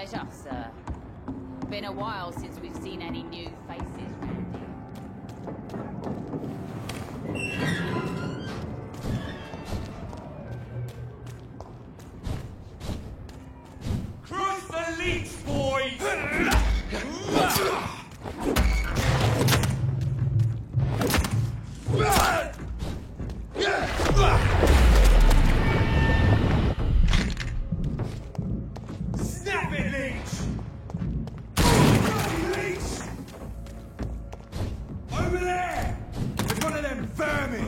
pleasure, sir. Been a while since we've seen any new faces round here. Cross the leech, boys! Snap it, leech! Leech! Over there! There's one of them vermin!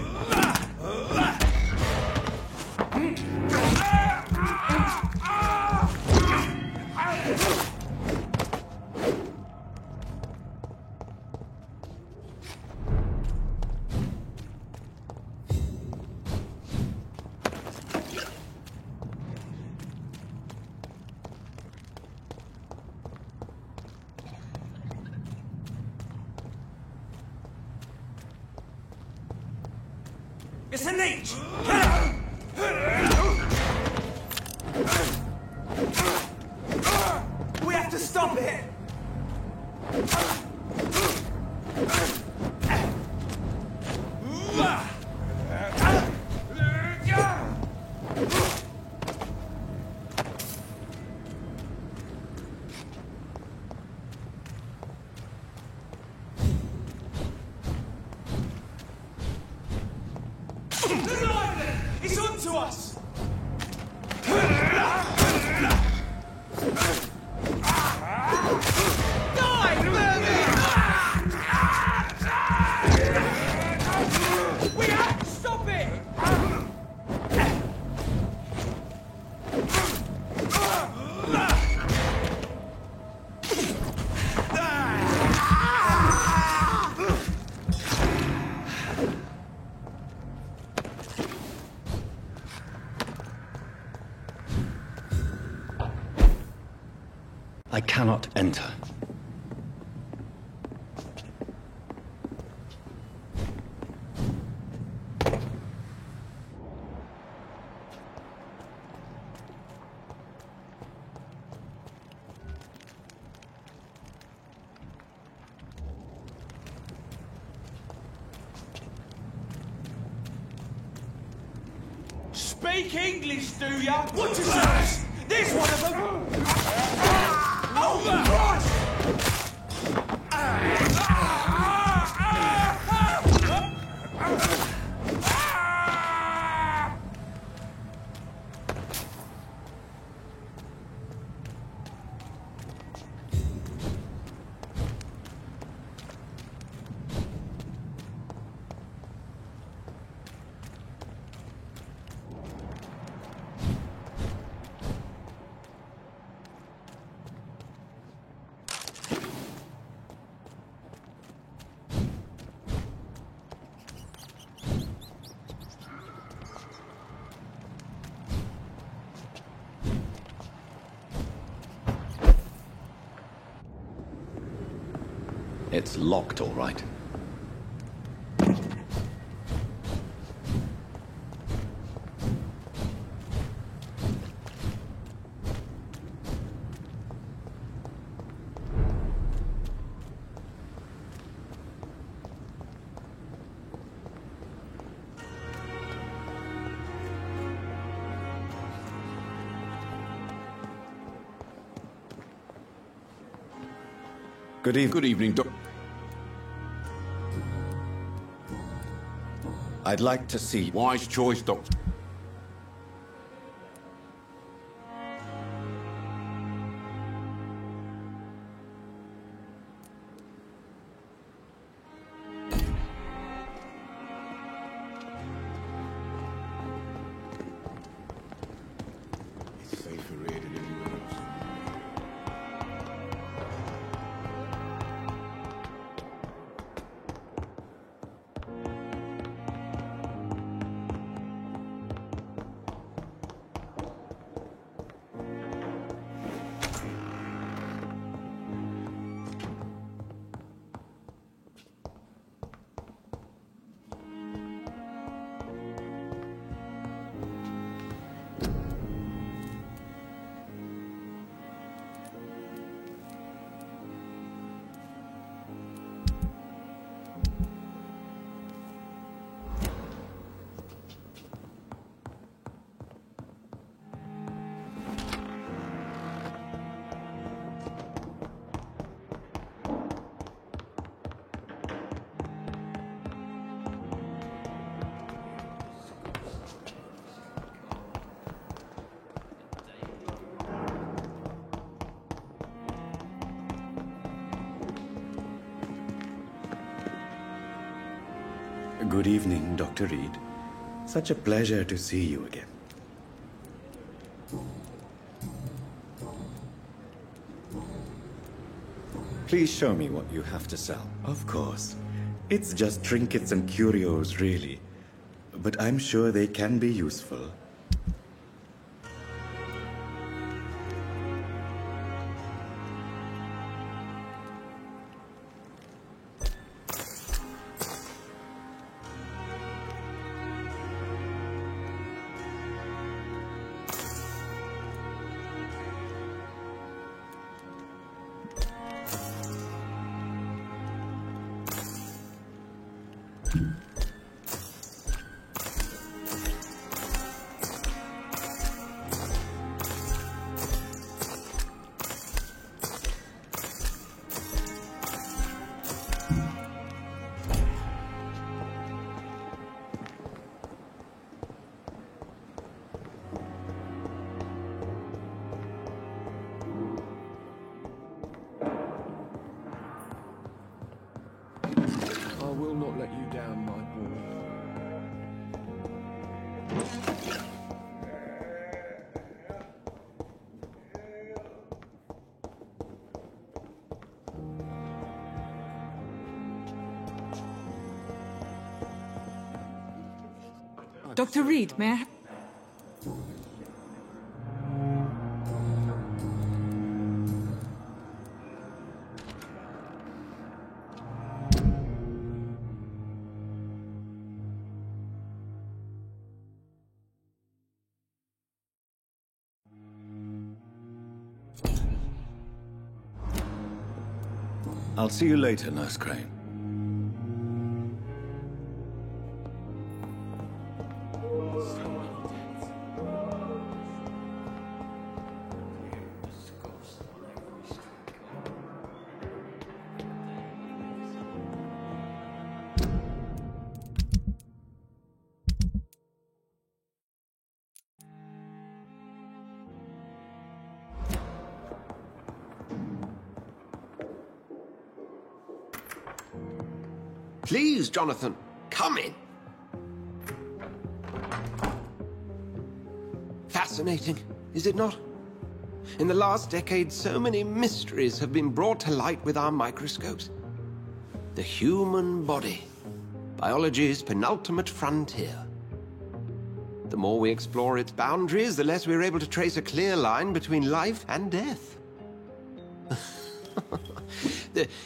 It's a leech! We have to stop it! It's on to us! Die, vermin! We have to stop it! I cannot enter. Speak English, do ya? What is that? There's one of them! Oh, Christ! It's locked, all right. Good evening, Doc. I'd like to see... Wise choice, Doctor. It's safer here than anywhere else. Good evening, Dr. Reed. Such a pleasure to see you again. Please show me what you have to sell. Of course. It's just trinkets and curios, really. But I'm sure they can be useful. I will not let you down, my boy. Dr. Reed, may I... I'll see you later, Nurse Crane. Please, Jonathan, come in. Fascinating, is it not? In the last decade, so many mysteries have been brought to light with our microscopes. The human body, biology's penultimate frontier. The more we explore its boundaries, the less we're able to trace a clear line between life and death.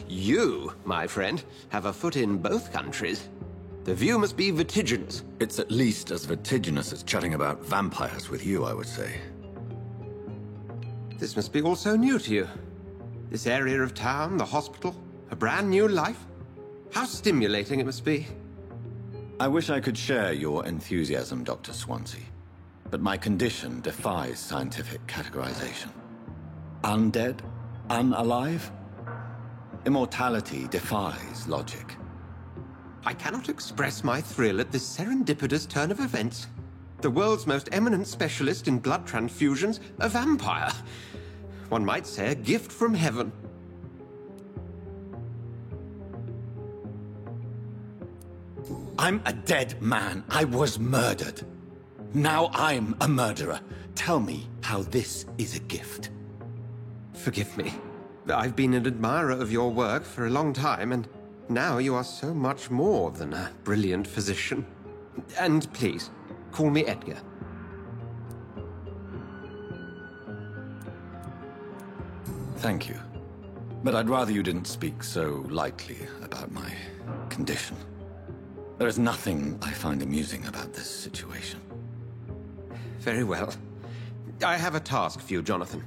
You, my friend, have a foot in both countries. The view must be vertiginous. It's at least as vertiginous as chatting about vampires with you, I would say. This must be all so new to you. This area of town, the hospital, a brand new life. How stimulating it must be. I wish I could share your enthusiasm, Dr. Swansea, but my condition defies scientific categorization. Undead? Unalive? Immortality defies logic. I cannot express my thrill at this serendipitous turn of events. The world's most eminent specialist in blood transfusions, a vampire. One might say a gift from heaven. I'm a dead man. I was murdered. Now I'm a murderer. Tell me how this is a gift. Forgive me. I've been an admirer of your work for a long time, and now you are so much more than a brilliant physician. And please, call me Edgar. Thank you. But I'd rather you didn't speak so lightly about my condition. There is nothing I find amusing about this situation. Very well. I have a task for you, Jonathan.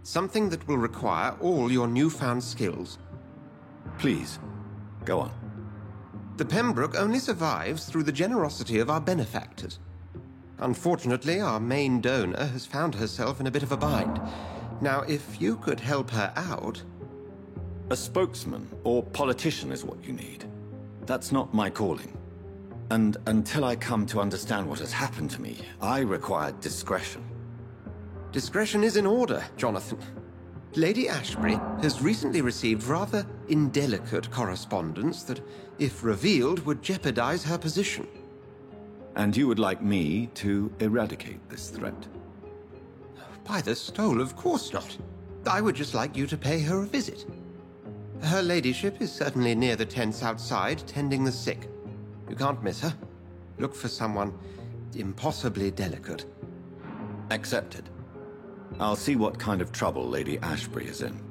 Something that will require all your newfound skills. Please, go on. The Pembroke only survives through the generosity of our benefactors. Unfortunately, our main donor has found herself in a bit of a bind. Now, if you could help her out... A spokesman or politician is what you need. That's not my calling. And until I come to understand what has happened to me, I require discretion. Discretion is in order, Jonathan. Lady Ashbury has recently received rather indelicate correspondence that, if revealed, would jeopardize her position. And you would like me to eradicate this threat? By the stole, of course not. I would just like you to pay her a visit. Her ladyship is certainly near the tents outside, tending the sick. You can't miss her. Look for someone impossibly delicate. Accepted. I'll see what kind of trouble Lady Ashbury is in.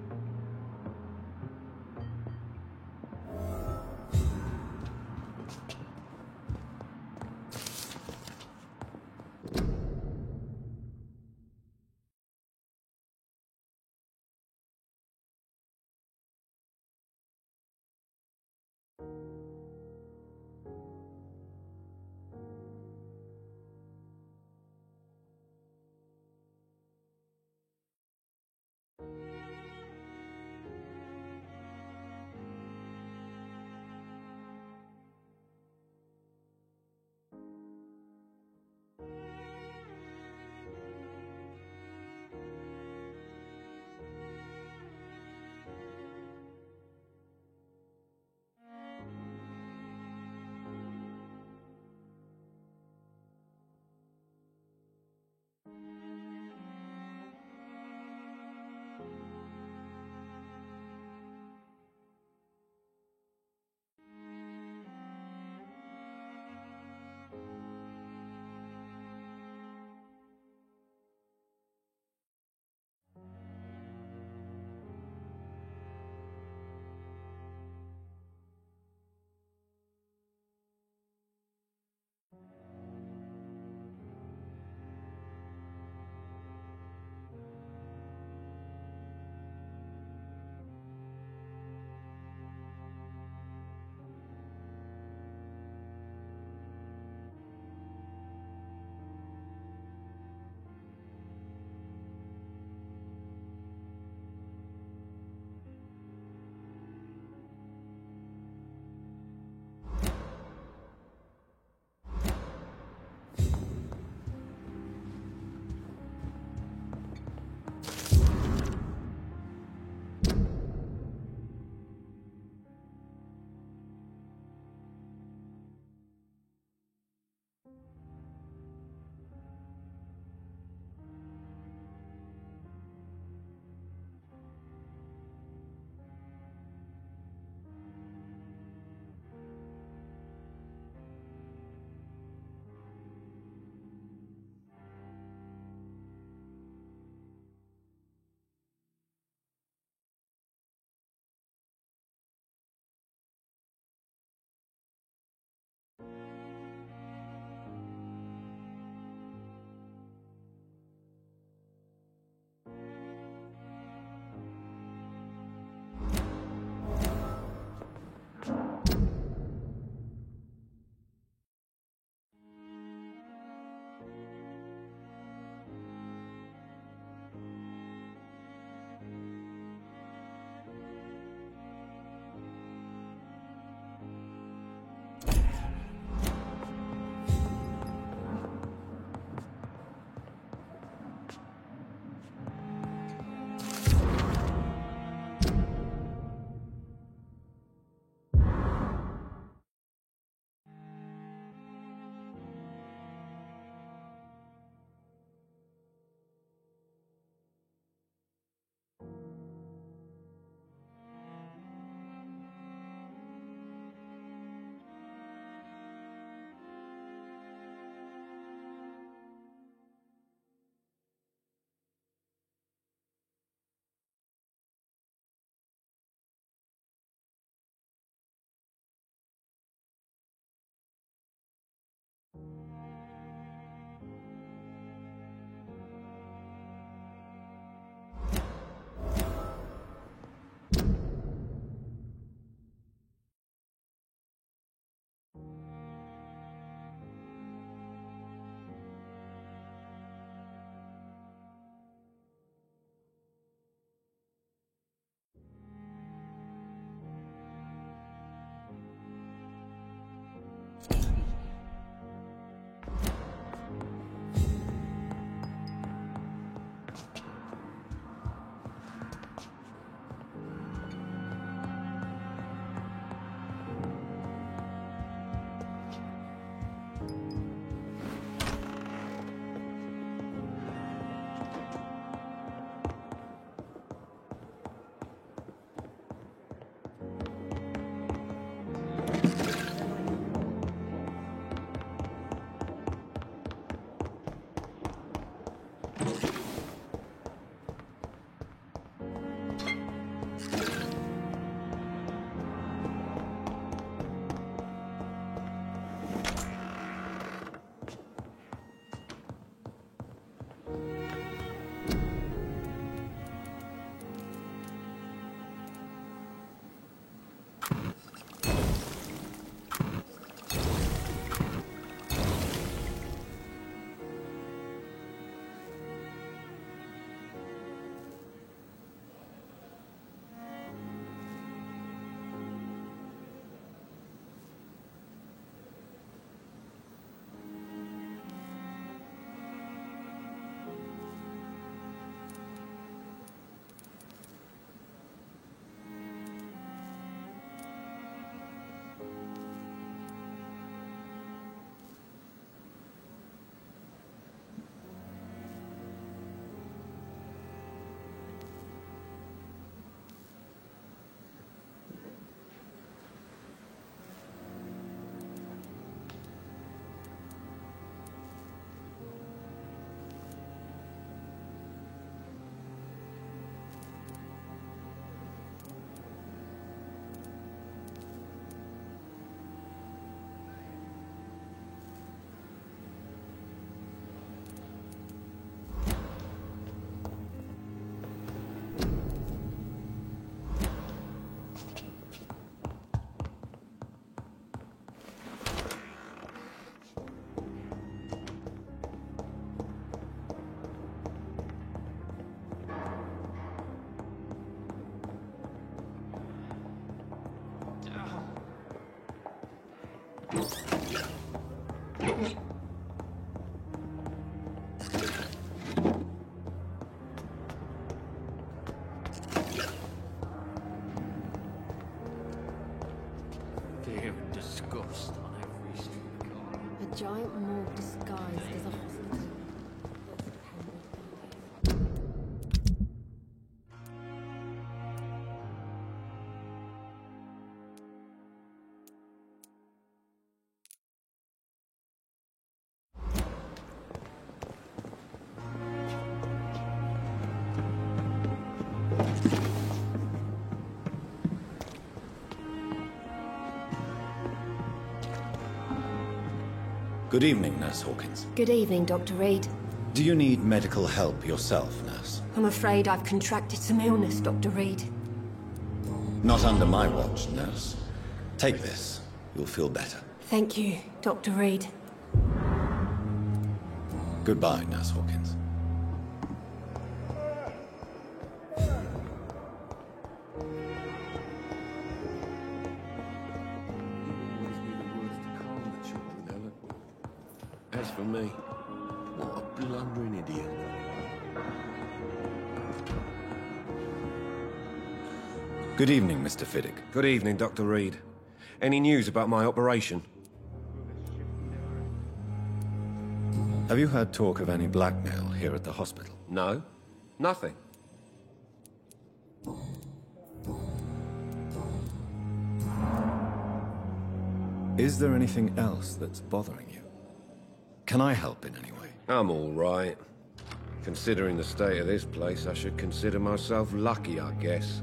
giant morgue disguised as a hospital. Good evening, Nurse Hawkins. Good evening, Dr. Reed. Do you need medical help yourself, Nurse? I'm afraid I've contracted some illness, Dr. Reed. Not under my watch, Nurse. Take this. You'll feel better. Thank you, Dr. Reed. Goodbye, Nurse Hawkins. As for me, what a blundering idiot. Good evening, Mr. Fiddick. Good evening, Dr. Reed. Any news about my operation? Have you heard talk of any blackmail here at the hospital? No, nothing. Is there anything else that's bothering you? Can I help in any way? I'm all right. Considering the state of this place, I should consider myself lucky, I guess.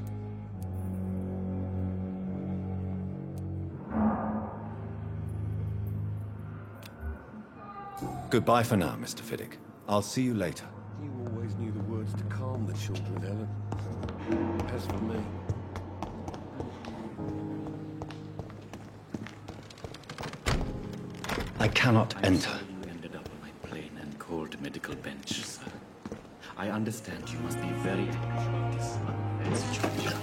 Goodbye for now, Mr. Fiddick. I'll see you later. You always knew the words to calm the children, Helen. As for me... I cannot enter. You ended up on my plain and cold medical bench, sir. I understand you must be very angry about this unfair situation.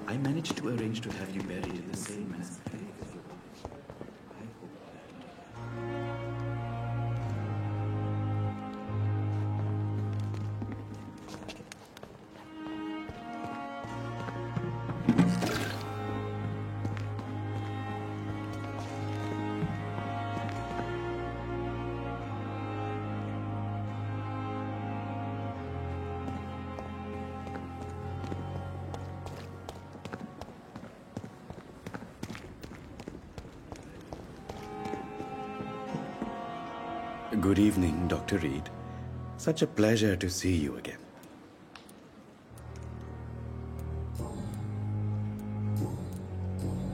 I managed to arrange to have you buried in the same mass grave as your wife. I hope Good evening, Dr. Reed. Such a pleasure to see you again.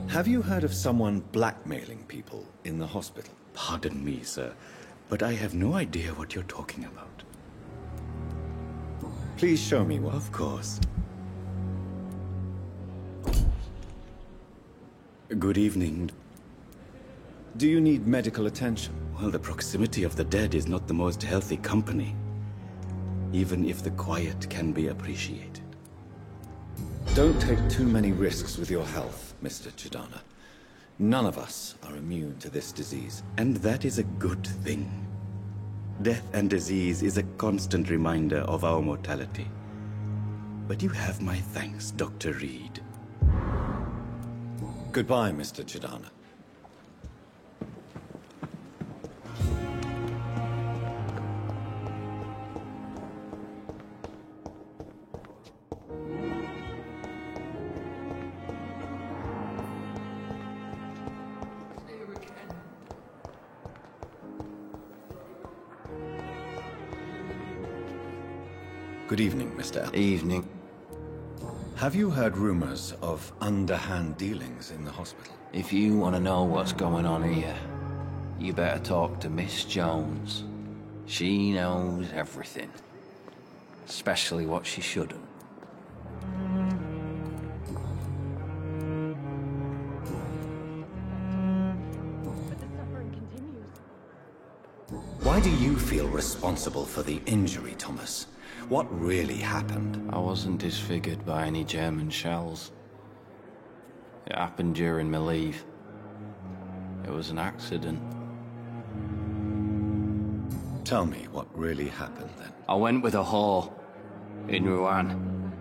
Have you heard of someone blackmailing people in the hospital? Pardon me, sir, but I have no idea what you're talking about. Please show me one. Of course. Good evening. Do you need medical attention? Well, the proximity of the dead is not the most healthy company, even if the quiet can be appreciated. Don't take too many risks with your health, Mr. Chidana. None of us are immune to this disease. And that is a good thing. Death and disease is a constant reminder of our mortality. But you have my thanks, Dr. Reed. Goodbye, Mr. Chidana. Good evening, Mr. L. Evening. Have you heard rumors of underhand dealings in the hospital? If you want to know what's going on here, you better talk to Miss Jones. She knows everything. Especially what she shouldn't. Why do you feel responsible for the injury, Thomas? What really happened? I wasn't disfigured by any German shells. It happened during my leave. It was an accident. Tell me what really happened then. I went with a whore in Rouen.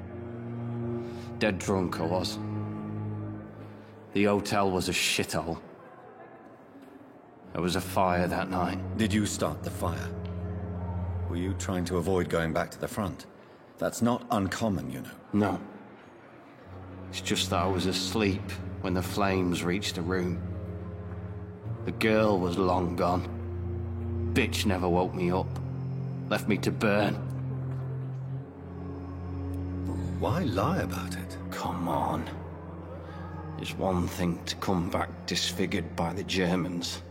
Dead drunk I was. The hotel was a shithole. There was a fire that night. Did you start the fire? Were you trying to avoid going back to the front? That's not uncommon, you know. No. It's just that I was asleep when the flames reached the room. The girl was long gone. Bitch never woke me up. Left me to burn. Why lie about it? Come on. It's one thing to come back disfigured by the Germans,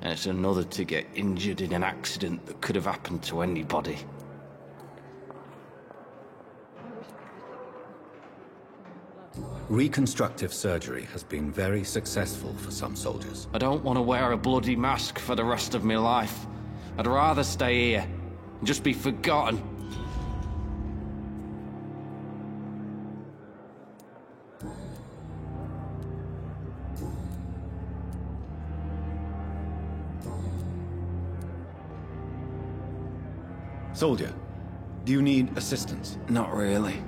and it's another to get injured in an accident that could have happened to anybody. Reconstructive surgery has been very successful for some soldiers. I don't want to wear a bloody mask for the rest of my life. I'd rather stay here and just be forgotten. Soldier, do you need assistance? Not really.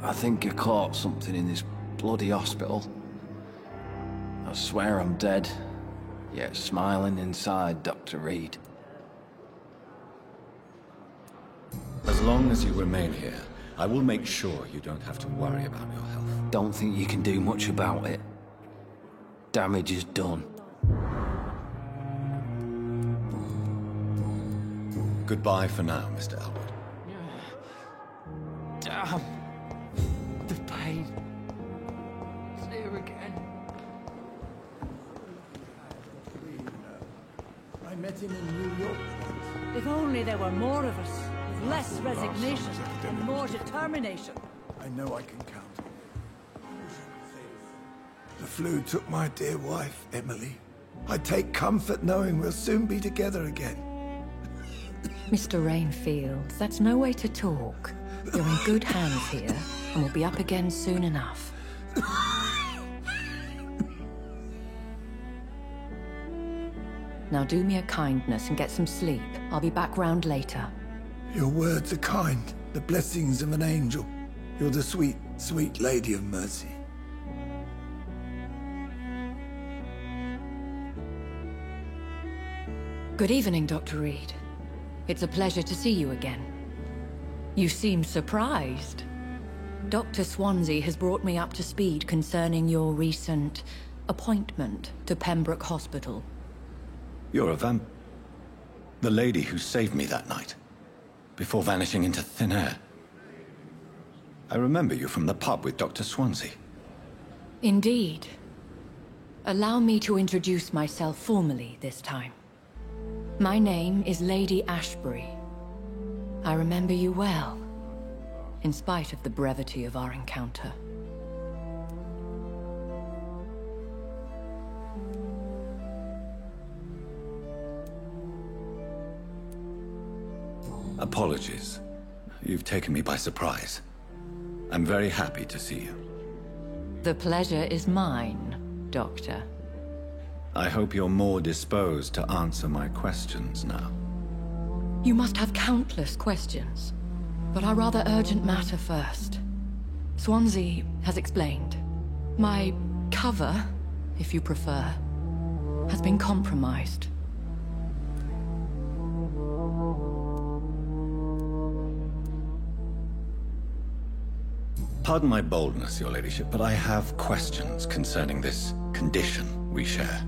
I think I caught something in this bloody hospital. I swear I'm dead, yet smiling inside, Dr. Reed. As long as you remain here, I will make sure you don't have to worry about your health. Don't think you can do much about it. Damage is done. Goodbye for now, Mr. Elwood. Damn. The pain. It's here again. I met him in New York. If only there were more of us, with less resignation and more determination. I know I can count on you. The flu took my dear wife, Emily. I take comfort knowing we'll soon be together again. Mr. Rainfield, that's no way to talk. You're in good hands here, and we'll be up again soon enough. Now do me a kindness and get some sleep. I'll be back round later. Your words are kind, the blessings of an angel. You're the sweet, sweet Lady of Mercy. Good evening, Dr. Reed. It's a pleasure to see you again. You seem surprised. Dr. Swansea has brought me up to speed concerning your recent appointment to Pembroke Hospital. You're a the lady who saved me that night, before vanishing into thin air. I remember you from the pub with Dr. Swansea. Indeed. Allow me to introduce myself formally this time. My name is Lady Ashbury. I remember you well, in spite of the brevity of our encounter. Apologies. You've taken me by surprise. I'm very happy to see you. The pleasure is mine, Doctor. I hope you're more disposed to answer my questions now. You must have countless questions, but our rather urgent matter first. Swansea has explained. My cover, if you prefer, has been compromised. Pardon my boldness, Your Ladyship, but I have questions concerning this condition we share.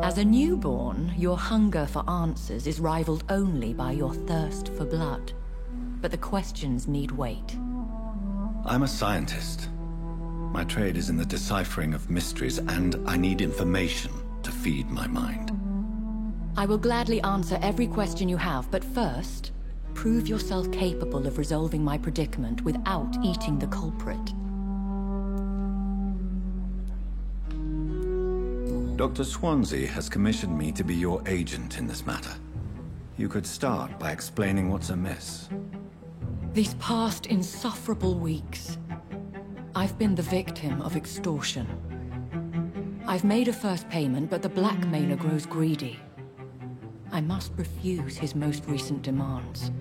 As a newborn, your hunger for answers is rivaled only by your thirst for blood. But the questions need wait. I'm a scientist. My trade is in the deciphering of mysteries, and I need information to feed my mind. I will gladly answer every question you have, but first, prove yourself capable of resolving my predicament without eating the culprit. Dr. Swansea has commissioned me to be your agent in this matter. You could start by explaining what's amiss. These past insufferable weeks, I've been the victim of extortion. I've made a first payment, but the blackmailer grows greedy. I must refuse his most recent demands.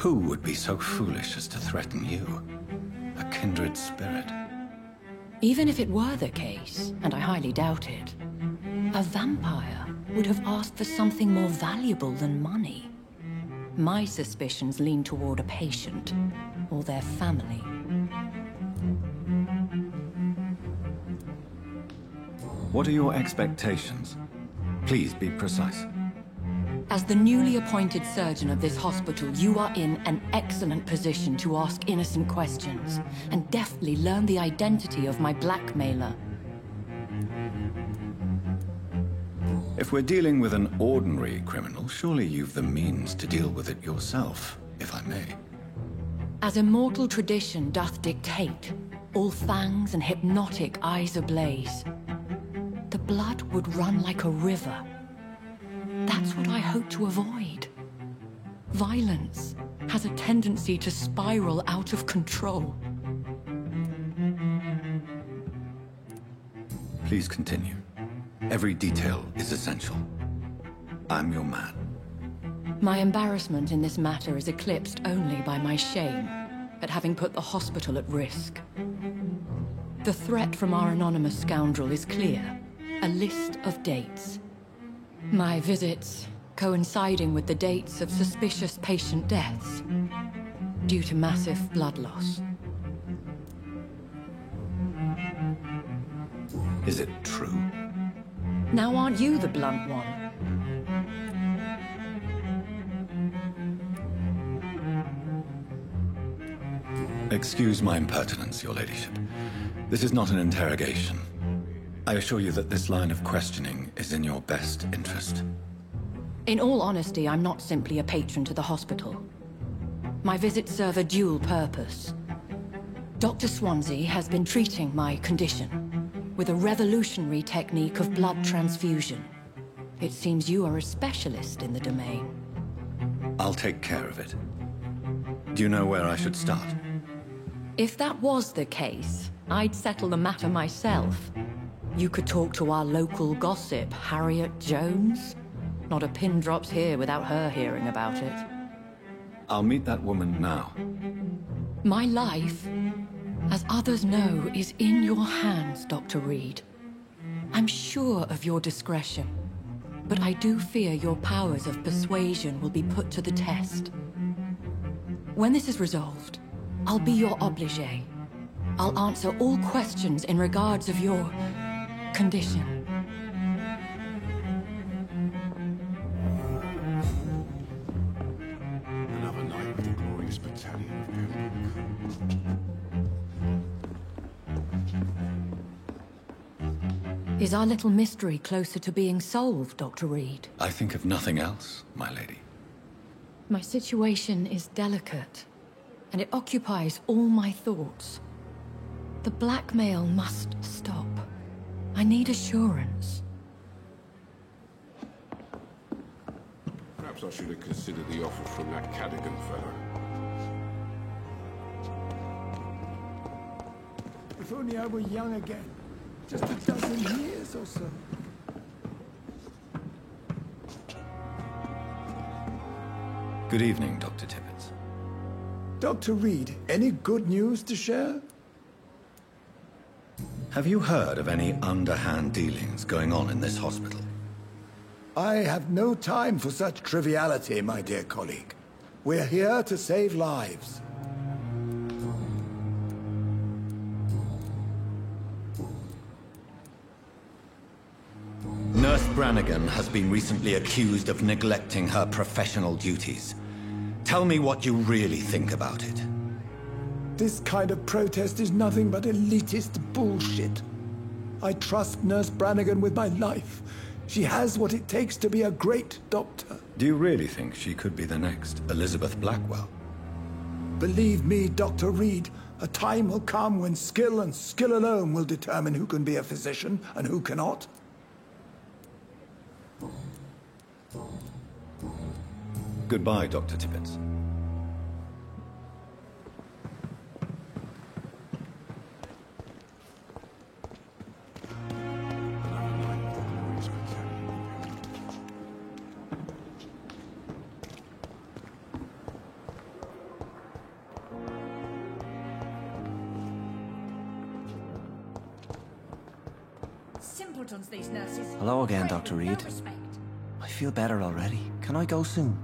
Who would be so foolish as to threaten you? A kindred spirit. Even if it were the case, and I highly doubt it, a vampire would have asked for something more valuable than money. My suspicions lean toward a patient, or their family. What are your expectations? Please be precise. As the newly appointed surgeon of this hospital, you are in an excellent position to ask innocent questions, and deftly learn the identity of my blackmailer. If we're dealing with an ordinary criminal, surely you've the means to deal with it yourself, if I may. As immortal tradition doth dictate, all fangs and hypnotic eyes ablaze, the blood would run like a river. That's what I hope to avoid. Violence has a tendency to spiral out of control. Please continue. Every detail is essential. I'm your man. My embarrassment in this matter is eclipsed only by my shame at having put the hospital at risk. The threat from our anonymous scoundrel is clear. A list of dates. My visits coinciding with the dates of suspicious patient deaths due to massive blood loss. Is it true? Now aren't you the blunt one? Excuse my impertinence, your ladyship. This is not an interrogation. I assure you that this line of questioning is in your best interest. In all honesty, I'm not simply a patron to the hospital. My visits serve a dual purpose. Dr. Swansea has been treating my condition with a revolutionary technique of blood transfusion. It seems you are a specialist in the domain. I'll take care of it. Do you know where I should start? If that was the case, I'd settle the matter myself. You could talk to our local gossip, Harriet Jones. Not a pin drops here without her hearing about it. I'll meet that woman now. My life, as others know, is in your hands, Dr. Reed. I'm sure of your discretion, but I do fear your powers of persuasion will be put to the test. When this is resolved, I'll be your obligé. I'll answer all questions in regards of your condition. Another night with the glorious battalion of Pembroke. Is our little mystery closer to being solved, Dr. Reed? I think of nothing else, my lady. My situation is delicate, and it occupies all my thoughts. The blackmail must stop. I need assurance. Perhaps I should have considered the offer from that Cadogan fellow. If only I were young again. Just a dozen years or so. Good evening, Dr. Tippett. Dr. Reed, any good news to share? Have you heard of any underhand dealings going on in this hospital? I have no time for such triviality, my dear colleague. We're here to save lives. Nurse Brannigan has been recently accused of neglecting her professional duties. Tell me what you really think about it. This kind of protest is nothing but elitist bullshit. I trust Nurse Brannigan with my life. She has what it takes to be a great doctor. Do you really think she could be the next Elizabeth Blackwell? Believe me, Dr. Reed, a time will come when skill and skill alone will determine who can be a physician and who cannot. Goodbye, Dr. Tippett. Simpletons, these nurses. Hello again, Dr. No Reed. respect. I feel better already. Can I go soon?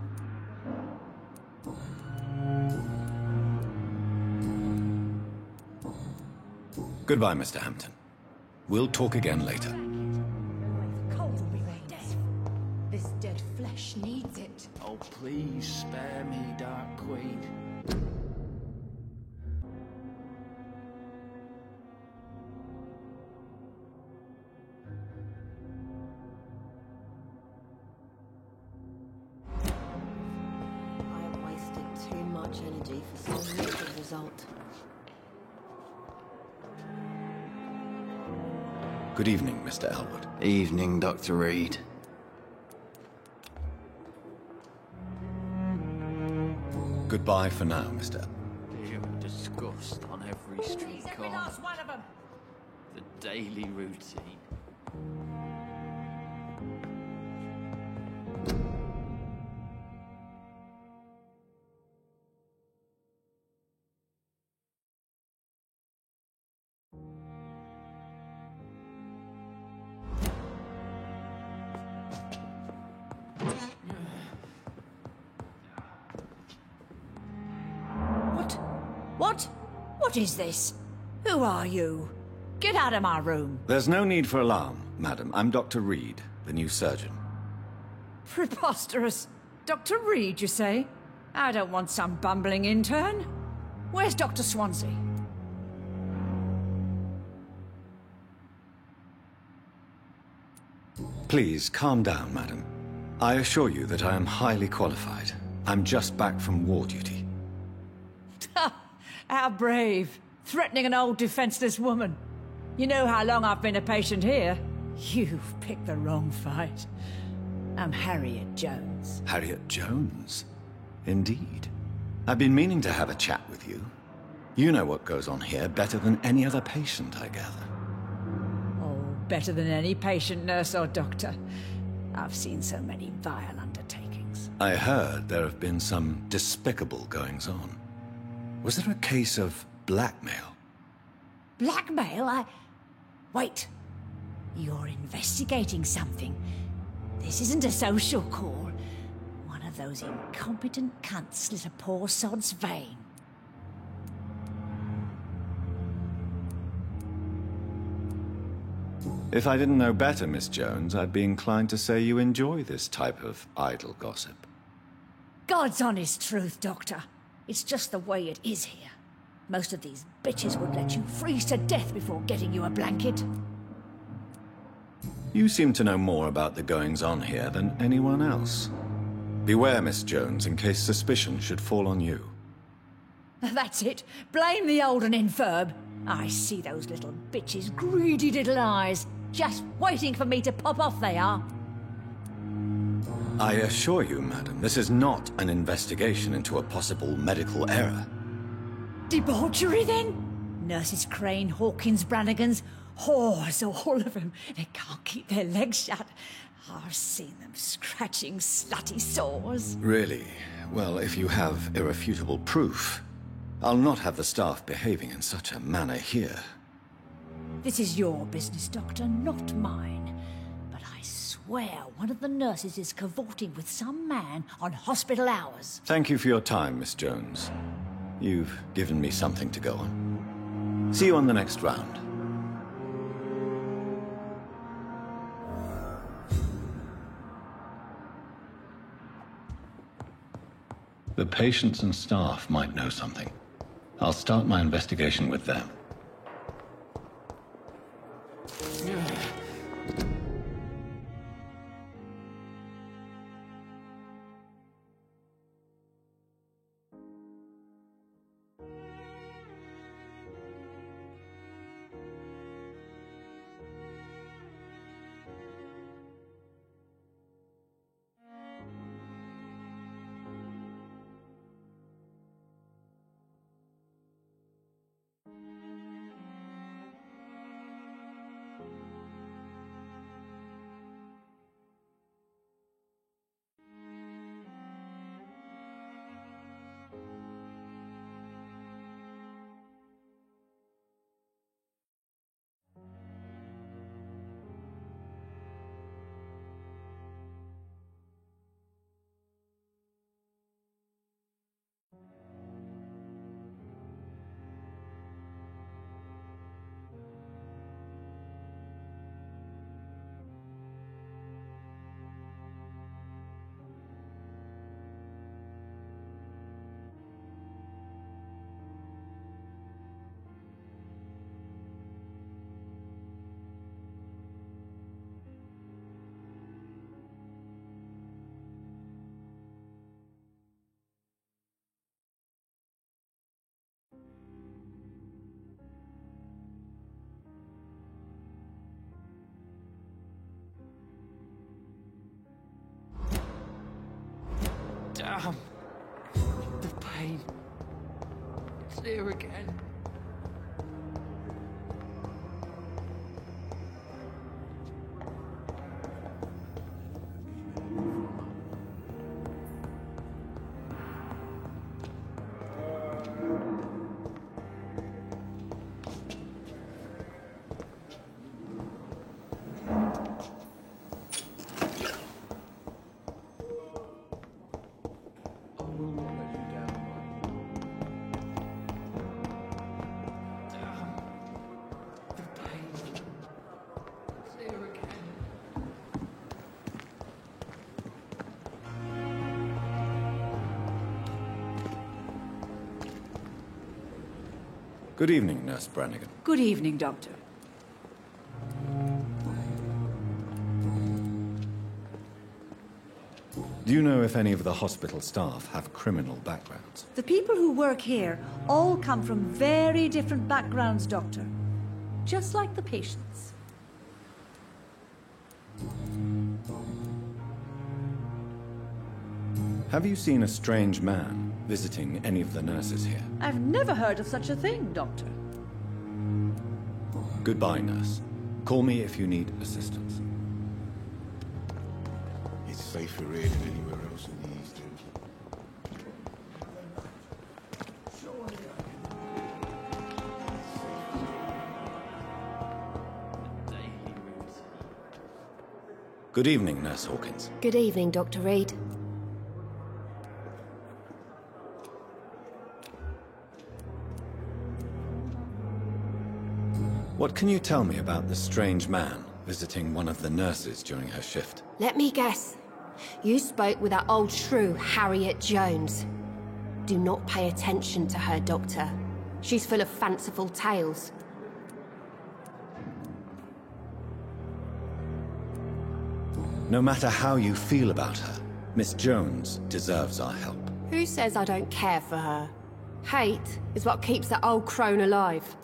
Goodbye, Mr. Hampton. We'll talk again later. Cold will be made death. This dead flesh needs it. Oh, please spare me, Dark Queen. I wasted too much energy for so little result. Good evening, Mr. Elwood. Evening, Dr. Reed. Goodbye for now, Mr. Pure disgust on every street Please, every corner. last one of them. The daily routine. What? What? What is this? Who are you? Get out of my room. There's no need for alarm, madam. I'm Dr. Reed, the new surgeon. Preposterous. Dr. Reed, you say? I don't want some bumbling intern. Where's Dr. Swansea? Please, calm down, madam. I assure you that I am highly qualified. I'm just back from war duty. How brave. Threatening an old defenseless woman. You know how long I've been a patient here? You've picked the wrong fight. I'm Harriet Jones. Harriet Jones? Indeed. I've been meaning to have a chat with you. You know what goes on here better than any other patient, I gather. Oh, better than any patient, nurse or doctor. I've seen so many vile undertakings. I heard there have been some despicable goings-on. Was there a case of blackmail? Blackmail? Wait. You're investigating something. This isn't a social call. One of those incompetent cunts slit a poor sod's vein. If I didn't know better, Miss Jones, I'd be inclined to say you enjoy this type of idle gossip. God's honest truth, Doctor. It's just the way it is here. Most of these bitches would let you freeze to death before getting you a blanket. You seem to know more about the goings-on here than anyone else. Beware, Miss Jones, in case suspicion should fall on you. That's it. Blame the old and infirm. I see those little bitches' greedy little eyes. Just waiting for me to pop off they are. I assure you, madam, this is not an investigation into a possible medical error. Debauchery, then? Nurses Crane, Hawkins, Brannigans, whores, all of them. They can't keep their legs shut. I've seen them scratching slutty sores. Really? Well, if you have irrefutable proof, I'll not have the staff behaving in such a manner here. This is your business, Doctor, not mine. But I swear one of the nurses is cavorting with some man on hospital hours. Thank you for your time, Miss Jones. You've given me something to go on. See you on the next round. The patients and staff might know something. I'll start my investigation with them. See her again. Good evening, Nurse Brannigan. Good evening, Doctor. Do you know if any of the hospital staff have criminal backgrounds? The people who work here all come from very different backgrounds, Doctor. Just like the patients. Have you seen a strange man visiting any of the nurses here? I've never heard of such a thing, Doctor. Goodbye, nurse. Call me if you need assistance. It's safer here than anywhere else in the East End. Good evening, Nurse Hawkins. Good evening, Dr. Reed. What can you tell me about the strange man visiting one of the nurses during her shift? Let me guess. You spoke with that old shrew, Harriet Jones. Do not pay attention to her, Doctor. She's full of fanciful tales. No matter how you feel about her, Miss Jones deserves our help. Who says I don't care for her? Hate is what keeps that old crone alive.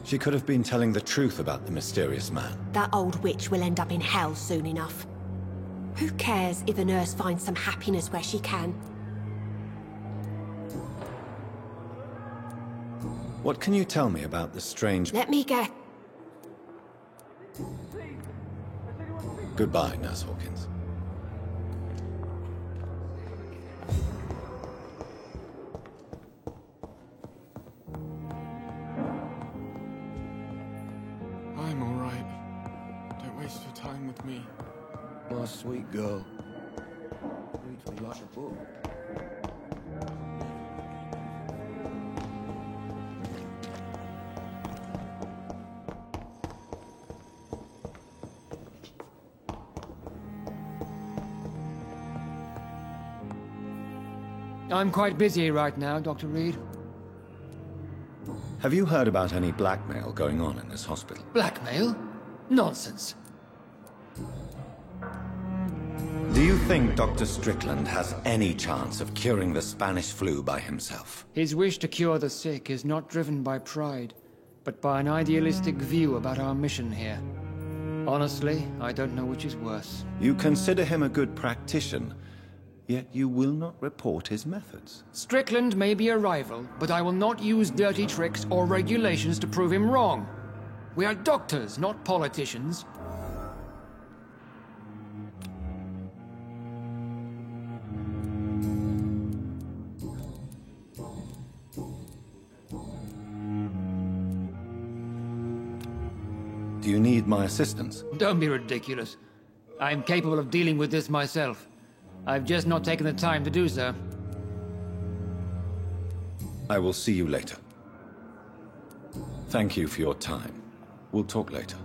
She could have been telling the truth about the mysterious man. That old witch will end up in hell soon enough. Who cares if a nurse finds some happiness where she can? What can you tell me about the strange... Let me guess. Goodbye, Nurse Hawkins. I'm all right. Don't waste your time with me. My sweet girl. Reads me like a book. I'm quite busy right now, Dr. Reed. Have you heard about any blackmail going on in this hospital? Blackmail? Nonsense. Do you think Dr. Strickland has any chance of curing the Spanish flu by himself? His wish to cure the sick is not driven by pride, but by an idealistic view about our mission here. Honestly, I don't know which is worse. You consider him a good practitioner, yet you will not report his methods. Strickland may be a rival, but I will not use dirty tricks or regulations to prove him wrong. We are doctors, not politicians. Do you need my assistance? Don't be ridiculous. I'm capable of dealing with this myself. I've just not taken the time to do so. I will see you later. Thank you for your time. We'll talk later.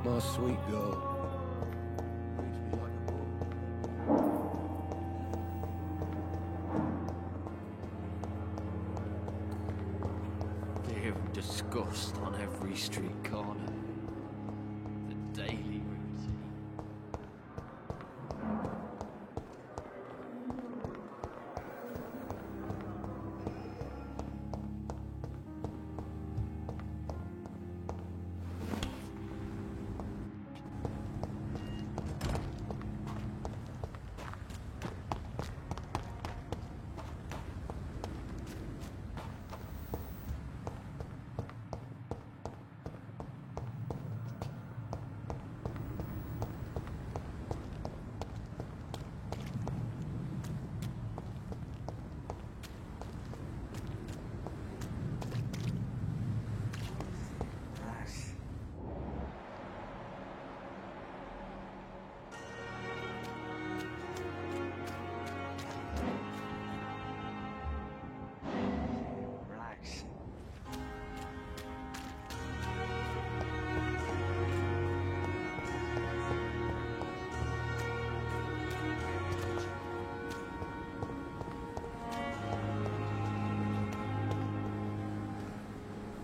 My sweet girl. Fear of disgust on every street corner. The daily routine.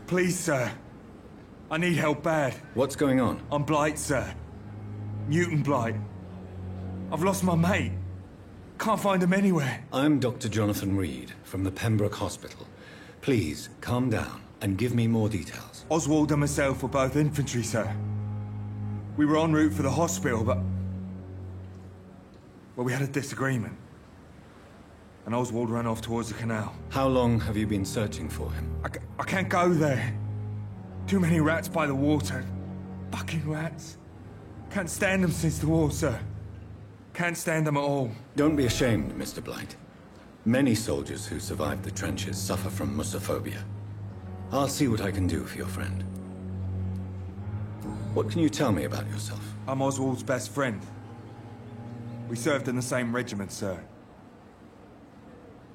Please, sir. I need help bad. What's going on? I'm Blight, sir. Newton Blight. I've lost my mate. Can't find him anywhere. I'm Dr. Jonathan Reed from the Pembroke Hospital. Please, calm down and give me more details. Oswald and myself were both infantry, sir. We were en route for the hospital, but... well, we had a disagreement. And Oswald ran off towards the canal. How long have you been searching for him? I can't go there. Too many rats by the water. Fucking rats. Can't stand them since the war, sir. Can't stand them at all. Don't be ashamed, Mr. Blight. Many soldiers who survived the trenches suffer from musophobia. I'll see what I can do for your friend. What can you tell me about yourself? I'm Oswald's best friend. We served in the same regiment, sir.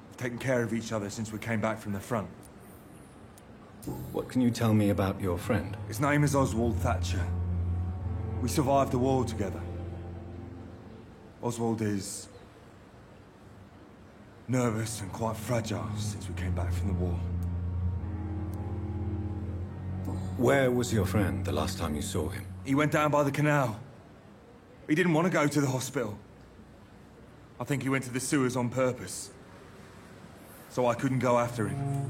We've taken care of each other since we came back from the front. What can you tell me about your friend? His name is Oswald Thatcher. We survived the war together. Oswald is... nervous and quite fragile since we came back from the war. Where was your friend the last time you saw him? He went down by the canal. He didn't want to go to the hospital. I think he went to the sewers on purpose. So I couldn't go after him.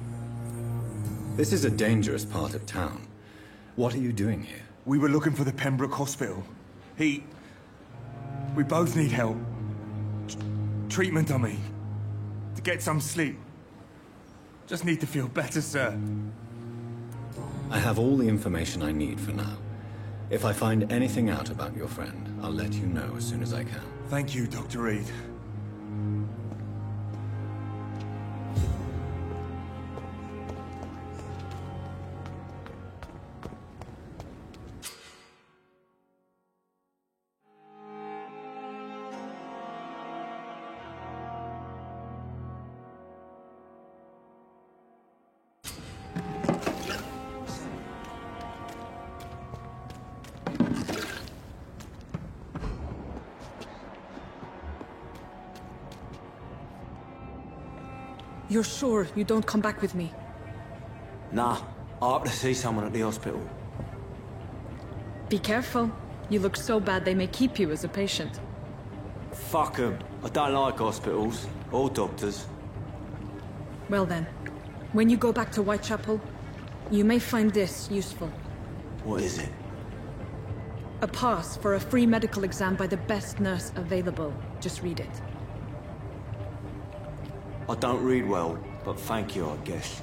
This is a dangerous part of town. What are you doing here? We were looking for the Pembroke Hospital. We both need help. Treatment, I mean. To get some sleep. Just need to feel better, sir. I have all the information I need for now. If I find anything out about your friend, I'll let you know as soon as I can. Thank you, Dr. Reed. You're sure you don't come back with me? Nah, I have to see someone at the hospital. Be careful. You look so bad they may keep you as a patient. Fuck 'em. I don't like hospitals, or doctors. Well then, when you go back to Whitechapel, you may find this useful. What is it? A pass for a free medical exam by the best nurse available. Just read it. I don't read well, but thank you, I guess.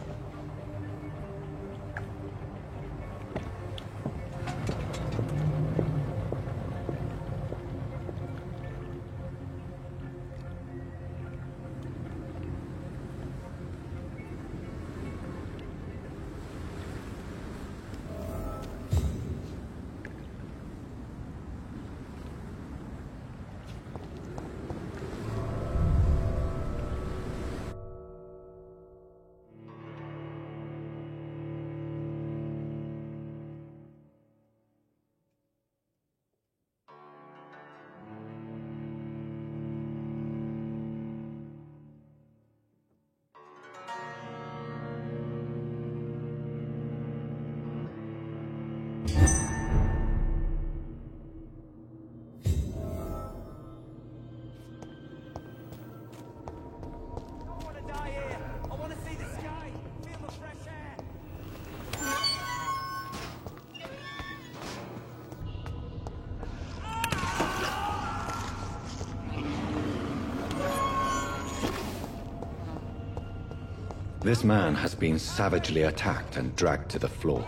This man has been savagely attacked and dragged to the floor.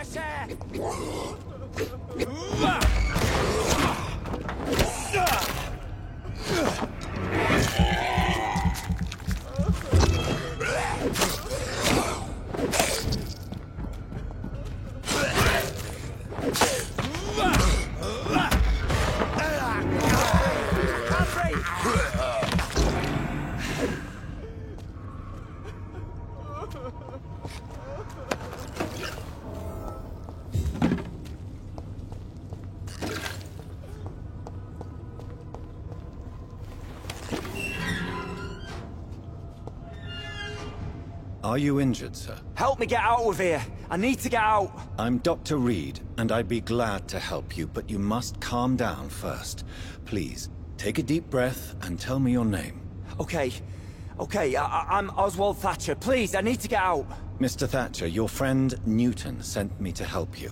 fresh air! Are you injured, sir? Help me get out of here! I need to get out! I'm Dr. Reed, and I'd be glad to help you, but you must calm down first. Please, take a deep breath and tell me your name. Okay. I'm Oswald Thatcher. Please, I need to get out. Mr. Thatcher, your friend Newton sent me to help you.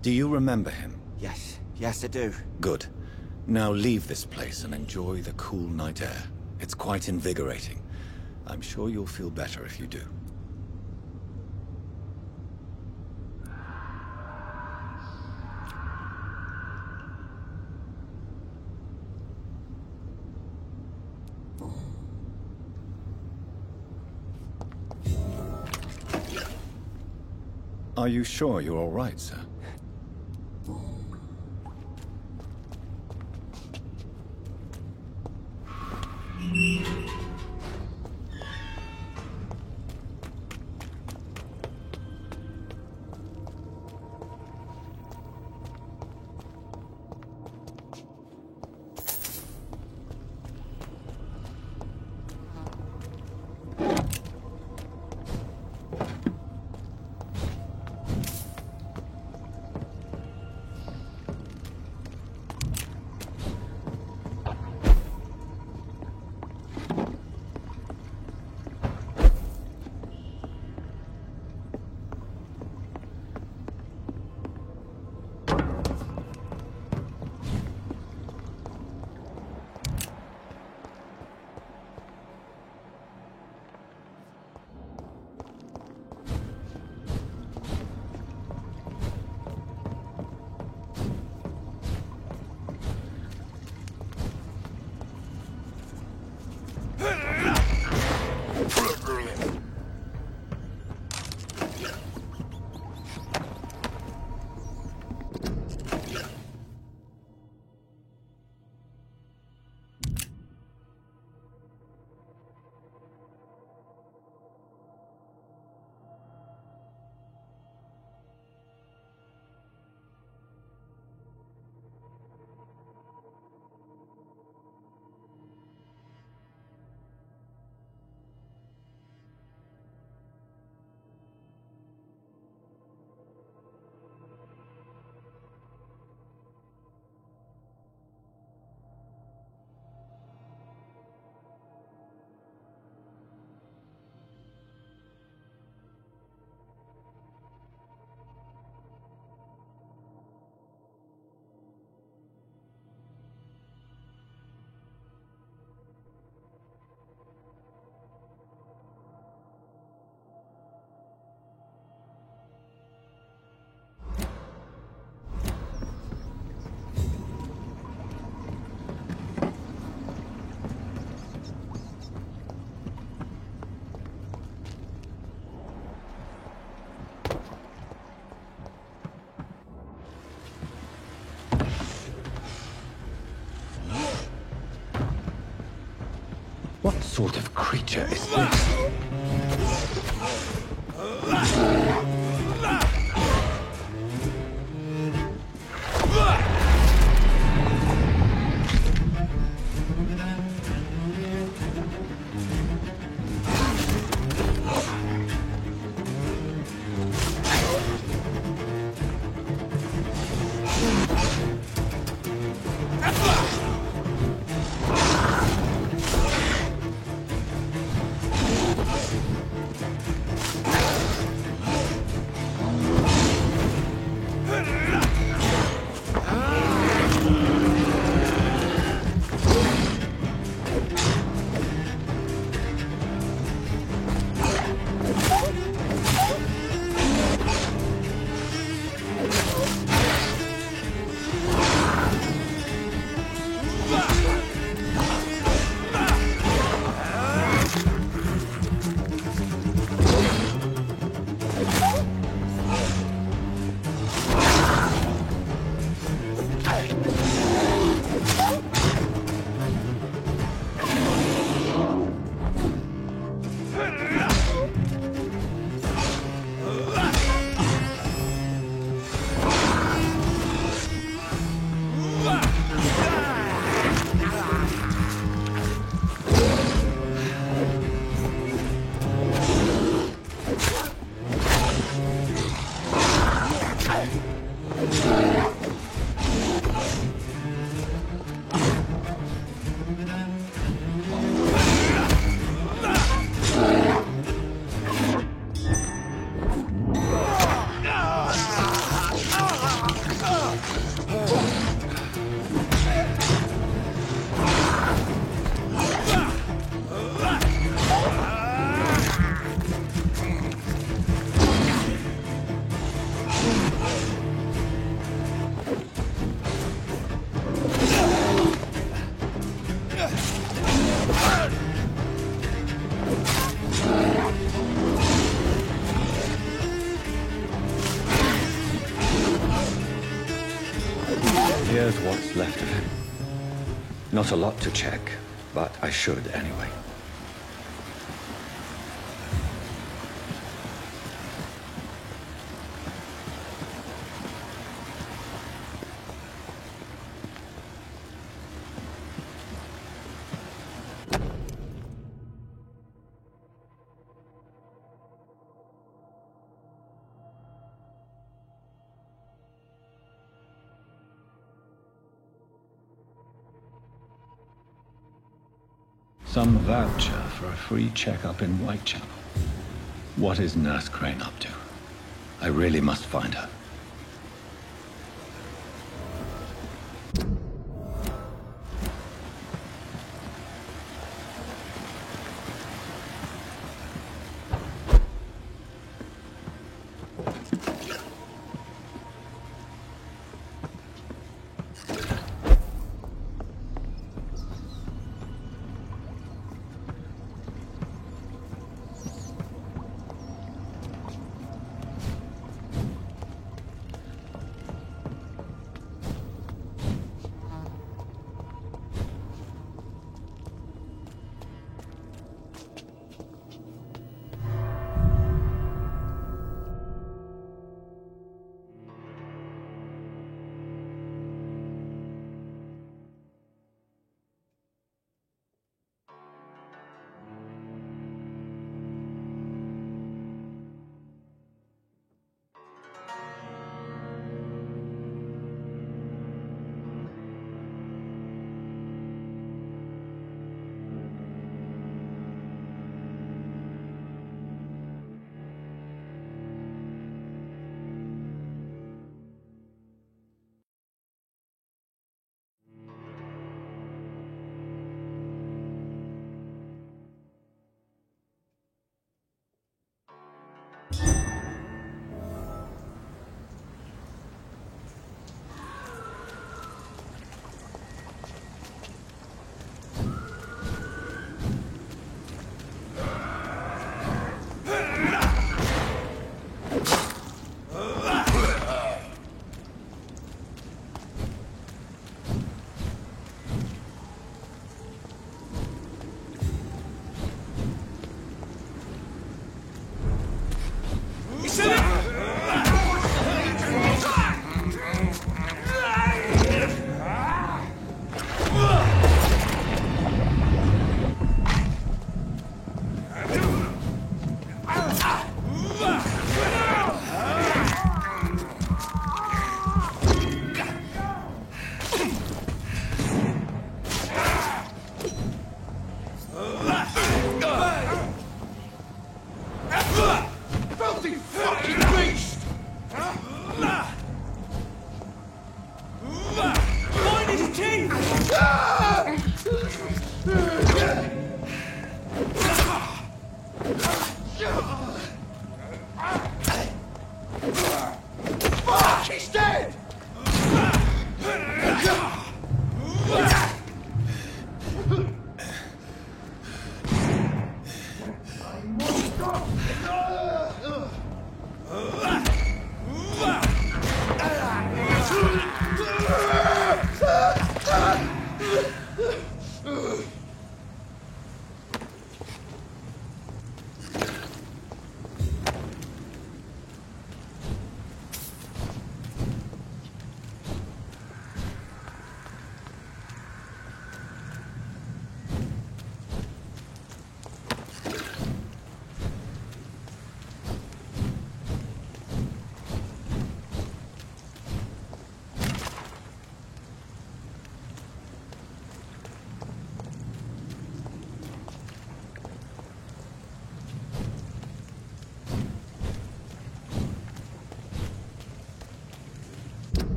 Do you remember him? Yes, I do. Good. Now leave this place and enjoy the cool night air. It's quite invigorating. I'm sure you'll feel better if you do. Are you sure you're all right, sir? What sort of creature is this? Here's what's left of him. Not a lot to check, but I should anyway. Some voucher for a free checkup in Whitechapel. What is Nurse Crane up to? I really must find her.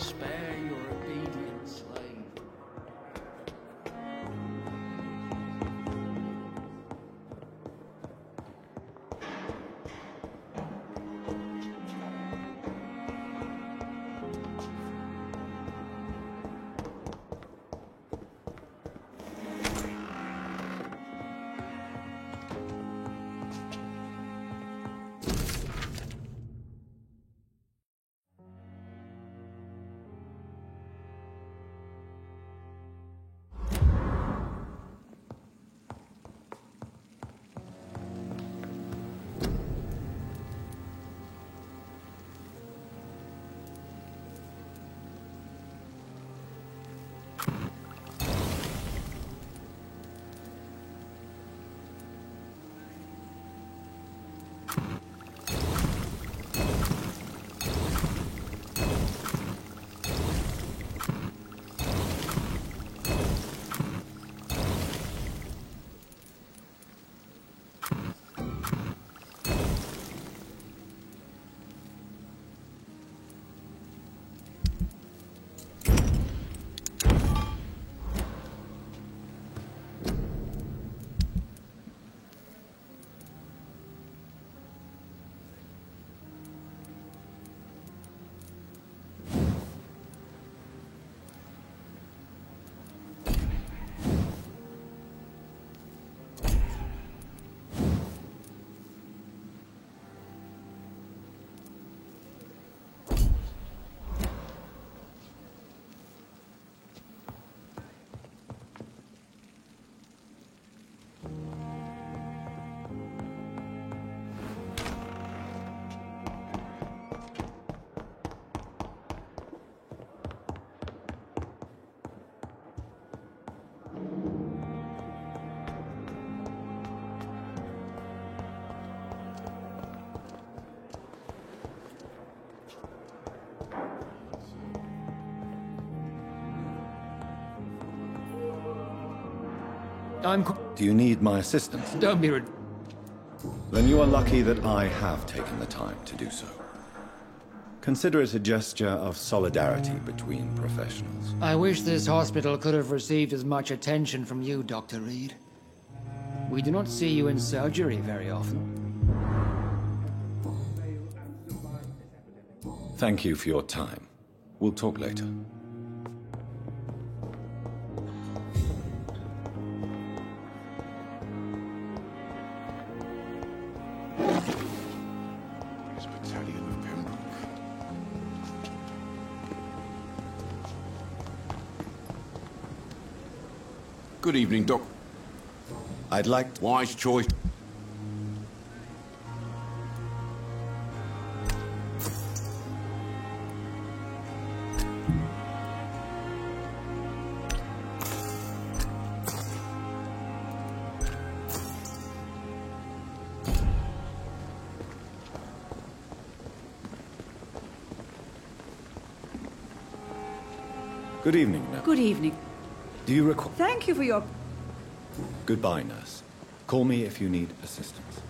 Spare your obedient slave. Do you need my assistance? Don't be Then you are lucky that I have taken the time to do so. Consider it a gesture of solidarity between professionals. I wish this hospital could have received as much attention from you, Dr. Reed. We do not see you in surgery very often. Thank you for your time. We'll talk later. Good evening, Doc. I'd like... Wise choice. Good evening, nurse. Good evening. Do you recall... Thank you for your... Goodbye, nurse. Call me if you need assistance.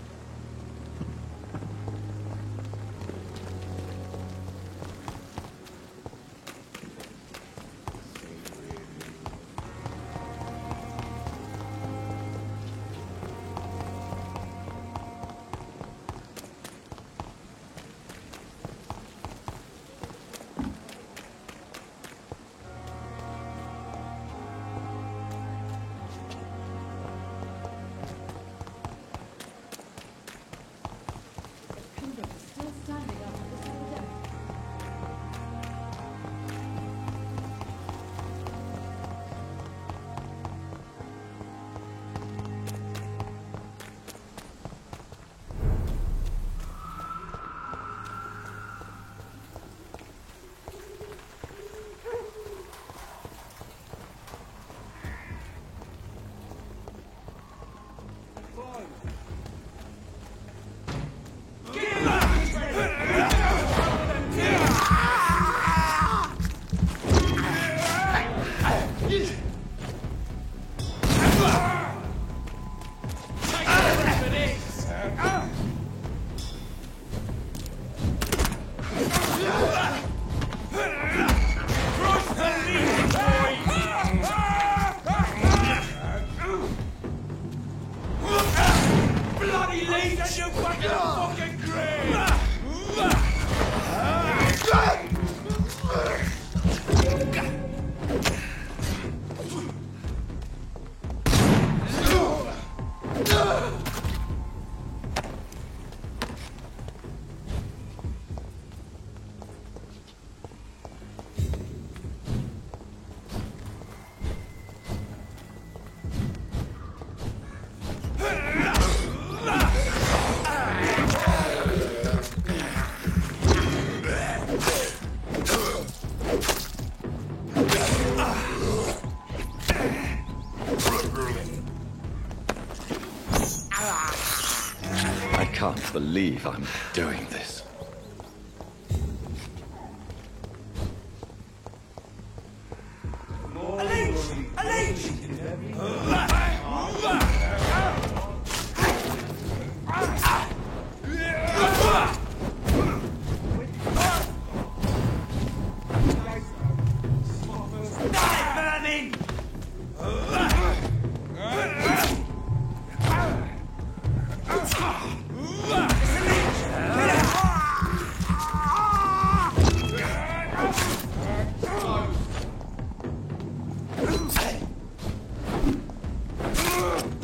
can't believe I'm doing this.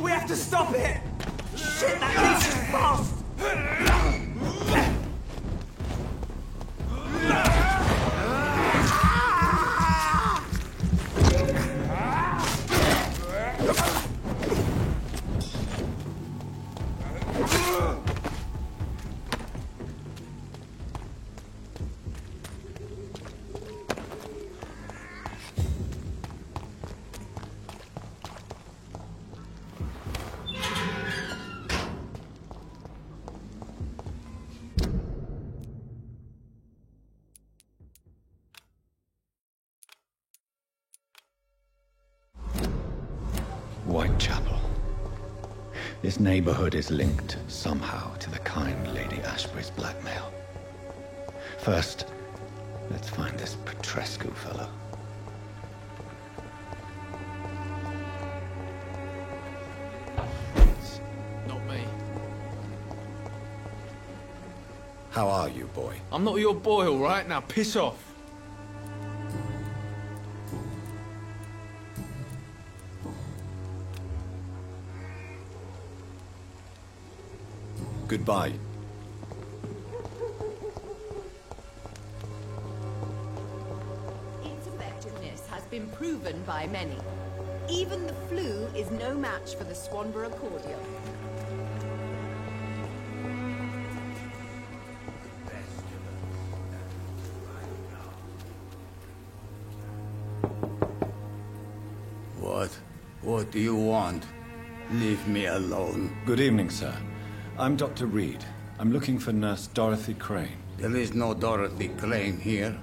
We have to stop it! Shit, that leash is fast! Whitechapel. This neighborhood is linked somehow to the kind Lady Ashbury's blackmail. First, let's find this Petrescu fellow. Not me. How are you, boy? I'm not your boy, all right? Now piss off. Goodbye. Its effectiveness has been proven by many. Even the flu is no match for the Swanborough cordial. What do you want? Leave me alone. Good evening, sir. I'm Dr. Reed. I'm looking for Nurse Dorothy Crane. There is no Dorothy Crane here.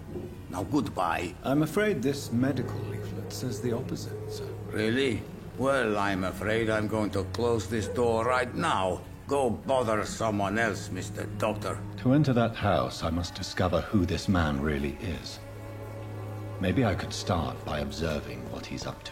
Now goodbye. I'm afraid this medical leaflet says the opposite, sir. Really? Well, I'm afraid I'm going to close this door right now. Go bother someone else, Mr. Doctor. To enter that house, I must discover who this man really is. Maybe I could start by observing what he's up to.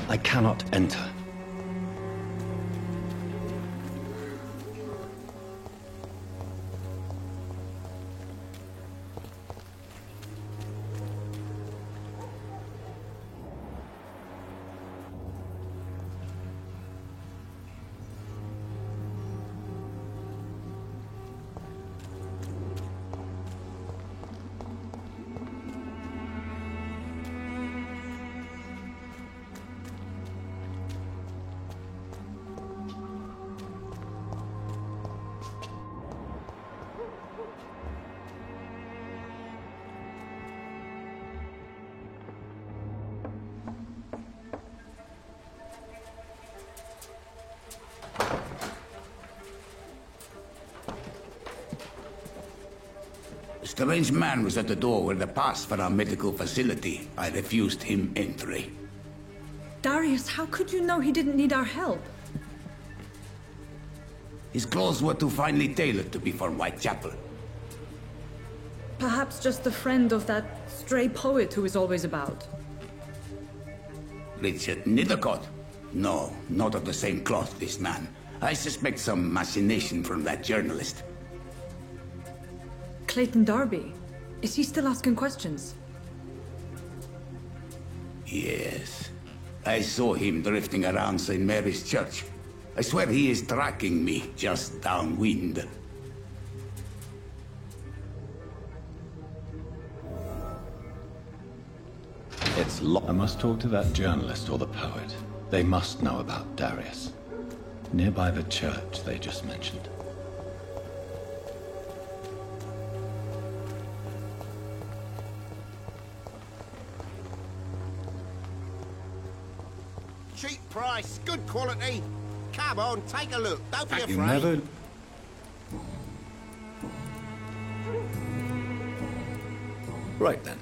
I cannot enter. A strange man was at the door with a pass for our medical facility. I refused him entry. Darius, how could you know he didn't need our help? His clothes were too finely tailored to be for Whitechapel. Perhaps just a friend of that stray poet who is always about. Richard Nethercott? No, not of the same cloth, this man. I suspect some machination from that journalist. Clayton Darby. Is he still asking questions? Yes. I saw him drifting around St. Mary's Church. I swear he is tracking me just downwind. It's I must talk to that journalist or the poet. They must know about Darius. Nearby the church they just mentioned. Cheap price, good quality. Come on, take a look. Don't be afraid. You never... Right then.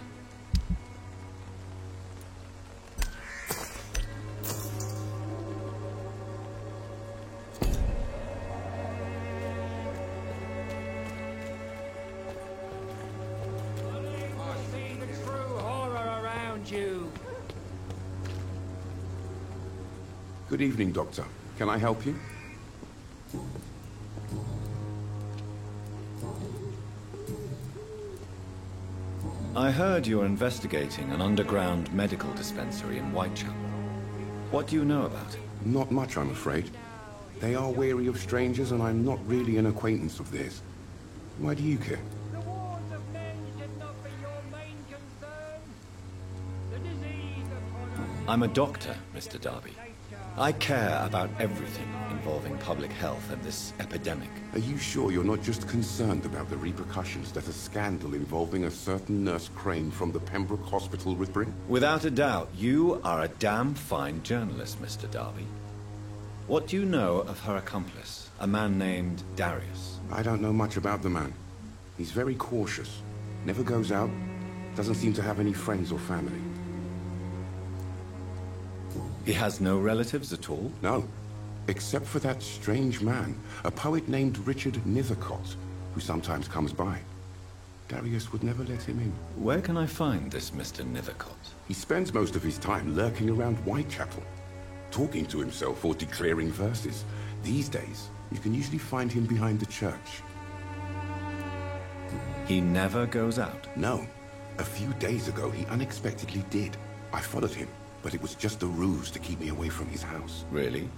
Good evening, Doctor. Can I help you? I heard you're investigating an underground medical dispensary in Whitechapel. What do you know about it? Not much, I'm afraid. They are wary of strangers, and I'm not really an acquaintance of theirs. Why do you care? I'm a doctor, Mr. Darby. I care about everything involving public health and this epidemic. Are you sure you're not just concerned about the repercussions that a scandal involving a certain Nurse Crane from the Pembroke Hospital would bring? Without a doubt, you are a damn fine journalist, Mr. Darby. What do you know of her accomplice, a man named Darius? I don't know much about the man. He's very cautious. Never goes out. Doesn't seem to have any friends or family. He has no relatives at all? No. Except for that strange man, a poet named Richard Nithercott, who sometimes comes by. Darius would never let him in. Where can I find this Mr. Nithercott? He spends most of his time lurking around Whitechapel, talking to himself or declaring verses. These days, you can usually find him behind the church. He never goes out? No. A few days ago, he unexpectedly did. I followed him, but it was just a ruse to keep me away from his house. Really?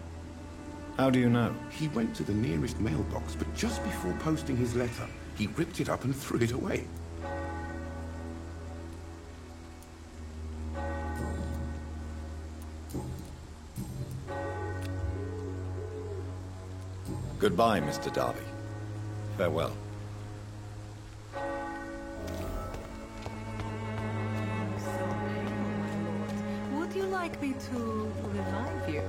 How do you know? He went to the nearest mailbox, but just before posting his letter, he ripped it up and threw it away. Goodbye, Mr. Darby. Farewell. Would you like me to revive you?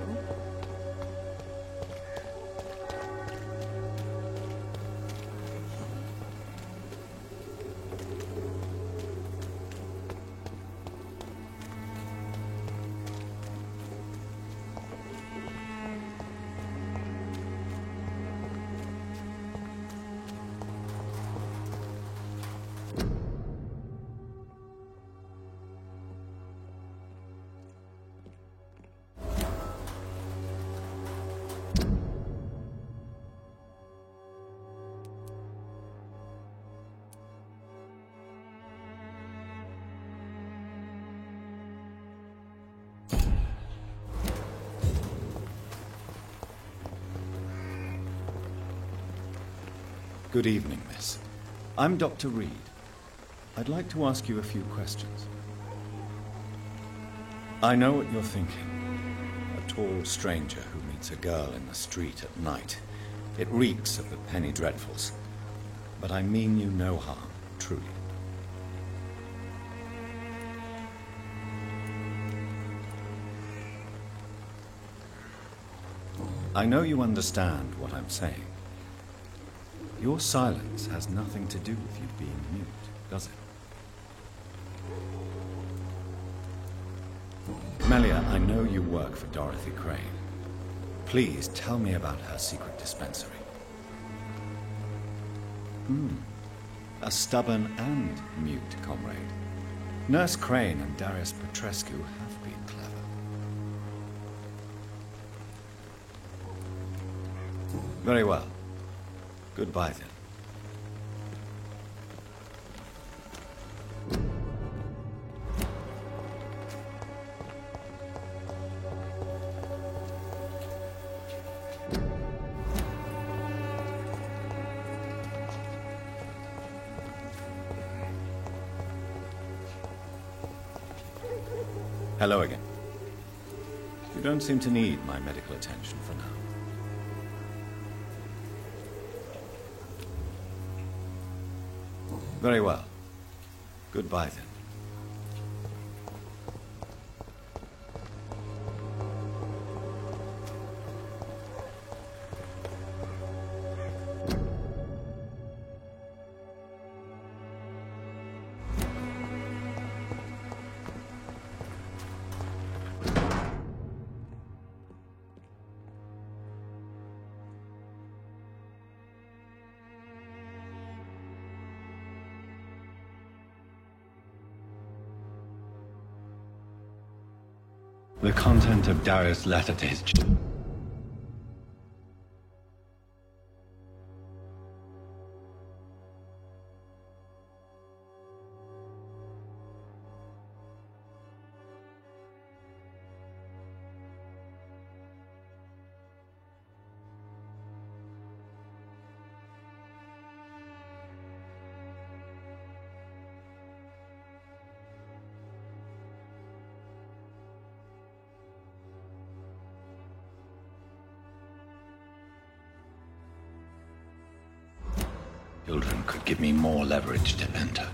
Good evening, miss. I'm Dr. Reed. I'd like to ask you a few questions. I know what you're thinking. A tall stranger who meets a girl in the street at night. It reeks of the penny dreadfuls. But I mean you no harm, truly. I know you understand what I'm saying. Your silence has nothing to do with you being mute, does it? Melia, I know you work for Dorothy Crane. Please tell me about her secret dispensary. A stubborn and mute comrade. Nurse Crane and Darius Petrescu have been clever. Very well. Goodbye, then. Hello again. You don't seem to need my medical attention for now. Very well. Goodbye then. The content of Darius' letter to his... Children could give me more leverage to enter.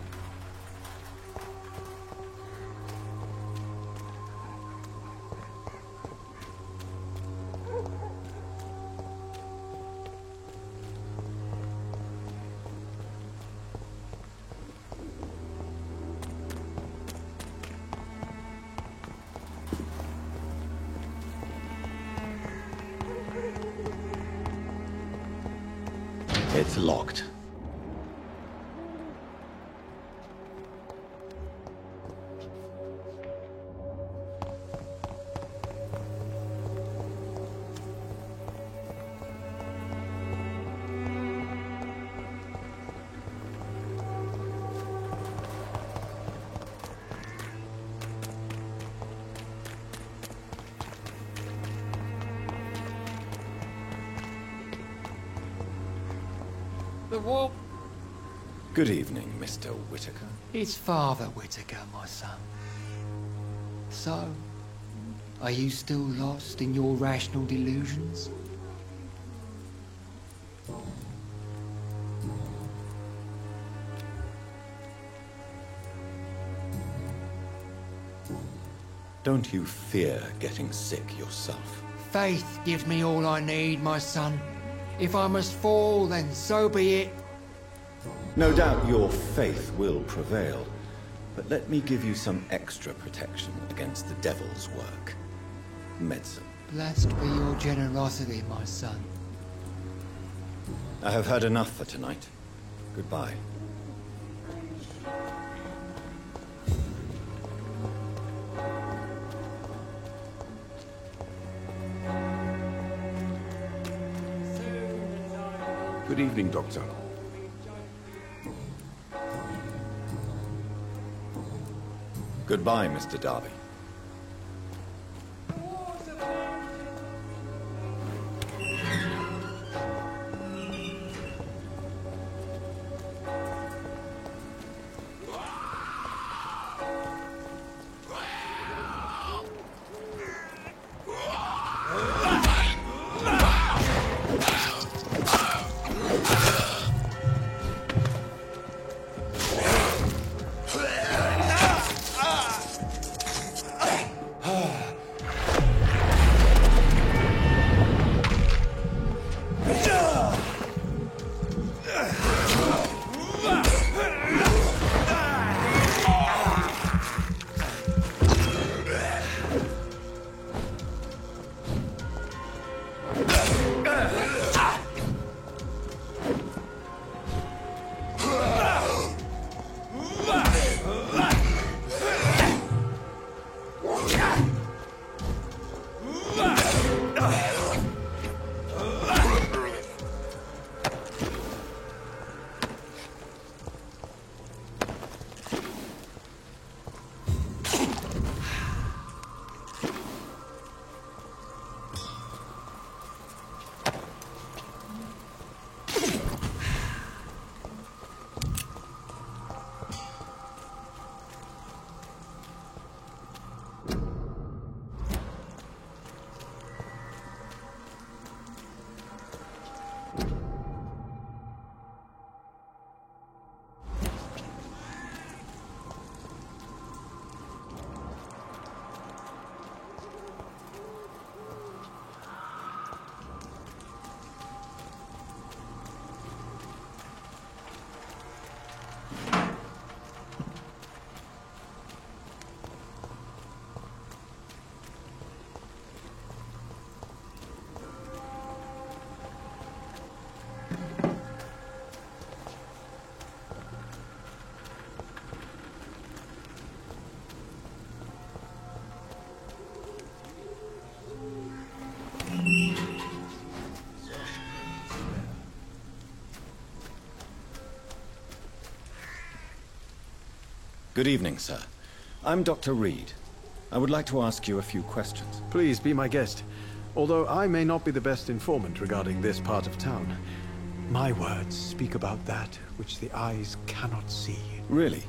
It's locked. The war... Good evening, Mr. Whitaker. It's Father Whitaker, my son. So, are you still lost in your rational delusions? Don't you fear getting sick yourself? Faith gives me all I need, my son. If I must fall, then so be it. No doubt your faith will prevail, but let me give you some extra protection against the devil's work. Medicine. Blessed be your generosity, my son. I have heard enough for tonight. Goodbye. Good evening, Doctor. Goodbye, Mr. Darby. Good evening, sir. I'm Dr. Reed. I would like to ask you a few questions. Please be my guest. Although I may not be the best informant regarding this part of town, my words speak about that which the eyes cannot see. Really?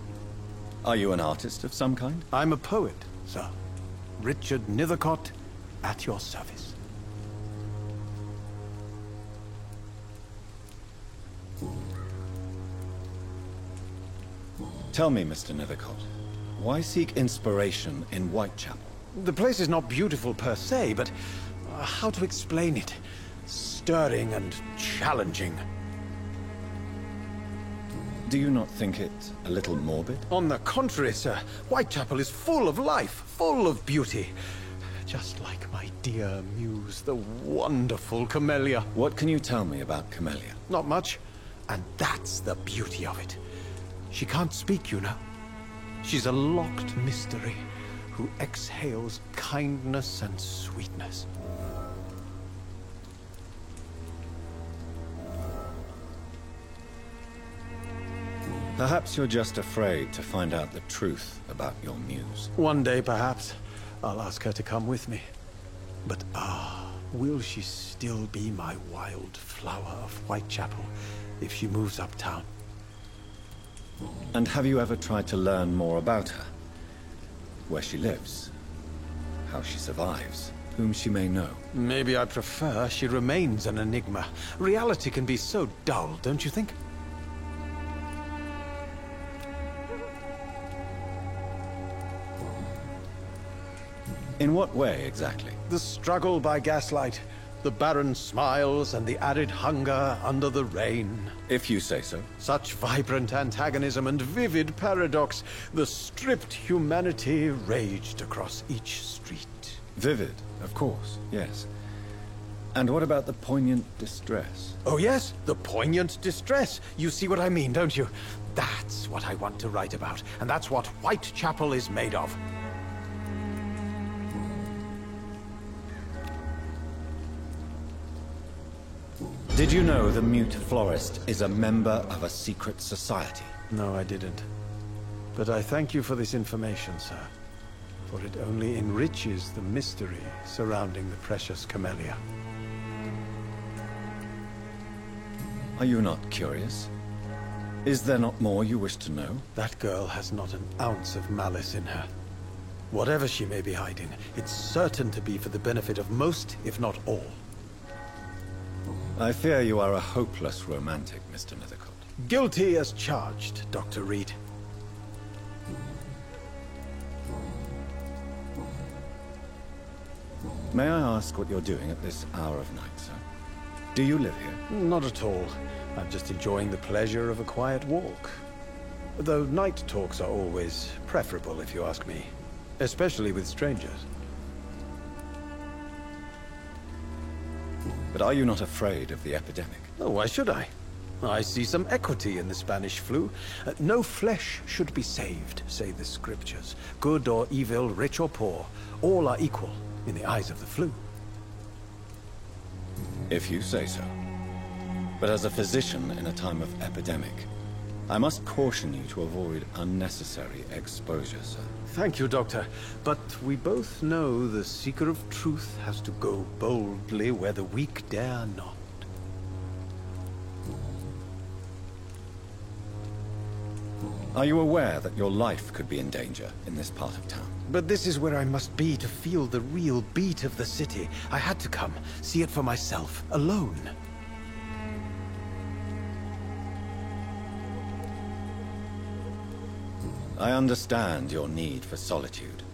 Are you an artist of some kind? I'm a poet, sir. Richard Nethercott, at your service. Tell me, Mr. Nethercott, why seek inspiration in Whitechapel? The place is not beautiful per se, but how to explain it? Stirring and challenging. Do you not think it a little morbid? On the contrary, sir. Whitechapel is full of life, full of beauty. Just like my dear muse, the wonderful Camellia. What can you tell me about Camellia? Not much. And that's the beauty of it. She can't speak, you know. She's a locked mystery who exhales kindness and sweetness. Perhaps you're just afraid to find out the truth about your muse. One day, perhaps, I'll ask her to come with me. But will she still be my wild flower of Whitechapel if she moves uptown? And have you ever tried to learn more about her? Where she lives? How she survives? Whom she may know? Maybe I prefer she remains an enigma. Reality can be so dull, don't you think? In what way, exactly? The struggle by gaslight, the barren smiles and the arid hunger under the rain. If you say so. Such vibrant antagonism and vivid paradox. The stripped humanity raged across each street. Vivid, of course, yes. And what about the poignant distress? Oh yes, the poignant distress. You see what I mean, don't you? That's what I want to write about, and that's what Whitechapel is made of. Did you know the Mute Florist is a member of a secret society? No, I didn't. But I thank you for this information, sir. For it only enriches the mystery surrounding the precious Camellia. Are you not curious? Is there not more you wish to know? That girl has not an ounce of malice in her. Whatever she may be hiding, it's certain to be for the benefit of most, if not all. I fear you are a hopeless romantic, Mr. Nethercott. Guilty as charged, Dr. Reed. May I ask what you're doing at this hour of night, sir? Do you live here? Not at all. I'm just enjoying the pleasure of a quiet walk. Though night talks are always preferable, if you ask me. Especially with strangers. But are you not afraid of the epidemic? Oh, why should I? I see some equity in the Spanish flu. No flesh should be saved, say the scriptures. Good or evil, rich or poor, all are equal in the eyes of the flu. If you say so. But as a physician in a time of epidemic, I must caution you to avoid unnecessary exposure, sir. Thank you, Doctor. But we both know the seeker of truth has to go boldly where the weak dare not. Are you aware that your life could be in danger in this part of town? But this is where I must be to feel the real beat of the city. I had to come, see it for myself, alone. I understand your need for solitude,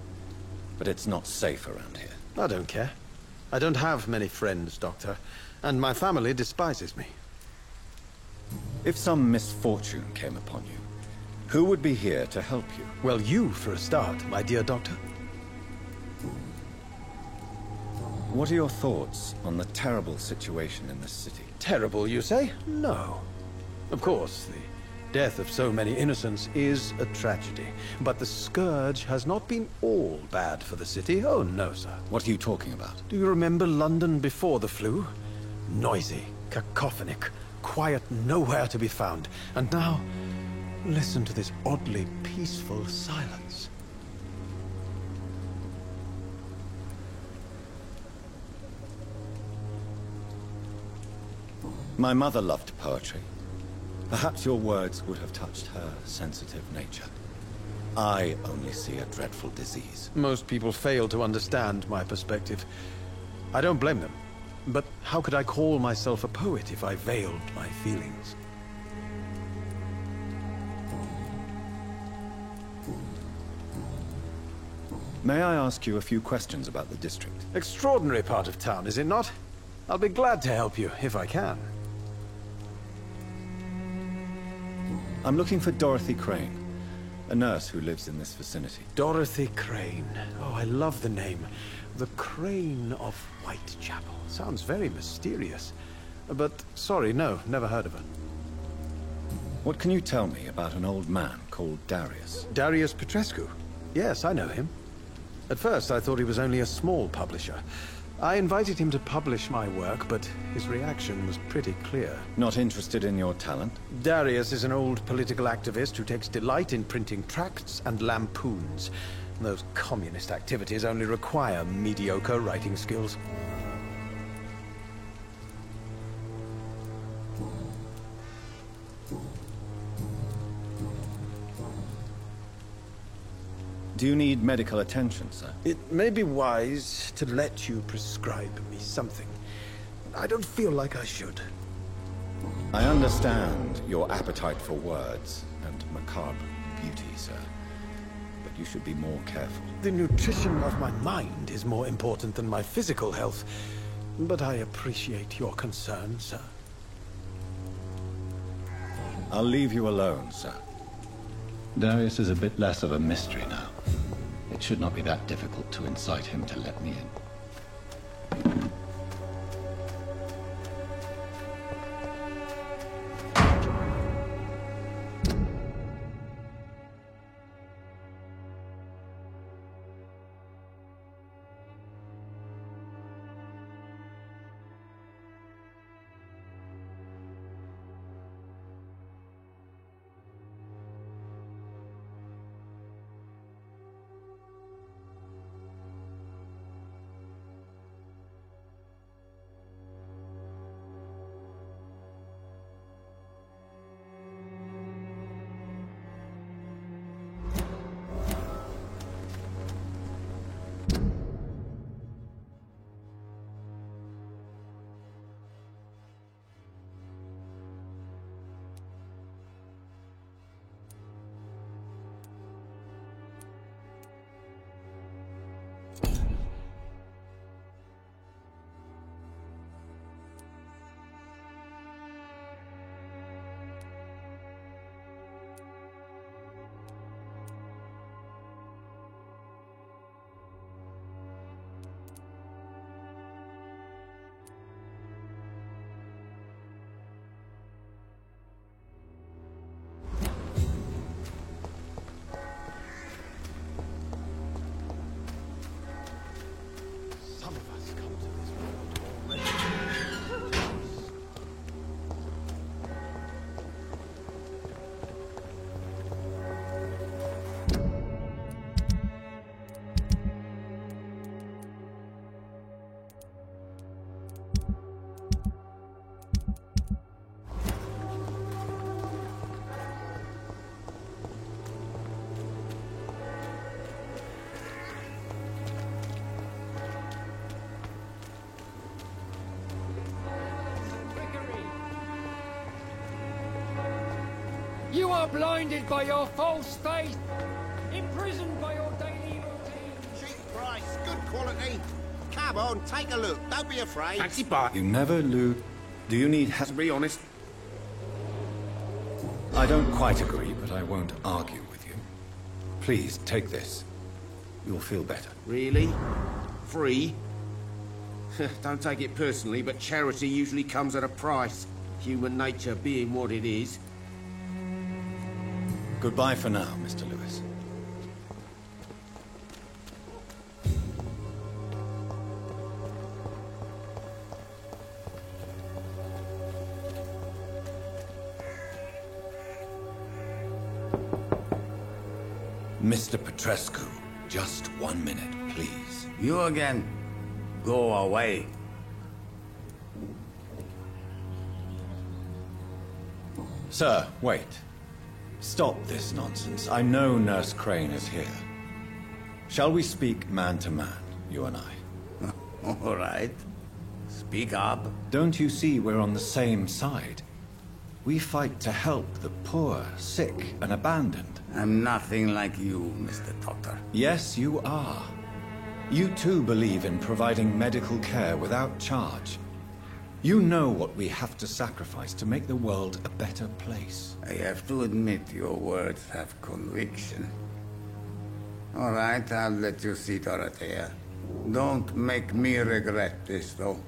but it's not safe around here. I don't care. I don't have many friends, Doctor, and my family despises me. If some misfortune came upon you, who would be here to help you? Well, you for a start, my dear Doctor. What are your thoughts on the terrible situation in this city? Terrible, you say? No. Of course, the death of so many innocents is a tragedy. But the scourge has not been all bad for the city. Oh, no, sir. What are you talking about? Do you remember London before the flu? Noisy, cacophonic, quiet nowhere to be found. And now, Listen to this oddly peaceful silence. My mother loved poetry. Perhaps your words would have touched her sensitive nature. I only see a dreadful disease. Most people fail to understand my perspective. I don't blame them. But how could I call myself a poet if I veiled my feelings? May I ask you a few questions about the district? Extraordinary part of town, is it not? I'll be glad to help you, if I can. I'm looking for Dorothy Crane, a nurse who lives in this vicinity. Dorothy Crane. Oh, I love the name. The Crane of Whitechapel. Sounds very mysterious. But, sorry, no, never heard of her. What can you tell me about an old man called Darius? Darius Petrescu? Yes, I know him. At first, I thought he was only a small publisher. I invited him to publish my work, but his reaction was pretty clear. Not interested in your talent? Darius is an old political activist who takes delight in printing tracts and lampoons. Those communist activities only require mediocre writing skills. Do you need medical attention, sir? It may be wise to let you prescribe me something. I don't feel like I should. I understand your appetite for words and macabre beauty, sir. But you should be more careful. The nutrition of my mind is more important than my physical health. But I appreciate your concern, sir. I'll leave you alone, sir. Darius is a bit less of a mystery now. It should not be that difficult to incite him to let me in. You are blinded by your false faith, imprisoned by your daily routine. Cheap price, good quality. Come on, take a look. Don't be afraid. Fancy bar. You never lose. Do you need help? To be honest, I don't quite agree, but I won't argue with you. Please, take this. You'll feel better. Really? Free? Don't take it personally, but charity usually comes at a price. Human nature being what it is. Goodbye for now, Mr. Lewis. Mr. Petrescu, just 1 minute, please. You again? Go away. Sir, wait. Stop this nonsense. I know Nurse Crane is here. Shall we speak man to man, you and I? All right. Speak up. Don't you see we're on the same side? We fight to help the poor, sick, and abandoned. I'm nothing like you, Mr. Doctor. Yes, you are. You too believe in providing medical care without charge. You know what we have to sacrifice to make the world a better place. I have to admit your words have conviction. All right, I'll let you see Dorothea. Don't make me regret this, though.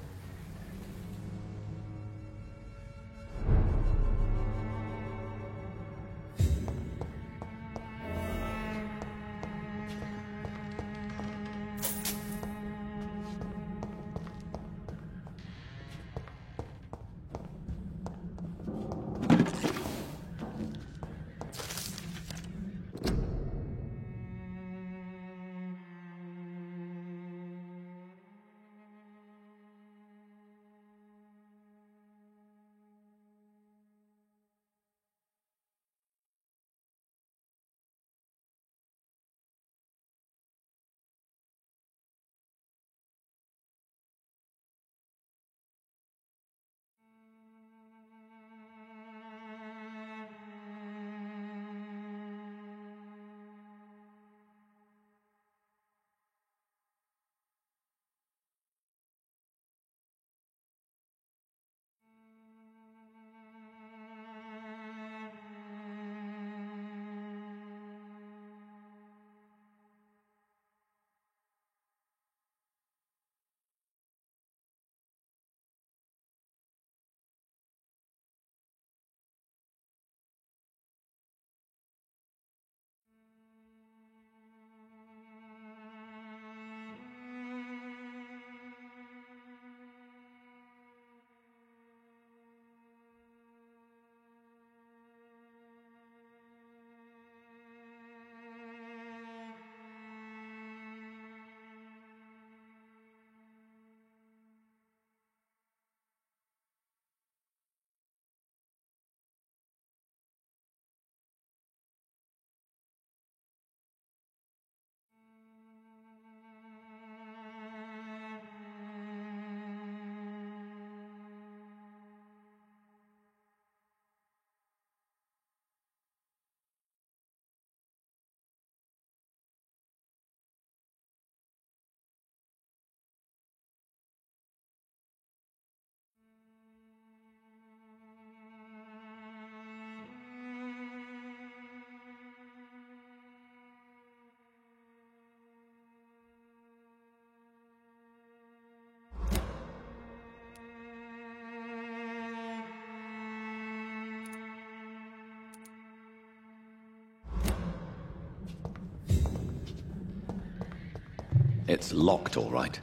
It's locked, all right.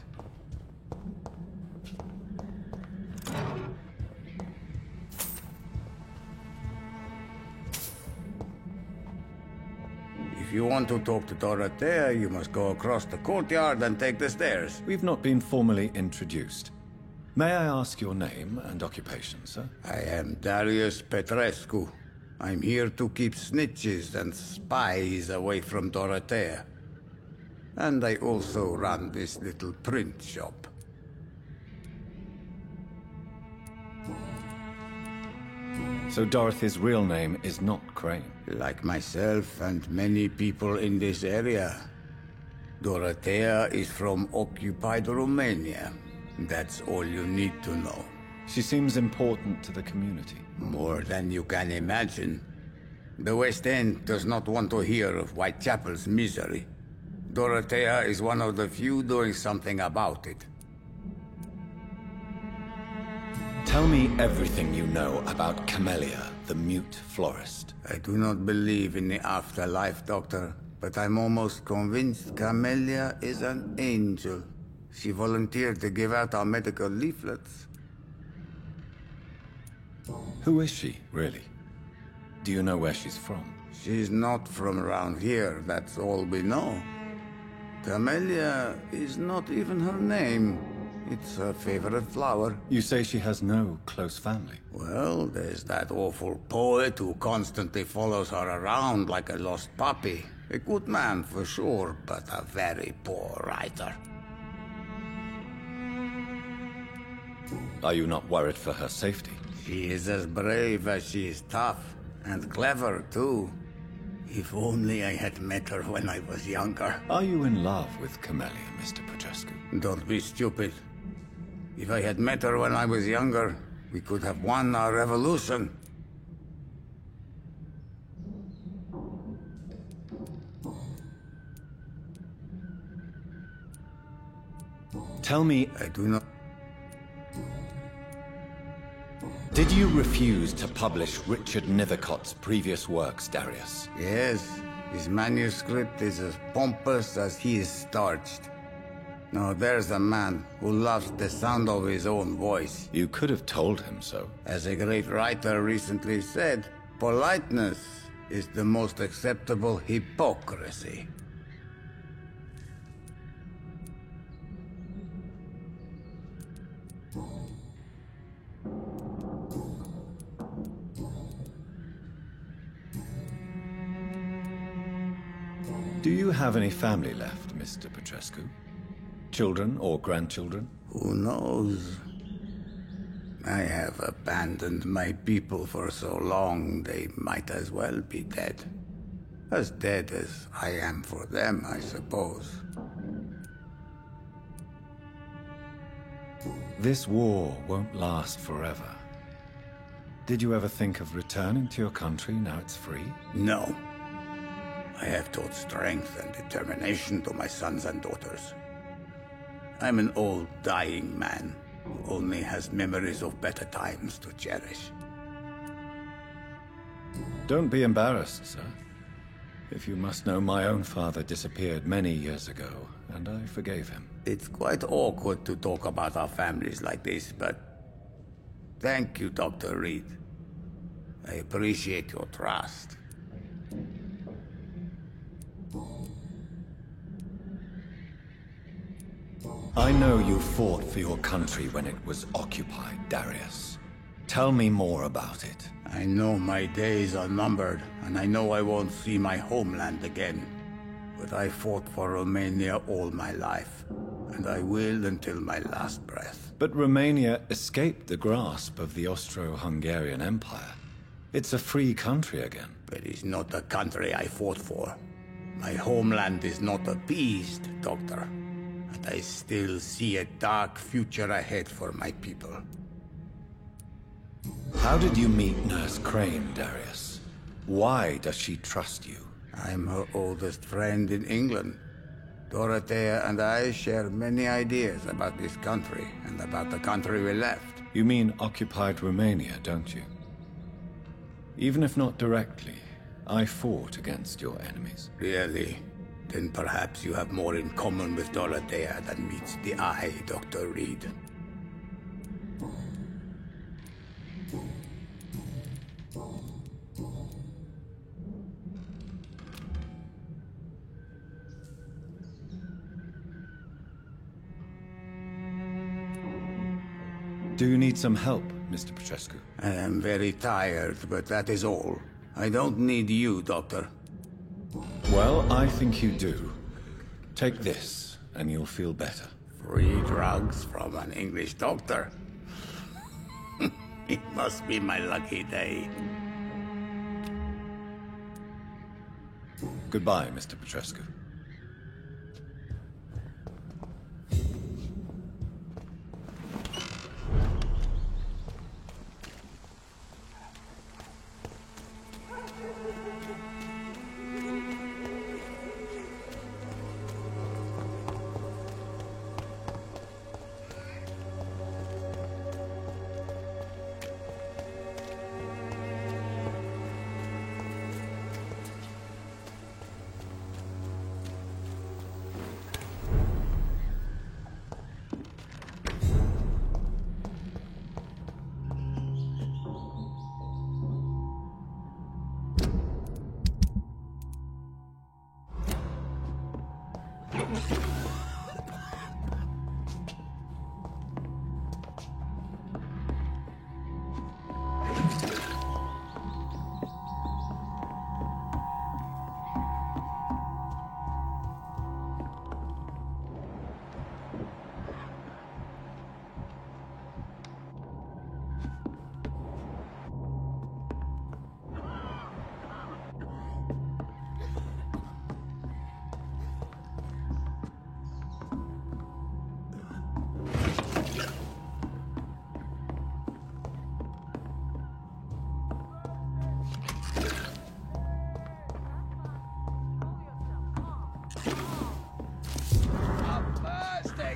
If you want to talk to Dorothea, you must go across the courtyard and take the stairs. We've not been formally introduced. May I ask your name and occupation, sir? I am Darius Petrescu. I'm here to keep snitches and spies away from Dorothea. And I also run this little print shop. So Dorothy's real name is not Crane? Like myself and many people in this area. Dorothea is from occupied Romania. That's all you need to know. She seems important to the community. More than you can imagine. The West End does not want to hear of Whitechapel's misery. Dorothea is one of the few doing something about it. Tell me everything you know about Camellia, the mute florist. I do not believe in the afterlife, Doctor, but I'm almost convinced Camellia is an angel. She volunteered to give out our medical leaflets. Who is she, really? Do you know where she's from? She's not from around here, that's all we know. Camellia is not even her name. It's her favorite flower. You say she has no close family? Well, there's that awful poet who constantly follows her around like a lost puppy. A good man for sure, but a very poor writer. Are you not worried for her safety? She is as brave as she is tough, and clever too. If only I had met her when I was younger. Are you in love with Camellia, Mr. Petrescu? Don't be stupid. If I had met her when I was younger, we could have won our revolution. Tell me... I do not... Did you refuse to publish Richard Nethercott's previous works, Darius? Yes. His manuscript is as pompous as he is starched. Now there's a man who loves the sound of his own voice. You could have told him so. As a great writer recently said, politeness is the most acceptable hypocrisy. Do you have any family left, Mr. Petrescu? Children or grandchildren? Who knows? I have abandoned my people for so long, they might as well be dead. As dead as I am for them, I suppose. This war won't last forever. Did you ever think of returning to your country now it's free? No. I have taught strength and determination to my sons and daughters. I'm an old, dying man who only has memories of better times to cherish. Don't be embarrassed, sir. If you must know, my own father disappeared many years ago, and I forgave him. It's quite awkward to talk about our families like this, but... Thank you, Dr. Reed. I appreciate your trust. I know you fought for your country when it was occupied, Darius. Tell me more about it. I know my days are numbered, and I know I won't see my homeland again. But I fought for Romania all my life, and I will until my last breath. But Romania escaped the grasp of the Austro-Hungarian Empire. It's a free country again. But it's not the country I fought for. My homeland is not appeased, Doctor. And I still see a dark future ahead for my people. How did you meet Nurse Crane, Darius? Why does she trust you? I'm her oldest friend in England. Dorothea and I share many ideas about this country and about the country we left. You mean occupied Romania, don't you? Even if not directly, I fought against your enemies. Really? Then perhaps you have more in common with Dorothea than meets the eye, Dr. Reed. Do you need some help, Mr. Petrescu? I am very tired, but that is all. I don't need you, Doctor. Well, I think you do. Take this, and you'll feel better. Free drugs from an English doctor? It must be my lucky day. Goodbye, Mr. Petrescu.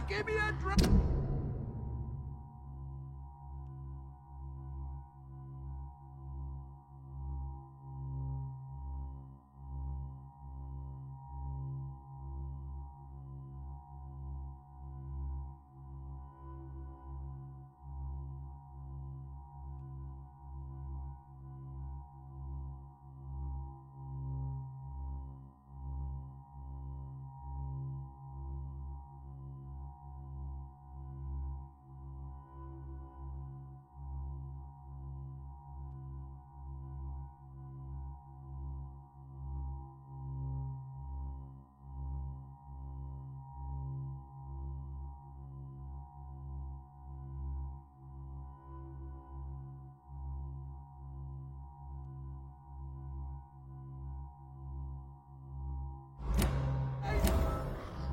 Give me a drink!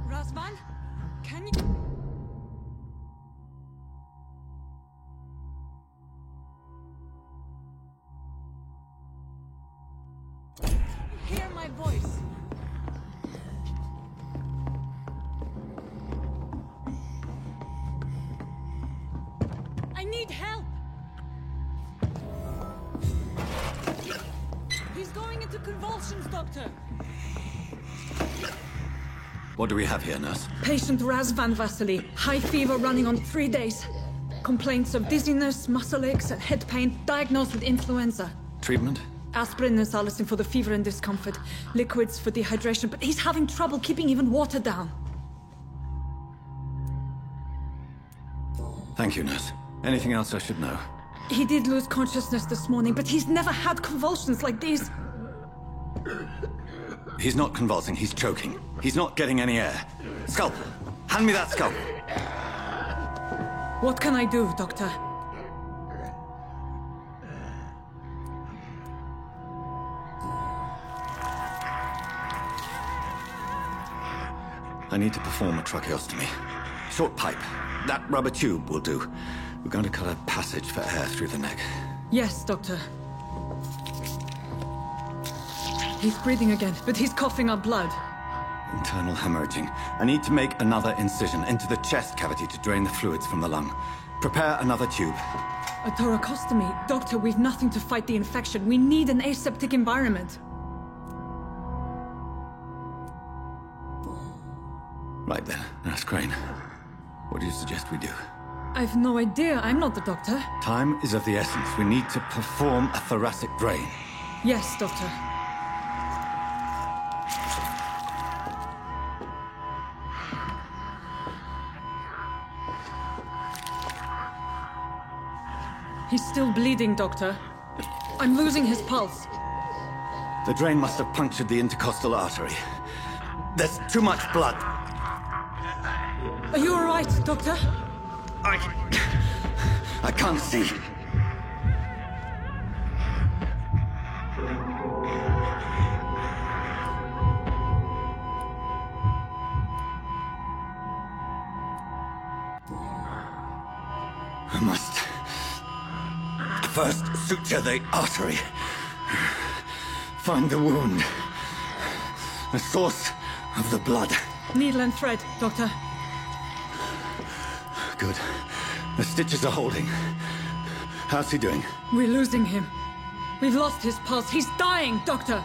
Razvan, can you... hear my voice? I need help! He's going into convulsions, Doctor! What do we have here, nurse? Patient Razvan Vasily. High fever running on 3 days. Complaints of dizziness, muscle aches, and head pain. Diagnosed with influenza. Treatment? Aspirin and salicin for the fever and discomfort. Liquids for dehydration, but he's having trouble keeping even water down. Thank you, nurse. Anything else I should know? He did lose consciousness this morning, but he's never had convulsions like these. He's not convulsing, he's choking. He's not getting any air. Scalpel! Hand me that scalpel! What can I do, Doctor? I need to perform a tracheostomy. Short pipe. That rubber tube will do. We're going to cut a passage for air through the neck. Yes, Doctor. He's breathing again, but he's coughing up blood. Internal hemorrhaging. I need to make another incision into the chest cavity to drain the fluids from the lung. Prepare another tube. A thoracostomy? Doctor, we've nothing to fight the infection. We need an aseptic environment. Right then, Nurse Crane. What do you suggest we do? I've no idea. I'm not the doctor. Time is of the essence. We need to perform a thoracic drain. Yes, Doctor. He's still bleeding, Doctor. I'm losing his pulse. The drain must have punctured the intercostal artery. There's too much blood. Are you all right, Doctor? I can't see. I must first suture the artery. Find the wound. The source of the blood. Needle and thread, Doctor. Good. The stitches are holding. How's he doing? We're losing him. We've lost his pulse. He's dying, Doctor!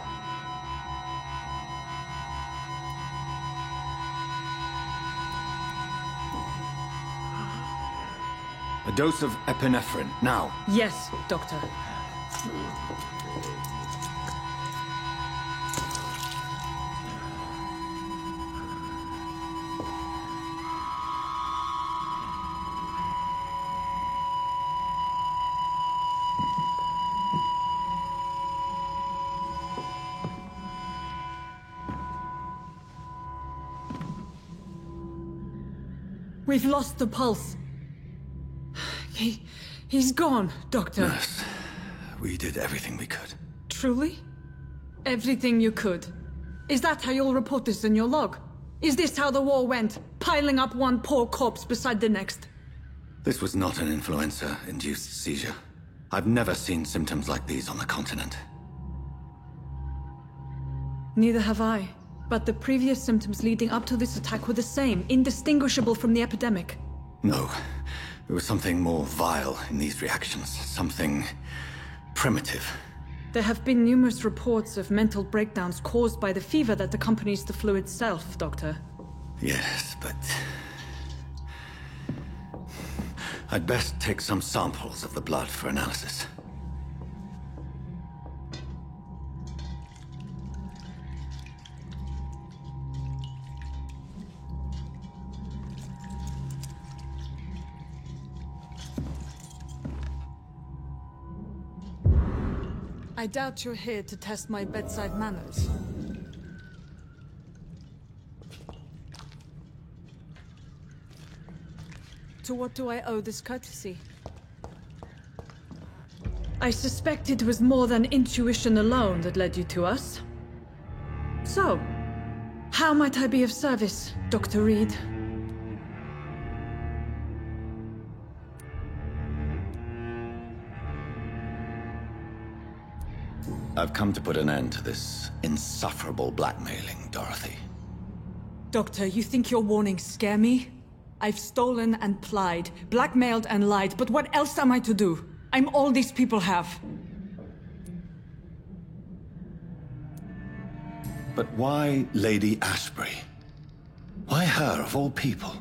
A dose of epinephrine, now. Yes, Doctor. We've lost the pulse. He's gone, Doctor. Nurse, we did everything we could. Truly? Everything you could. Is that how you'll report this in your log? Is this how the war went? Piling up one poor corpse beside the next? This was not an influenza-induced seizure. I've never seen symptoms like these on the continent. Neither have I. But the previous symptoms leading up to this attack were the same, indistinguishable from the epidemic. No. There was something more vile in these reactions. Something primitive. There have been numerous reports of mental breakdowns caused by the fever that accompanies the flu itself, Doctor. Yes, but... I'd best take some samples of the blood for analysis. I doubt you're here to test my bedside manners. To what do I owe this courtesy? I suspect it was more than intuition alone that led you to us. So, how might I be of service, Dr. Reed? I've come to put an end to this insufferable blackmailing, Dorothy. Doctor, you think your warnings scare me? I've stolen and plied, blackmailed and lied, but what else am I to do? I'm all these people have. But why Lady Ashbury? Why her, of all people?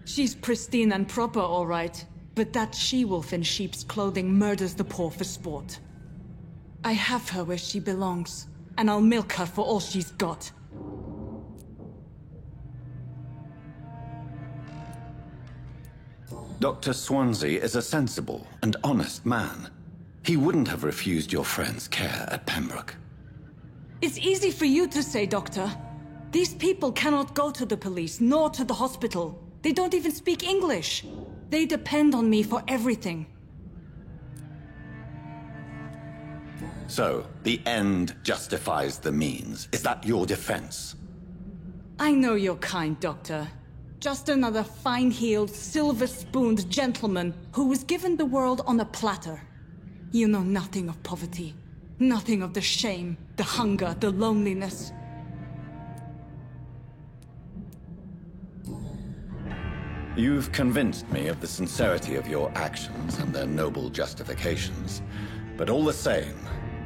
She's pristine and proper, all right. But that she-wolf in sheep's clothing murders the poor for sport. I have her where she belongs, and I'll milk her for all she's got. Dr. Swansea is a sensible and honest man. He wouldn't have refused your friend's care at Pembroke. It's easy for you to say, Doctor. These people cannot go to the police, nor to the hospital. They don't even speak English. They depend on me for everything. So, the end justifies the means. Is that your defense? I know you're kind, Doctor. Just another fine-heeled, silver-spooned gentleman who was given the world on a platter. You know nothing of poverty. Nothing of the shame, the hunger, the loneliness. You've convinced me of the sincerity of your actions and their noble justifications. But all the same,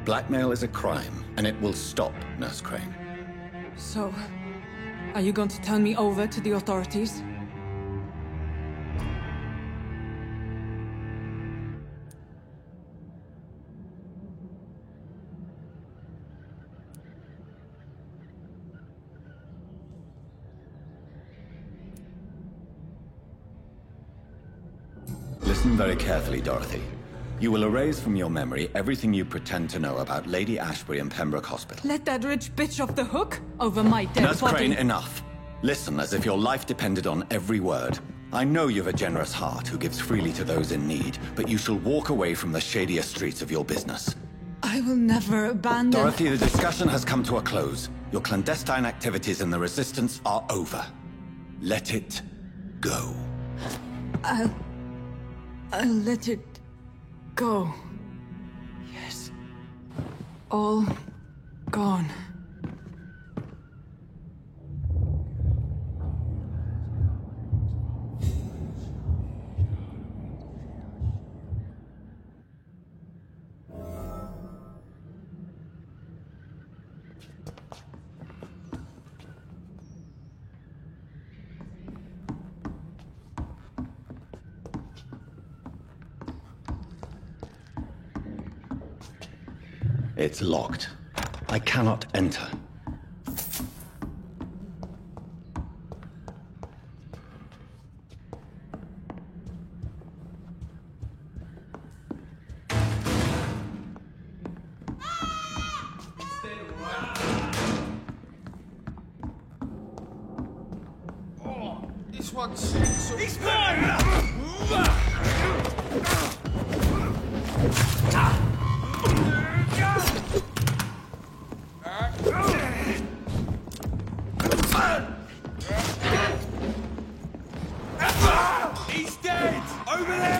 blackmail is a crime, and it will stop, Nurse Crane. So, are you going to turn me over to the authorities? Listen very carefully, Dorothy. You will erase from your memory everything you pretend to know about Lady Ashbury and Pembroke Hospital. Let that rich bitch off the hook over my dead Nurse body. Crane, enough. Listen as if your life depended on every word. I know you've a generous heart who gives freely to those in need, but you shall walk away from the shadier streets of your business. I will never abandon... Dorothy, the discussion has come to a close. Your clandestine activities in the Resistance are over. Let it go. I'll let it go. Yes. All gone. It's locked. I cannot enter. It's This one seems... He's mine! He's dead! Over there!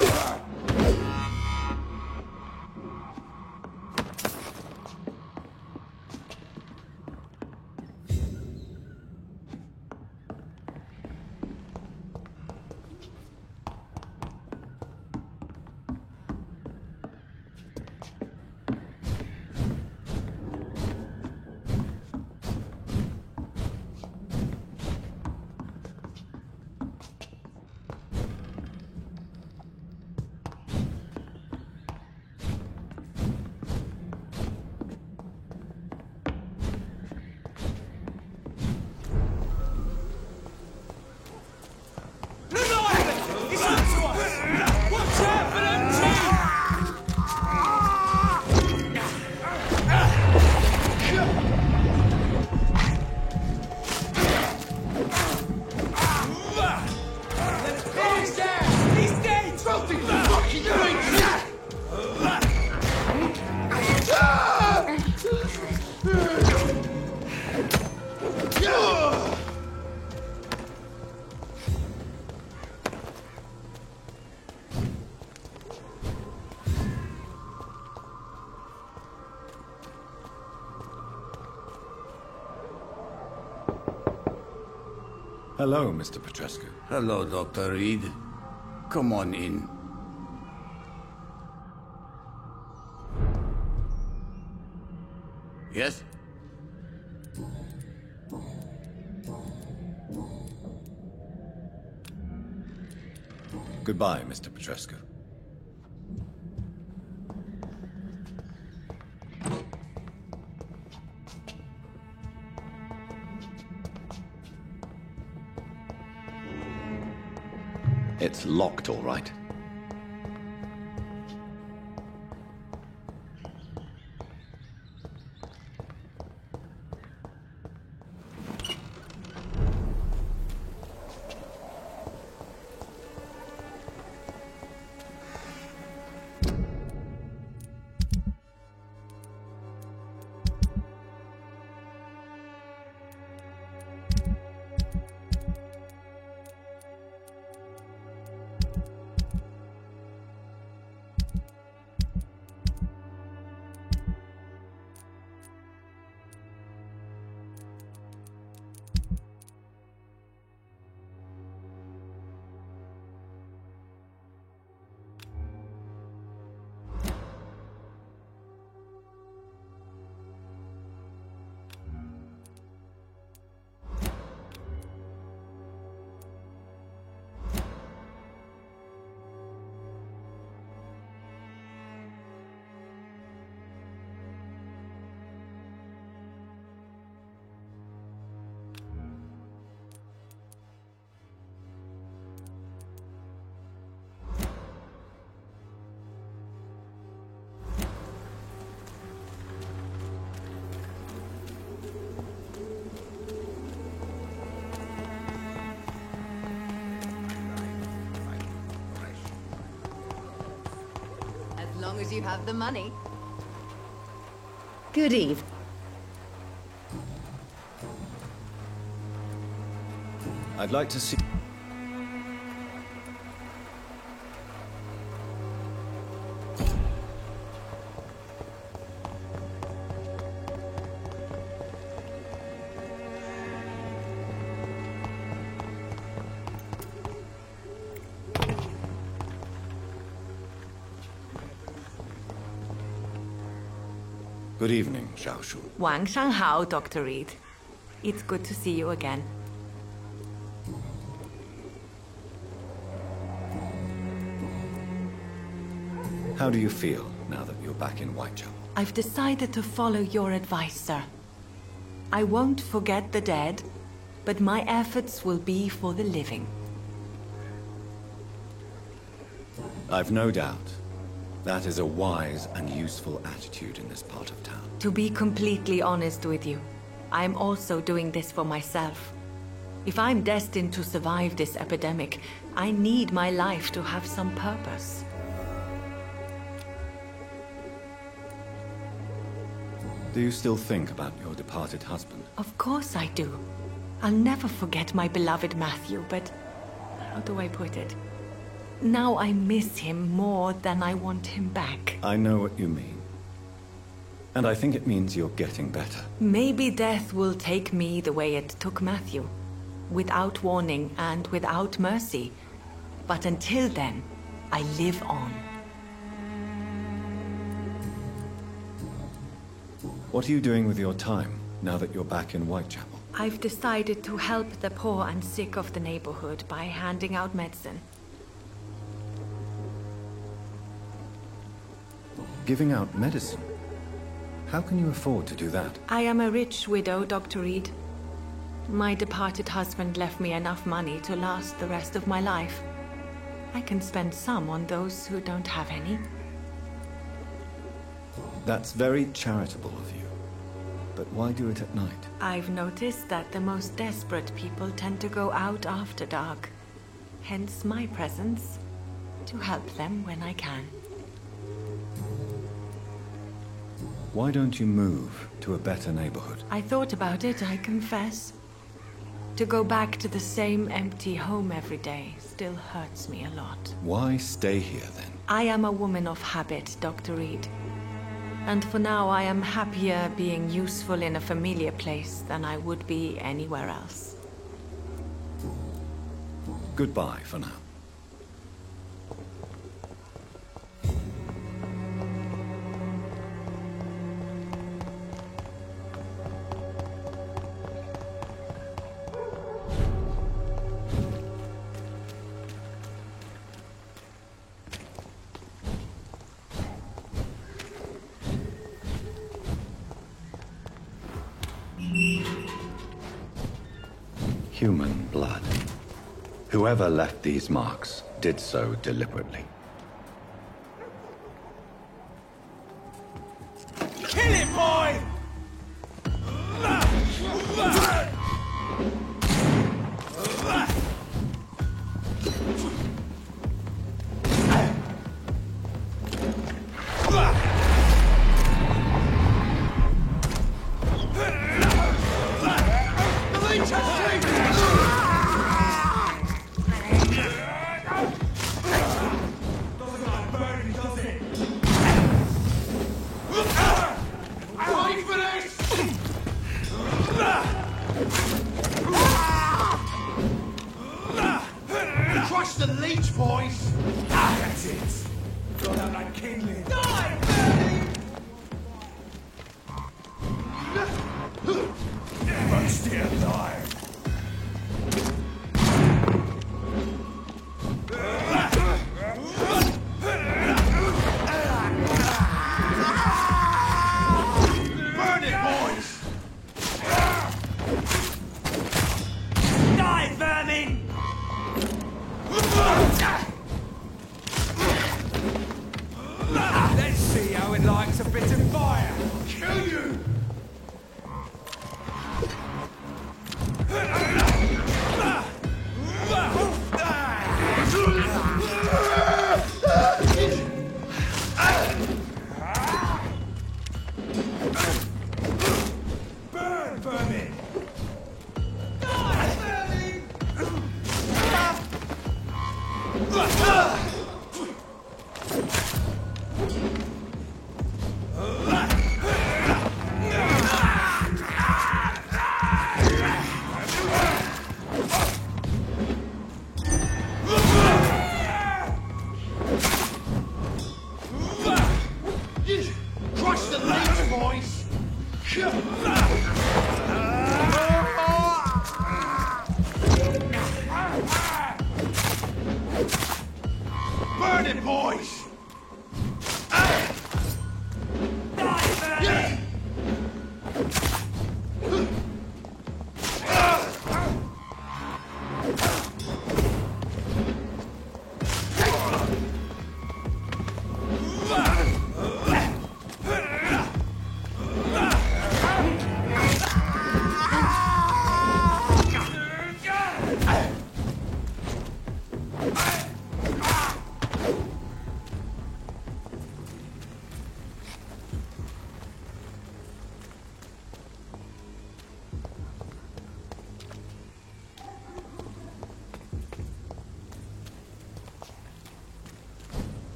Hello, Mr. Petrescu. Hello, Dr. Reed. Come on in. Yes? Goodbye, Mr. Petrescu. It's locked, all right. As long as you have the money. Good eve. I'd like to see... Good evening, Zhao Shu. Wang Shanghao, Dr. Reed. It's good to see you again. How do you feel now that you're back in Whitechapel? I've decided to follow your advice, sir. I won't forget the dead, but my efforts will be for the living. I've no doubt. That is a wise and useful attitude in this part of town. To be completely honest with you, I'm also doing this for myself. If I'm destined to survive this epidemic, I need my life to have some purpose. Do you still think about your departed husband? Of course I do. I'll never forget my beloved Matthew, but how do I put it? Now I miss him more than I want him back. I know what you mean. And I think it means you're getting better. Maybe death will take me the way it took Matthew. Without warning and without mercy. But until then, I live on. What are you doing with your time, now that you're back in Whitechapel? I've decided to help the poor and sick of the neighborhood by handing out medicine. Giving out medicine? How can you afford to do that? I am a rich widow, Dr. Reed. My departed husband left me enough money to last the rest of my life. I can spend some on those who don't have any. That's very charitable of you. But why do it at night? I've noticed that the most desperate people tend to go out after dark. Hence my presence, to help them when I can. Why don't you move to a better neighborhood? I thought about it, I confess. To go back to the same empty home every day still hurts me a lot. Why stay here then? I am a woman of habit, Dr. Reed. And for now, I am happier being useful in a familiar place than I would be anywhere else. Goodbye for now. Human blood. Whoever left these marks did so deliberately. Kill him, boy! Crush the leech, boys! That's it! Got out like kindling! Die, Bernie! Roast it alive! Burn it, boys! Die, vermin! Let's see how it likes a bit of fire! Kill you!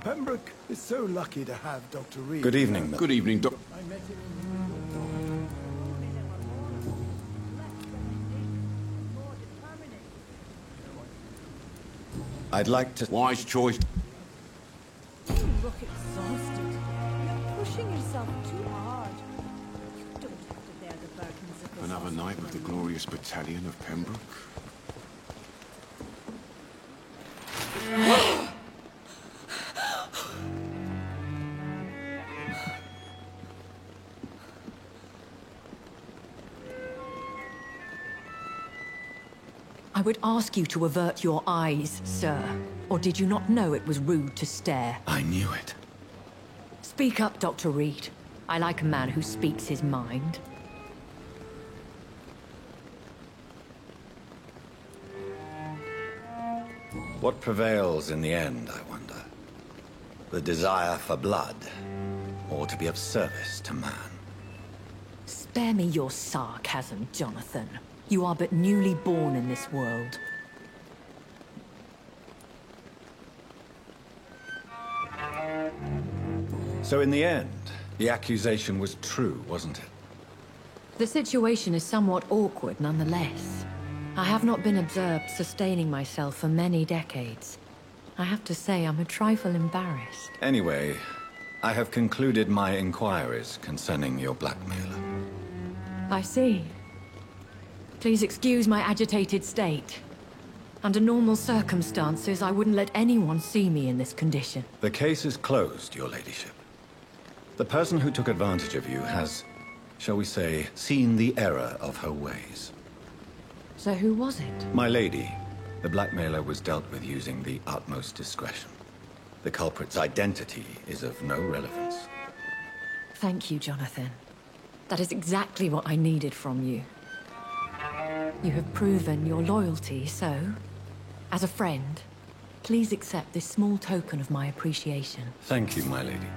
Pembroke is so lucky to have Dr. Reed. Good evening. Good evening, Doc. I met him. I'd like to... Wise choice. You look exhausted. You're pushing yourself too hard. You don't have to bear the burdens of this. Another night with the glorious battalion of Pembroke. I would ask you to avert your eyes, sir. Or did you not know it was rude to stare? I knew it. Speak up, Dr. Reed. I like a man who speaks his mind. What prevails in the end, I wonder? The desire for blood, or to be of service to man? Spare me your sarcasm, Jonathan. You are but newly born in this world. So in the end, the accusation was true, wasn't it? The situation is somewhat awkward nonetheless. I have not been observed sustaining myself for many decades. I have to say I'm a trifle embarrassed. Anyway, I have concluded my inquiries concerning your blackmailer. I see. Please excuse my agitated state. Under normal circumstances, I wouldn't let anyone see me in this condition. The case is closed, your ladyship. The person who took advantage of you has, shall we say, seen the error of her ways. So who was it? My lady, the blackmailer was dealt with using the utmost discretion. The culprit's identity is of no relevance. Thank you, Jonathan. That is exactly what I needed from you. You have proven your loyalty, so, as a friend, please accept this small token of my appreciation. Thank you, my lady.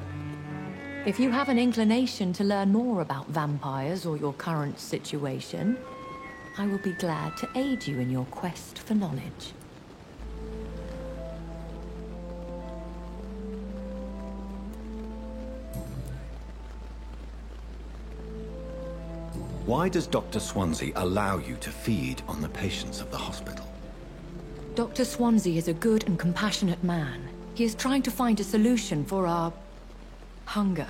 If you have an inclination to learn more about vampires or your current situation, I will be glad to aid you in your quest for knowledge. Why does Dr. Swansea allow you to feed on the patients of the hospital? Dr. Swansea is a good and compassionate man. He is trying to find a solution for our hunger.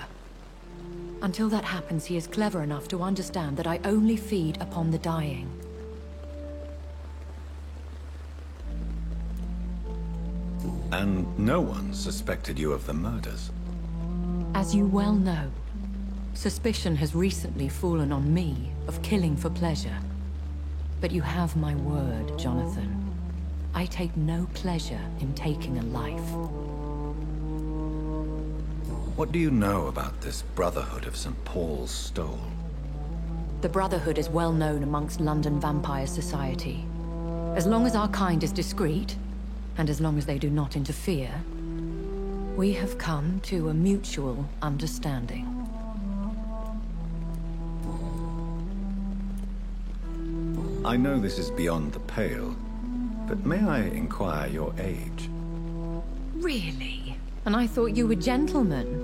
Until that happens, he is clever enough to understand that I only feed upon the dying. And no one suspected you of the murders. As you well know, suspicion has recently fallen on me of killing for pleasure. But you have my word, Jonathan. I take no pleasure in taking a life. What do you know about this Brotherhood of St. Paul's Stole? The Brotherhood is well known amongst London Vampire Society. As long as our kind is discreet, and as long as they do not interfere, we have come to a mutual understanding. I know this is beyond the pale, but may I inquire your age? Really? And I thought you were gentlemen.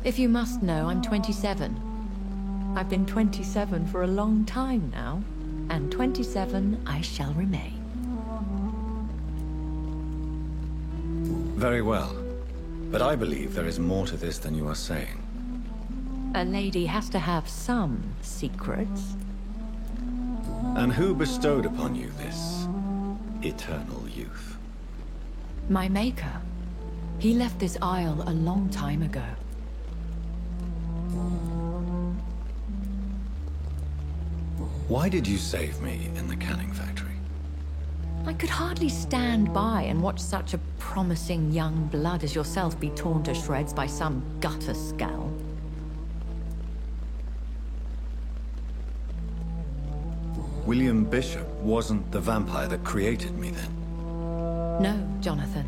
If you must know, I'm 27. I've been 27 for a long time now, and 27 I shall remain. Very well, but I believe there is more to this than you are saying. A lady has to have some secrets. And who bestowed upon you this eternal youth? My maker. He left this isle a long time ago. Why did you save me in the canning factory? I could hardly stand by and watch such a promising young blood as yourself be torn to shreds by some gutter scowl. William Bishop wasn't the vampire that created me then? No, Jonathan.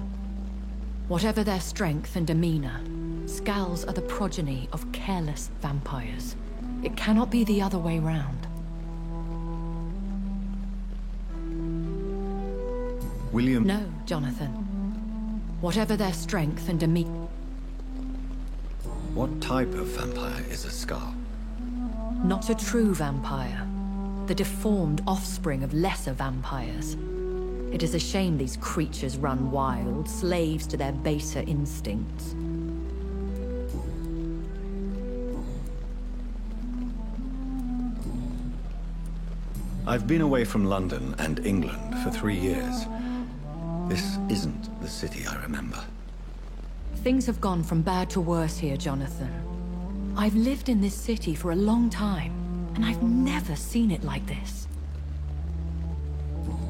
Whatever their strength and demeanor, Scowls are the progeny of careless vampires. It cannot be the other way round. William... No, Jonathan. Whatever their strength and demeanor. What type of vampire is a Scar? Not a true vampire. The deformed offspring of lesser vampires. It is a shame these creatures run wild, slaves to their baser instincts. I've been away from London and England for 3 years. This isn't the city I remember. Things have gone from bad to worse here, Jonathan. I've lived in this city for a long time, and I've never seen it like this.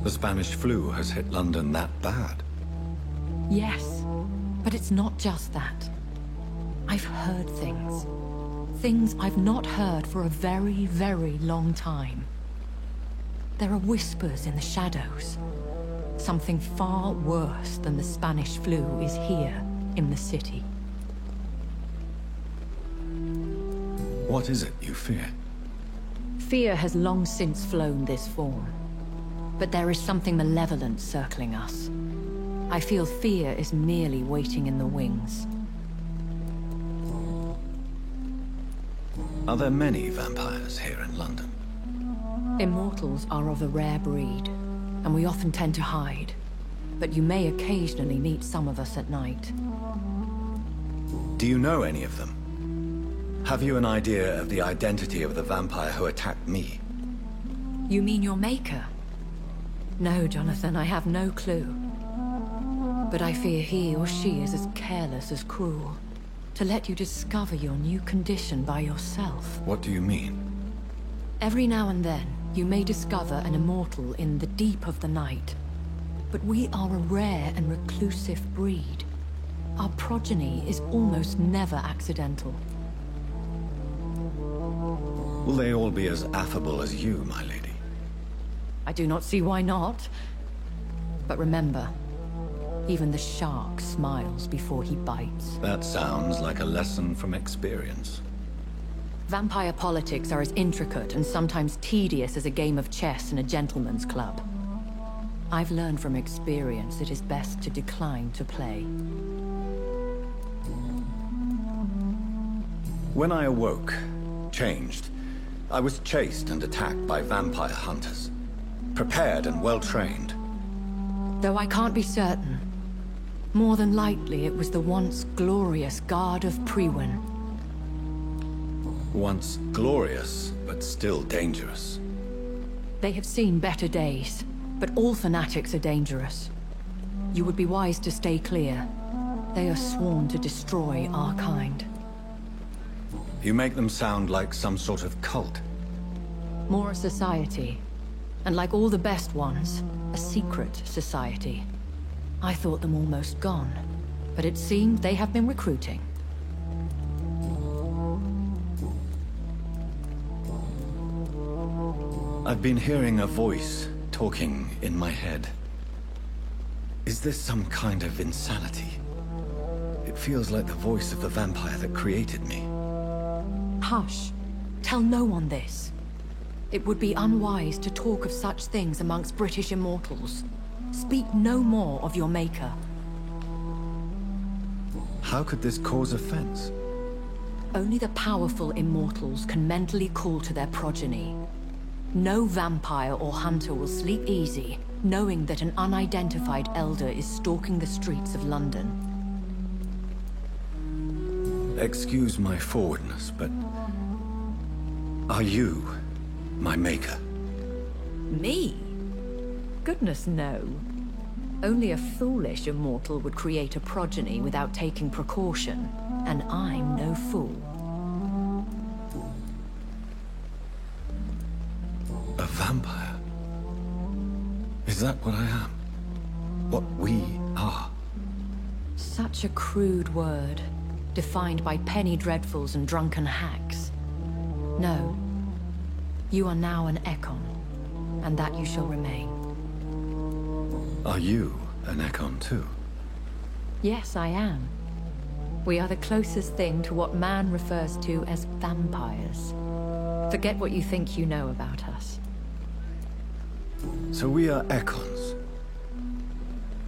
The Spanish flu has hit London that bad? Yes, but it's not just that. I've heard things. Things I've not heard for a very, very long time. There are whispers in the shadows. Something far worse than the Spanish flu is here in the city. What is it you fear? Fear has long since flown this form. But there is something malevolent circling us. I feel fear is merely waiting in the wings. Are there many vampires here in London? Immortals are of a rare breed, and we often tend to hide. But you may occasionally meet some of us at night. Do you know any of them? Have you an idea of the identity of the vampire who attacked me? You mean your maker? No, Jonathan, I have no clue. But I fear he or she is as careless as cruel. To let you discover your new condition by yourself. What do you mean? Every now and then, you may discover an immortal in the deep of the night. But we are a rare and reclusive breed. Our progeny is almost never accidental. Will they all be as affable as you, my lady? I do not see why not. But remember, even the shark smiles before he bites. That sounds like a lesson from experience. Vampire politics are as intricate and sometimes tedious as a game of chess in a gentleman's club. I've learned from experience it is best to decline to play. When I awoke, changed, I was chased and attacked by vampire hunters. Prepared and well-trained. Though I can't be certain, more than likely it was the once glorious Guard of Priwen. Once glorious, but still dangerous. They have seen better days, but all fanatics are dangerous. You would be wise to stay clear. They are sworn to destroy our kind. You make them sound like some sort of cult. More a society. And like all the best ones, a secret society. I thought them almost gone, but it seemed they have been recruiting. I've been hearing a voice talking in my head. Is this some kind of insanity? It feels like the voice of the vampire that created me. Hush. Tell no one this. It would be unwise to talk of such things amongst British immortals. Speak no more of your maker. How could this cause offense? Only the powerful immortals can mentally call to their progeny. No vampire or hunter will sleep easy, knowing that an unidentified elder is stalking the streets of London. Excuse my forwardness, but... are you my maker? Me? Goodness, no. Only a foolish immortal would create a progeny without taking precaution, and I'm no fool. A vampire? Is that what I am? What we are? Such a crude word, defined by penny dreadfuls and drunken hacks. No. You are now an Ekon, and that you shall remain. Are you an Ekon too? Yes, I am. We are the closest thing to what man refers to as vampires. Forget what you think you know about us. So we are Ekons.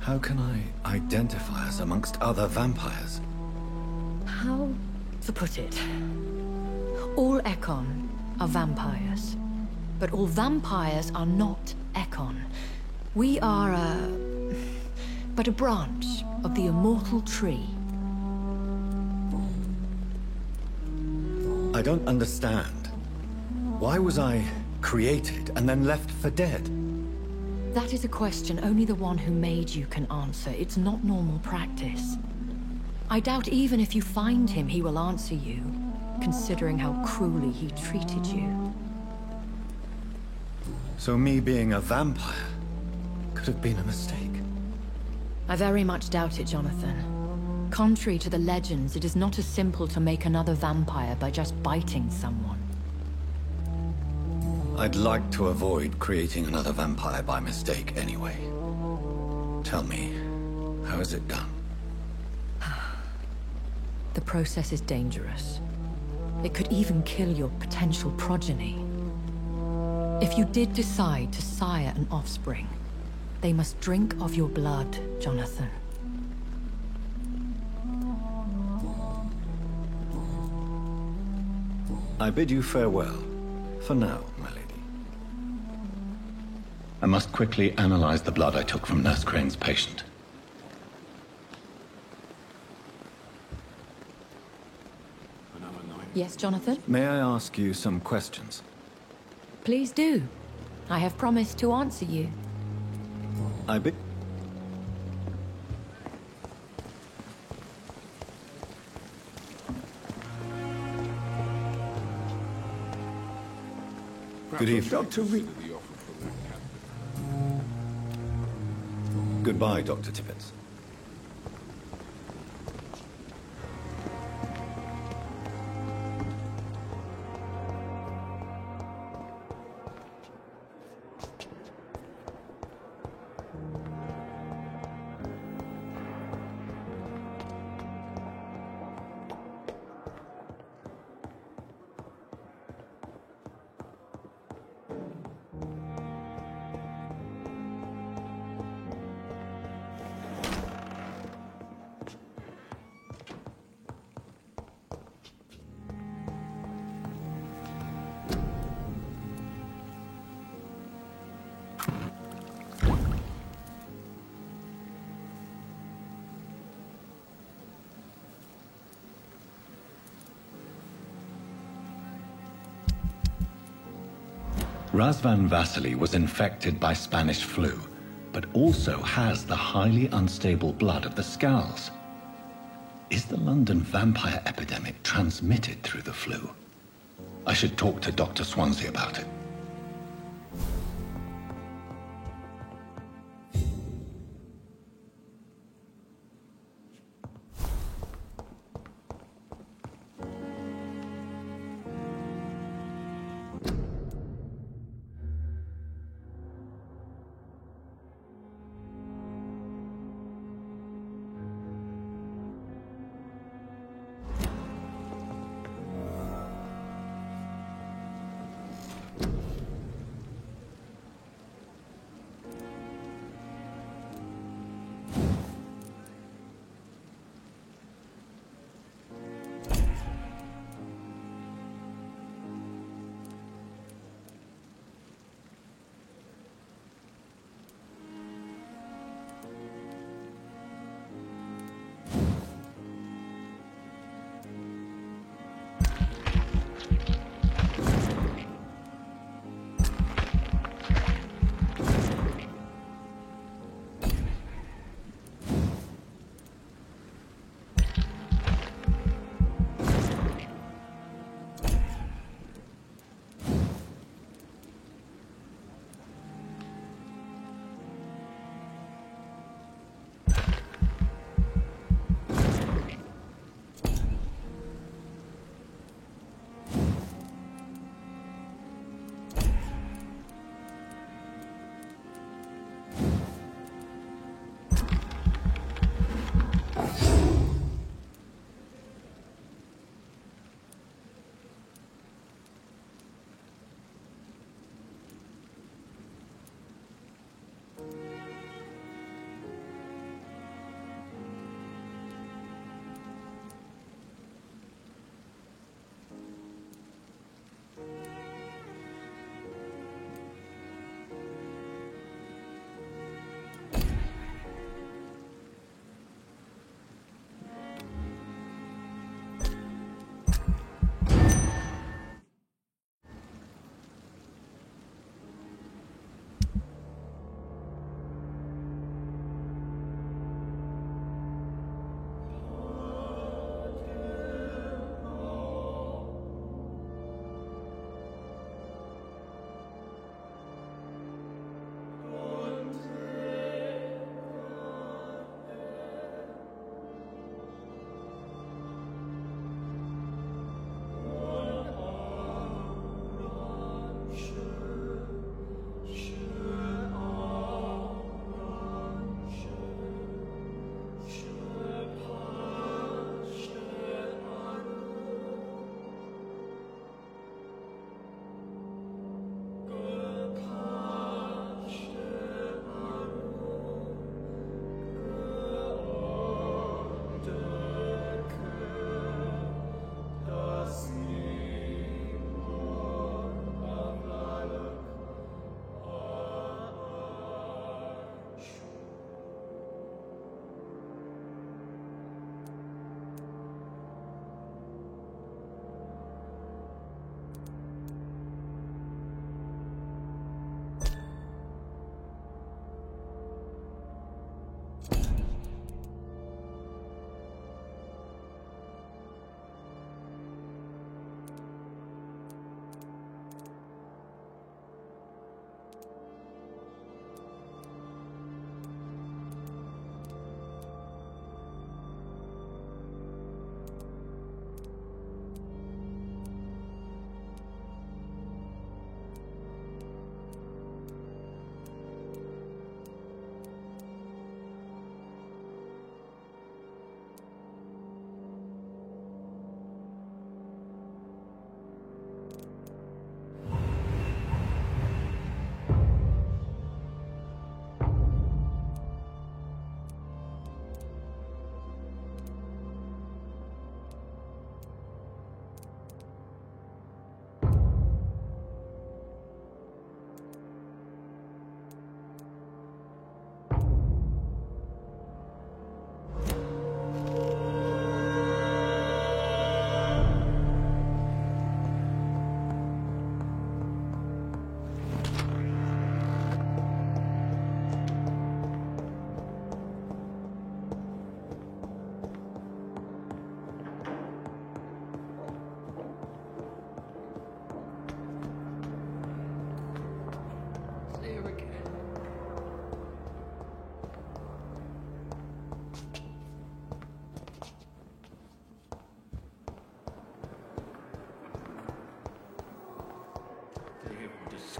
How can I identify us amongst other vampires? How to put it? All Ekon are vampires. But all vampires are not Ekon. We are but a branch of the immortal tree. I don't understand. Why was I created and then left for dead? That is a question only the one who made you can answer. It's not normal practice. I doubt even if you find him, he will answer you, considering how cruelly he treated you. So me being a vampire could have been a mistake. I very much doubt it, Jonathan. Contrary to the legends, it is not as simple to make another vampire by just biting someone. I'd like to avoid creating another vampire by mistake anyway. Tell me, how is it done? The process is dangerous. It could even kill your potential progeny. If you did decide to sire an offspring, they must drink of your blood, Jonathan. I bid you farewell, for now, my lady. I must quickly analyze the blood I took from Nurse Crane's patient. Yes, Jonathan? May I ask you some questions? Please do. I have promised to answer you. I bid... Good evening. Dr. Reed. Goodbye, Dr. Tippett. Razvan Vasily was infected by Spanish flu, but also has the highly unstable blood of the Skulls. Is the London vampire epidemic transmitted through the flu? I should talk to Dr. Swansea about it.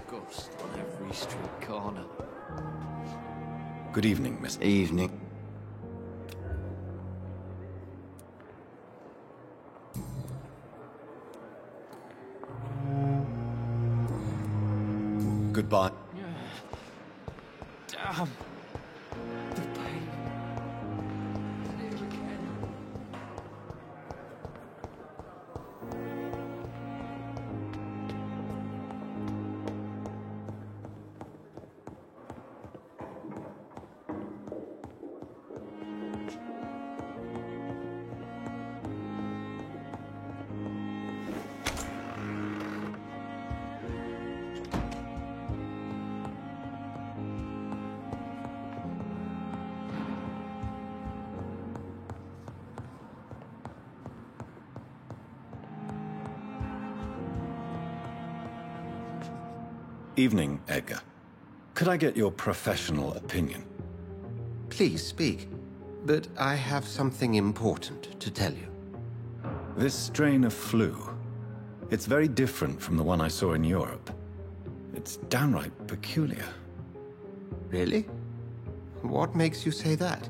Disgust on every street corner. Good evening, Miss. Evening. Goodbye. Damn. Evening, Edgar. Could I get your professional opinion? Please speak, but I have something important to tell you. This strain of flu, it's very different from the one I saw in Europe. It's downright peculiar. Really? What makes you say that?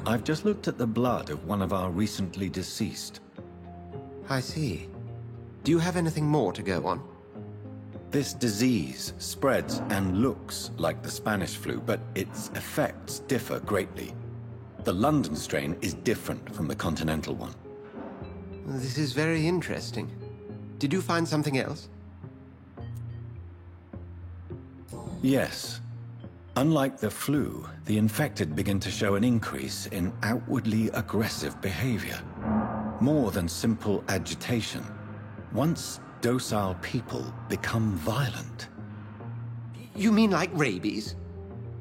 I've just looked at the blood of one of our recently deceased. I see. Do you have anything more to go on? This disease spreads and looks like the Spanish flu, but its effects differ greatly. The London strain is different from the continental one. This is very interesting. Did you find something else? Yes. Unlike the flu, the infected begin to show an increase in outwardly aggressive behavior. More than simple agitation. Once docile people become violent. You mean like rabies?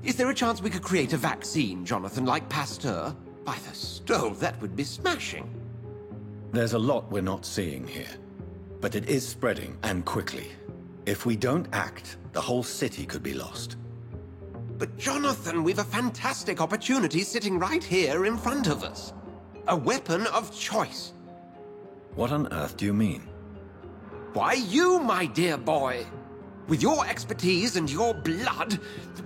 Is there a chance we could create a vaccine, Jonathan, like Pasteur? By the stove, that would be smashing. There's a lot we're not seeing here. But it is spreading, and quickly. If we don't act, the whole city could be lost. But Jonathan, we've a fantastic opportunity sitting right here in front of us. A weapon of choice. What on earth do you mean? Why, you, my dear boy. With your expertise and your blood,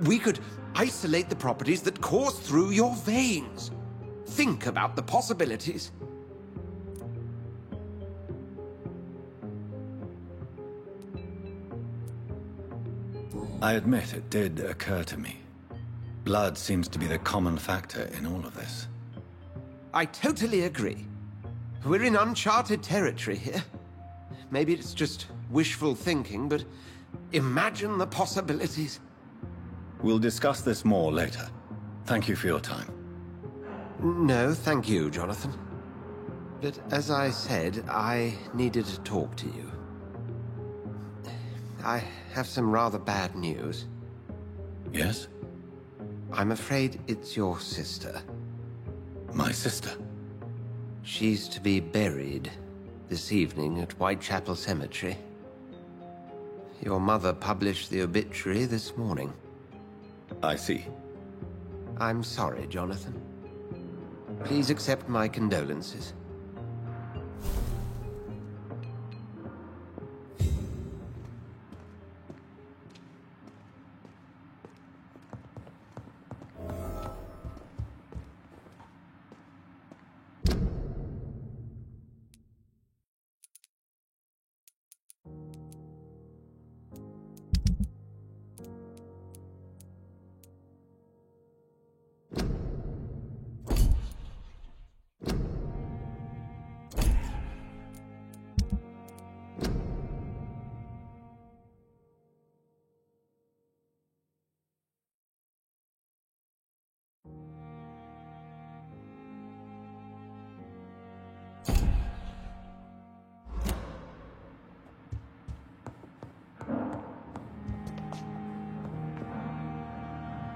we could isolate the properties that course through your veins. Think about the possibilities. I admit it did occur to me. Blood seems to be the common factor in all of this. I totally agree. We're in uncharted territory here. Maybe it's just wishful thinking, but imagine the possibilities. We'll discuss this more later. Thank you for your time. No, thank you, Jonathan. But as I said, I needed to talk to you. I have some rather bad news. Yes? I'm afraid it's your sister. My sister? She's to be buried this evening at Whitechapel Cemetery. Your mother published the obituary this morning. I see. I'm sorry, Jonathan. Please accept my condolences.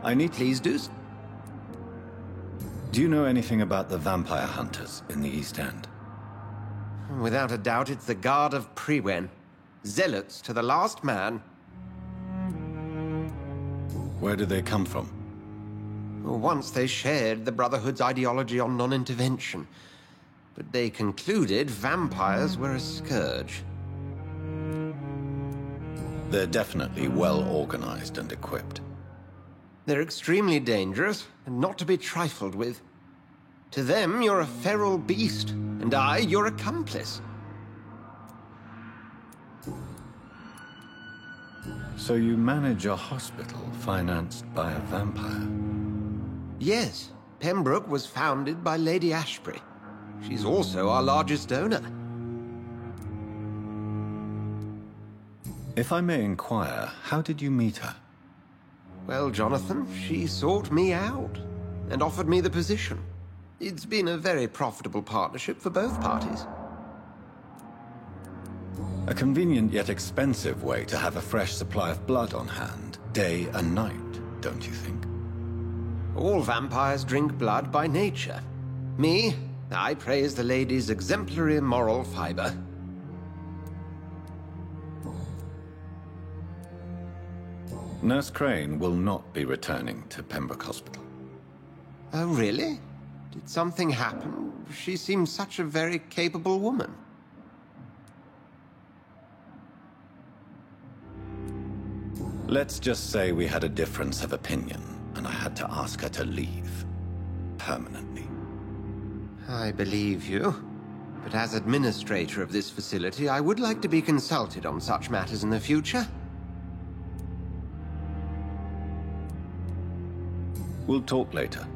I need... Please do. Do you know anything about the vampire hunters in the East End? Without a doubt, it's the Guard of Priwen. Zealots to the last man. Where do they come from? Once they shared the Brotherhood's ideology on non-intervention. but they concluded vampires were a scourge. They're definitely well organized and equipped. They're extremely dangerous and not to be trifled with. To them, you're a feral beast, and I, your accomplice. So you manage a hospital financed by a vampire? Yes, Pembroke was founded by Lady Ashbury. She's also our largest donor. If I may inquire, how did you meet her? Well, Jonathan, she sought me out and offered me the position. It's been a very profitable partnership for both parties. A convenient yet expensive way to have a fresh supply of blood on hand, day and night, don't you think? All vampires drink blood by nature. Me, I praise the lady's exemplary moral fiber. Nurse Crane will not be returning to Pembroke Hospital. Oh, really? Did something happen? She seems such a very capable woman. Let's just say we had a difference of opinion, and I had to ask her to leave. Permanently. I believe you. But as administrator of this facility, I would like to be consulted on such matters in the future. We'll talk later.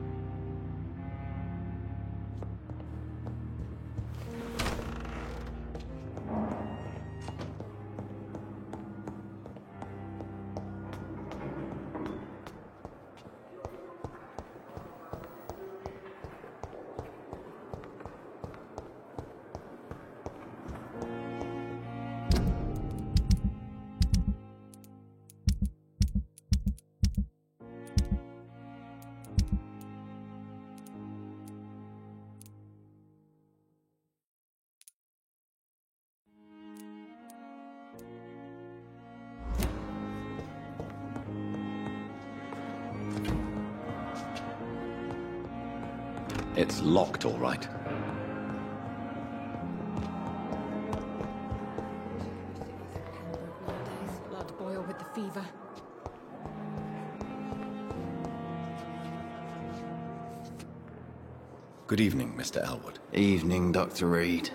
It's locked, all right. Blood boil with the fever. Good evening, Mr. Elwood. Evening, Dr. Reed.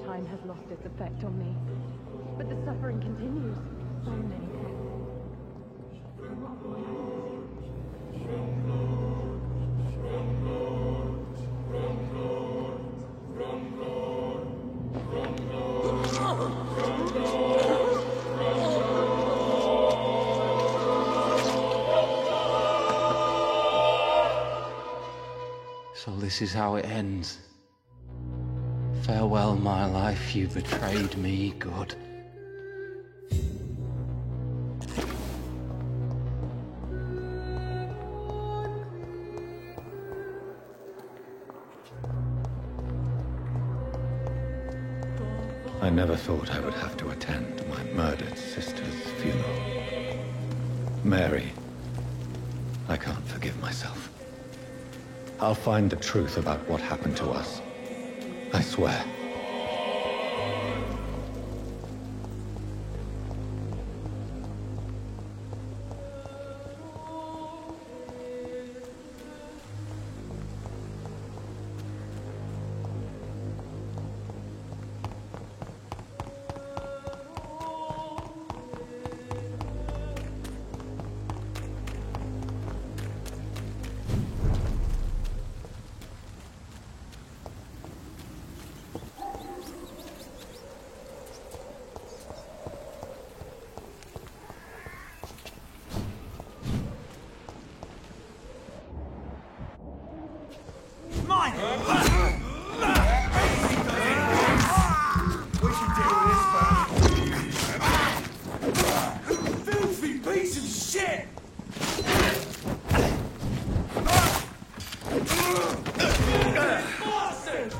Time has lost its effect on me, but the suffering continues. So many people. So this is how it ends. Farewell, my life, you betrayed me, good. I never thought I would have to attend my murdered sister's funeral. Mary, I can't forgive myself. I'll find the truth about what happened to us. I swear. Filthy piece of shit! Bastard!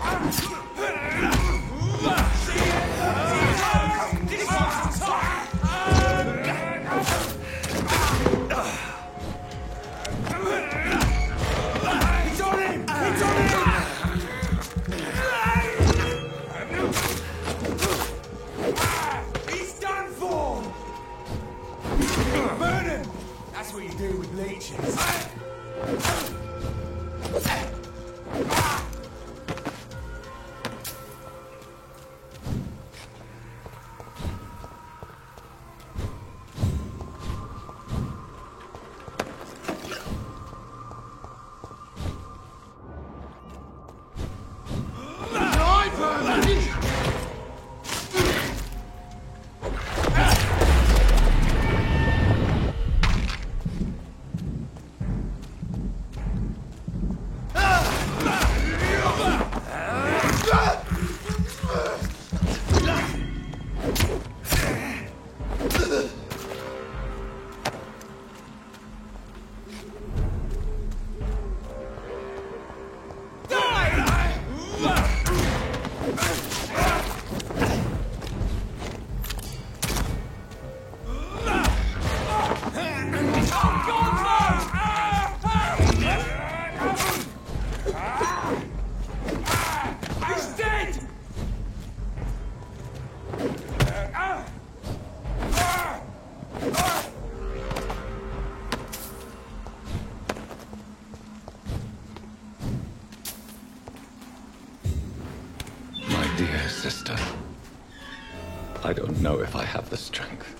Dear sister, I don't know if I have the strength.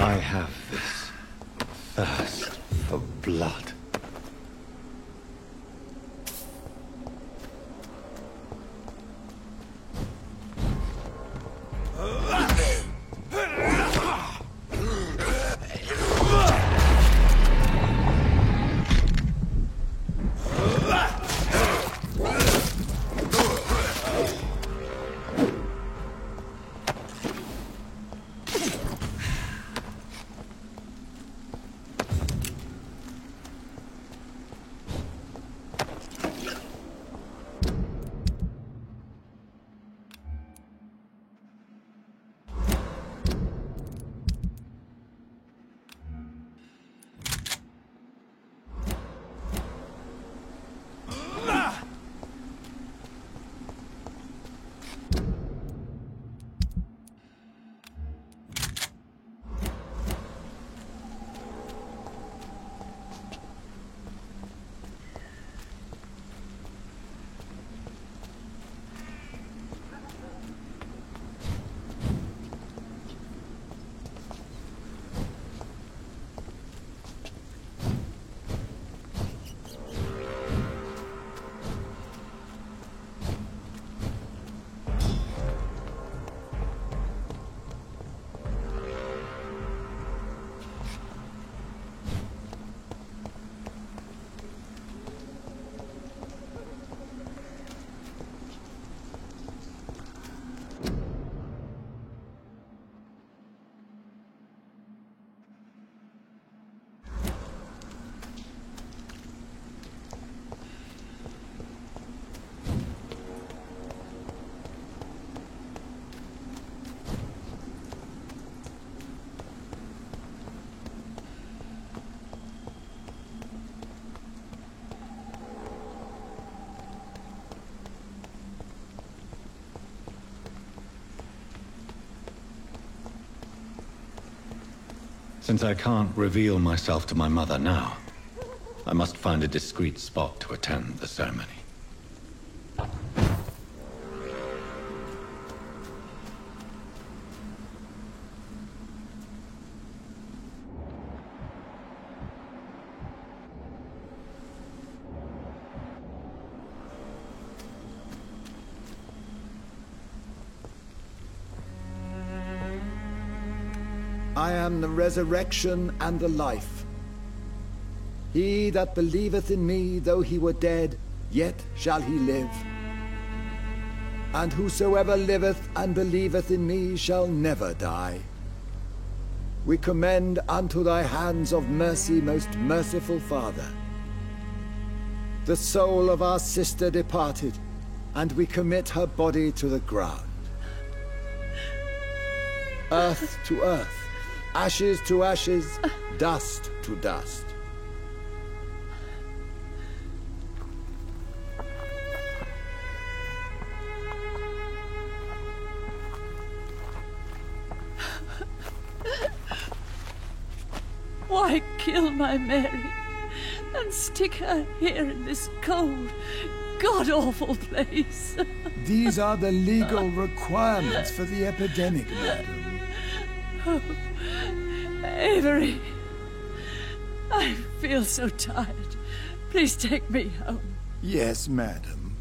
I have this thirst for blood. Since I can't reveal myself to my mother now, I must find a discreet spot to attend the ceremony. I am the resurrection and the life. He that believeth in me, though he were dead, yet shall he live. And whosoever liveth and believeth in me shall never die. We commend unto thy hands of mercy, most merciful Father, the soul of our sister departed, and we commit her body to the ground. Earth to earth, ashes to ashes, dust to dust. Why kill my Mary and stick her here in this cold, god-awful place? These are the legal requirements for the epidemic, madam. Oh, Avery, I feel so tired. Please take me home. Yes, madam.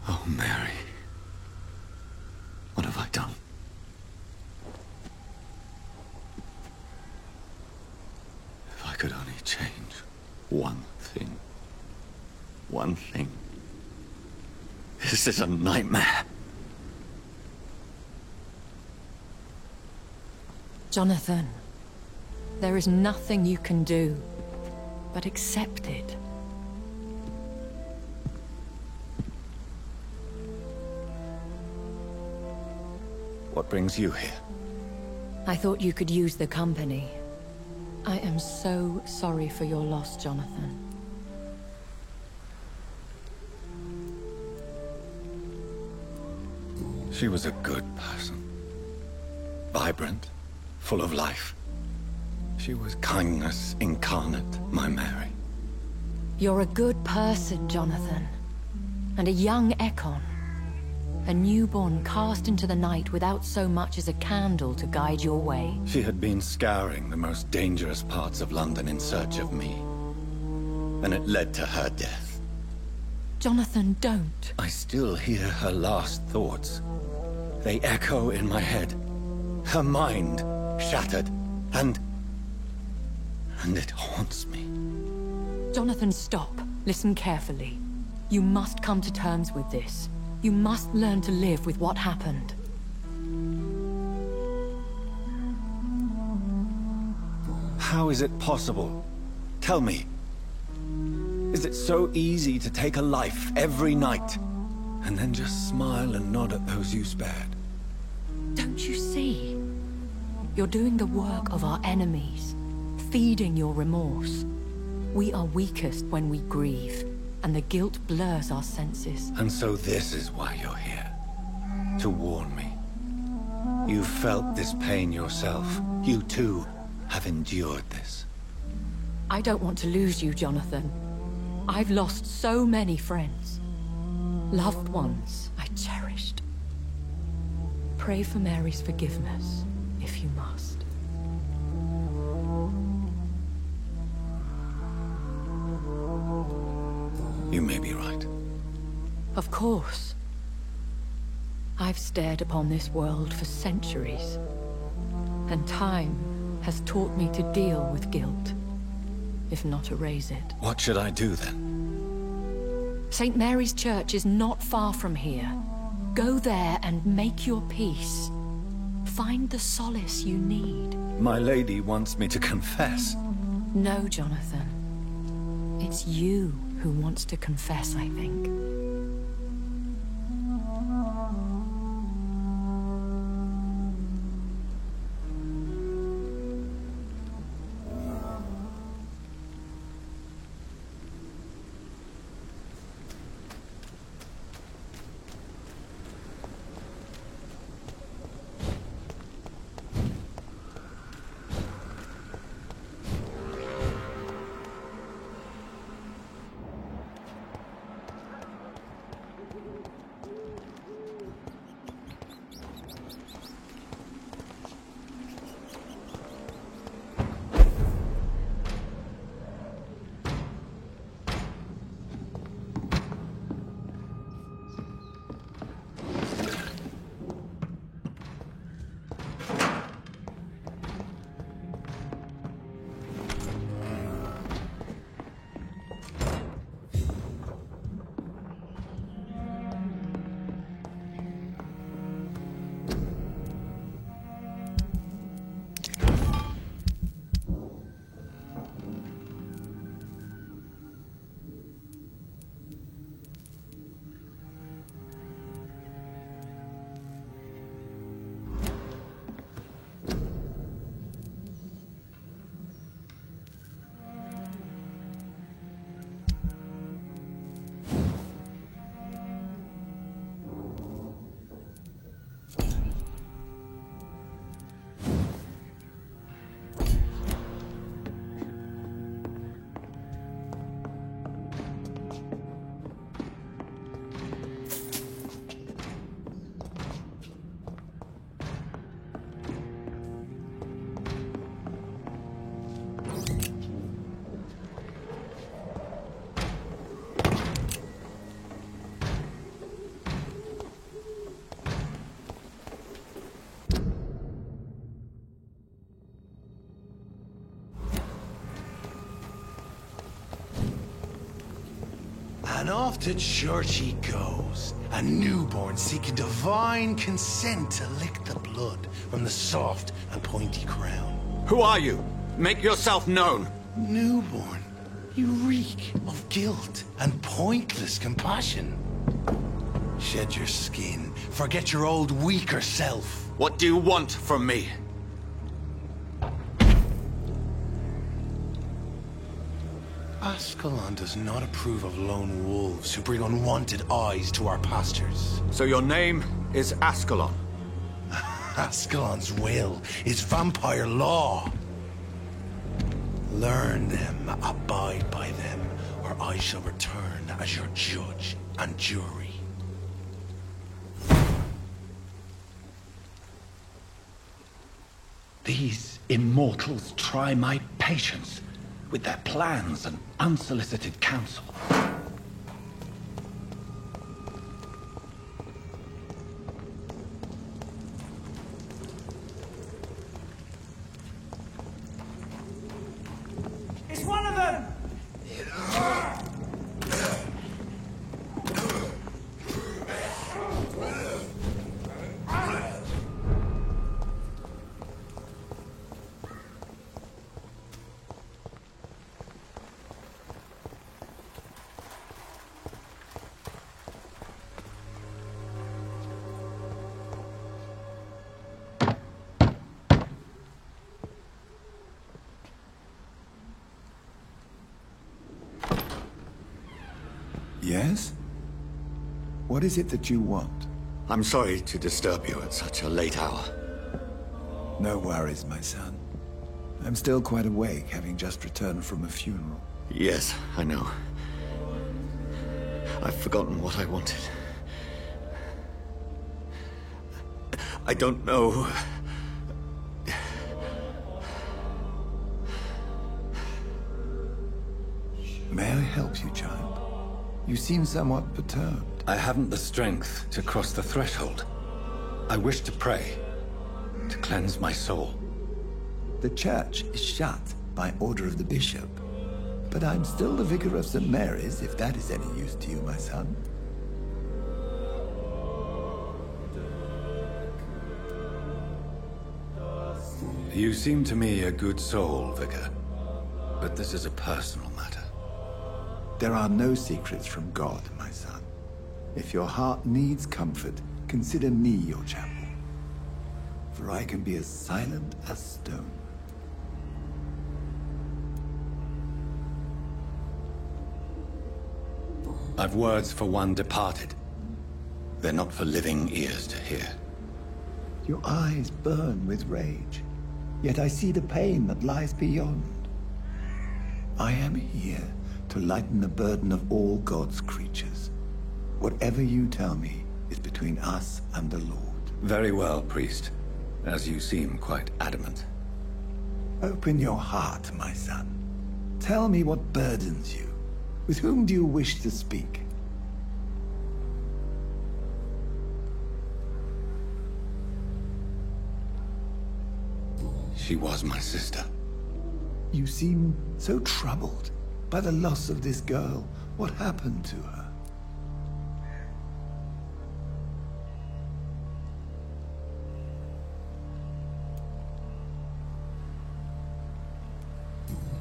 Oh, Mary. What have I done? If I could only change one thing. One thing. This is a nightmare. Jonathan, there is nothing you can do but accept it. What brings you here? I thought you could use the company. I am so sorry for your loss, Jonathan. She was a good person. Vibrant, full of life. She was kindness incarnate, my Mary. You're a good person, Jonathan. And a young Ekon. A newborn cast into the night without so much as a candle to guide your way. She had been scouring the most dangerous parts of London in search of me. And it led to her death. Jonathan, don't. I still hear her last thoughts. They echo in my head. Her mind shattered, and it haunts me. Jonathan, stop. Listen carefully. You must come to terms with this. You must learn to live with what happened. How is it possible? Tell me. Is it so easy to take a life every night, and then just smile and nod at those you spared? Don't you see? You're doing the work of our enemies, feeding your remorse. We are weakest when we grieve, and the guilt blurs our senses. And so this is why you're here. To warn me. You've felt this pain yourself. You too have endured this. I don't want to lose you, Jonathan. I've lost so many friends. Loved ones I cherished. Pray for Mary's forgiveness, if you must. You may be right. Of course. I've stared upon this world for centuries, and time has taught me to deal with guilt, if not erase it. What should I do then? St. Mary's Church is not far from here. Go there and make your peace. Find the solace you need. My lady wants me to confess. No, Jonathan. It's you who wants to confess, I think. And off to church he goes, a newborn seeking divine consent to lick the blood from the soft and pointy crown. Who are you? Make yourself known. Newborn, you reek of guilt and pointless compassion. Shed your skin, forget your old weaker self. What do you want from me? Ascalon does not approve of lone wolves who bring unwanted eyes to our pastures. So your name is Ascalon? Ascalon's will is vampire law. Learn them, abide by them, or I shall return as your judge and jury. These immortals try my patience with their plans and unsolicited counsel. It's one of them! Yes? What is it that you want? I'm sorry to disturb you at such a late hour. No worries, my son. I'm still quite awake, having just returned from a funeral. Yes, I know. I've forgotten what I wanted. I don't know. May I help you, child? You seem somewhat perturbed. I haven't the strength to cross the threshold. I wish to pray, to cleanse my soul. The church is shut by order of the bishop. But I'm still the vicar of St. Mary's, if that is any use to you, my son. You seem to me a good soul, Vicar. But this is a personal matter. There are no secrets from God, my son. If your heart needs comfort, consider me your chapel. For I can be as silent as stone. I've words for one departed. They're not for living ears to hear. Your eyes burn with rage, yet I see the pain that lies beyond. I am here to lighten the burden of all God's creatures. Whatever you tell me is between us and the Lord. Very well, priest. As you seem quite adamant. Open your heart, my son. Tell me what burdens you. With whom do you wish to speak? She was my sister. You seem so troubled by the loss of this girl. What happened to her?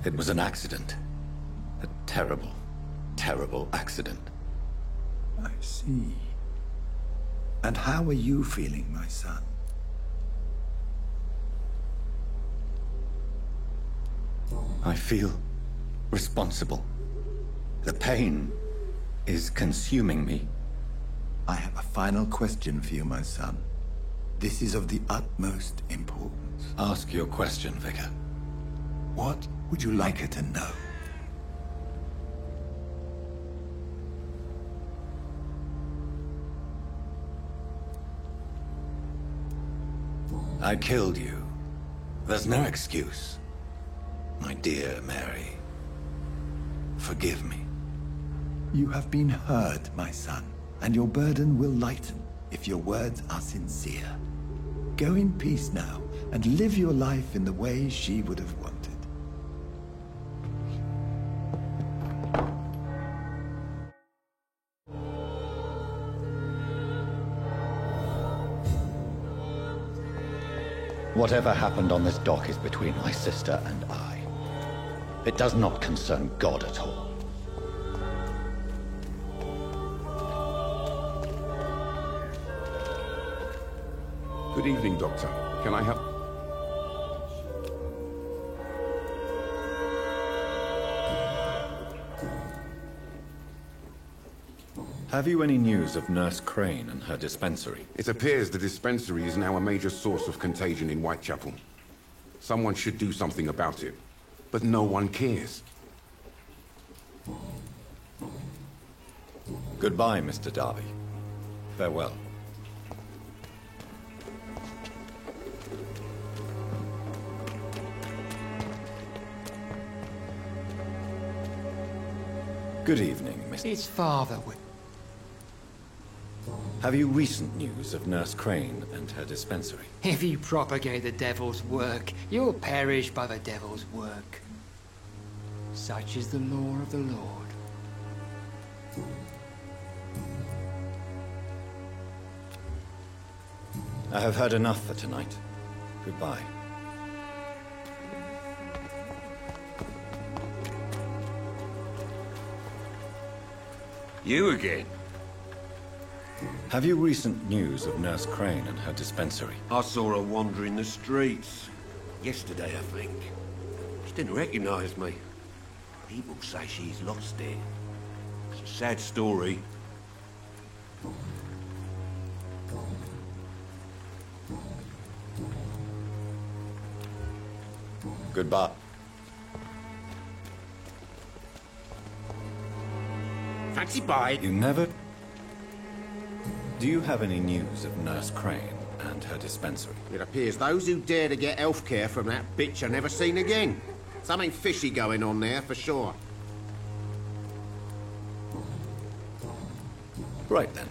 It was an accident. A terrible, terrible accident. I see. And how are you feeling, my son? I feel responsible. The pain is consuming me. I have a final question for you, my son. This is of the utmost importance. Ask your question, Vicar. What would you like her to know? I killed you. There's no excuse. My dear Mary, forgive me. You have been heard, my son, and your burden will lighten if your words are sincere. Go in peace now, and live your life in the way she would have wanted. Whatever happened on this dock is between my sister and I. It does not concern God at all. Good evening, Doctor. Can I help? Have you any news of Nurse Crane and her dispensary? It appears the dispensary is now a major source of contagion in Whitechapel. Someone should do something about it, but no one cares. Goodbye, Mr. Darby. Farewell. Good evening, Mr. His father would... Have you recent news of Nurse Crane and her dispensary? If you propagate the devil's work, you'll perish by the devil's work. Such is the law of the Lord. I have heard enough for tonight. Goodbye. You again? Have you recent news of Nurse Crane and her dispensary? I saw her wandering the streets. Yesterday, I think. She didn't recognize me. People say she's lost it. It's a sad story. Goodbye. Fancy bye. You never... Do you have any news of Nurse Crane and her dispensary? It appears those who dare to get health care from that bitch are never seen again. Something fishy going on there, for sure. Right then.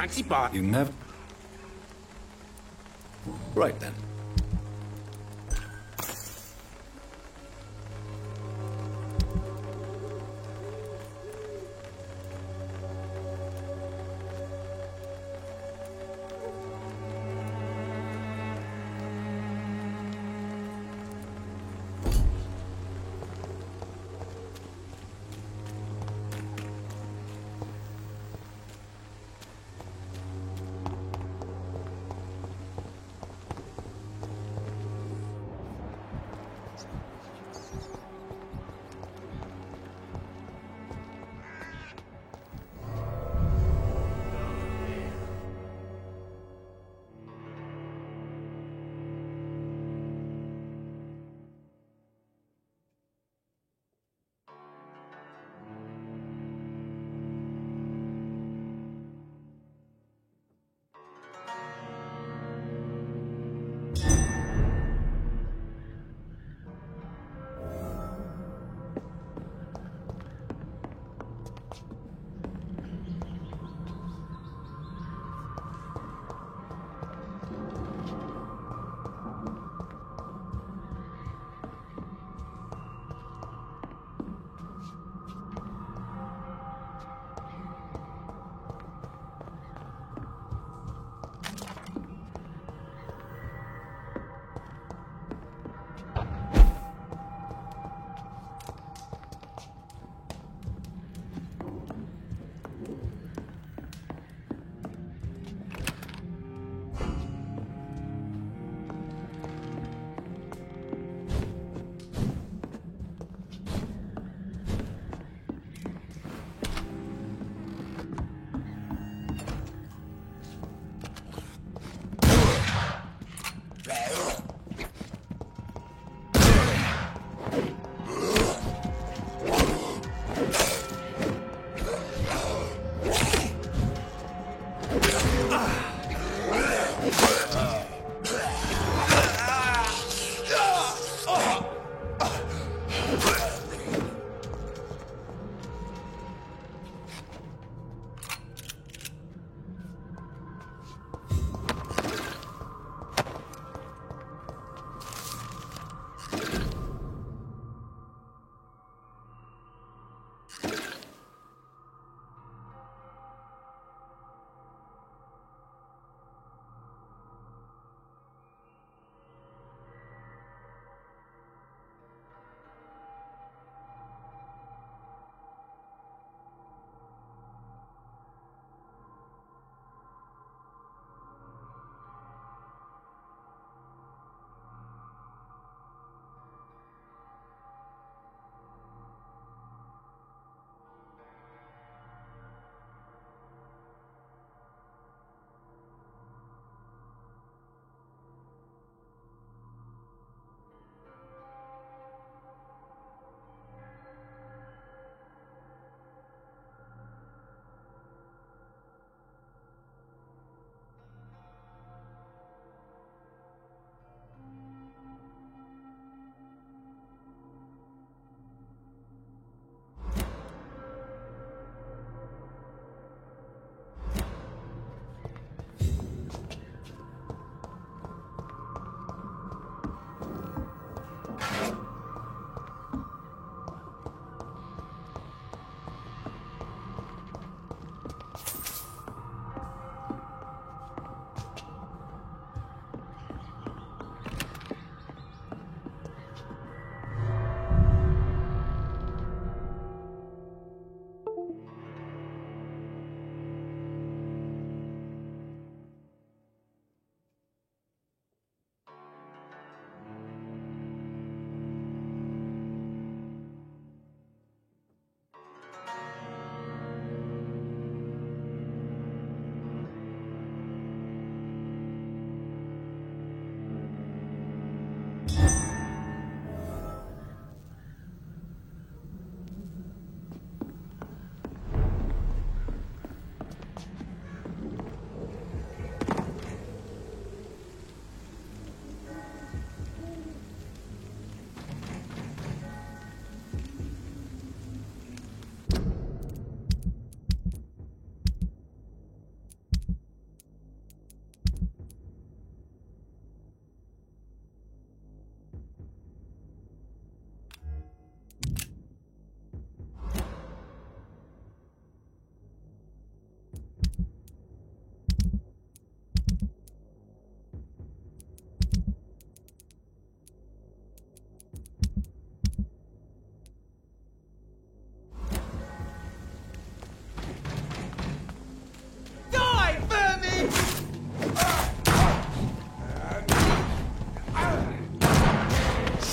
Fancy bye. You never... Right then.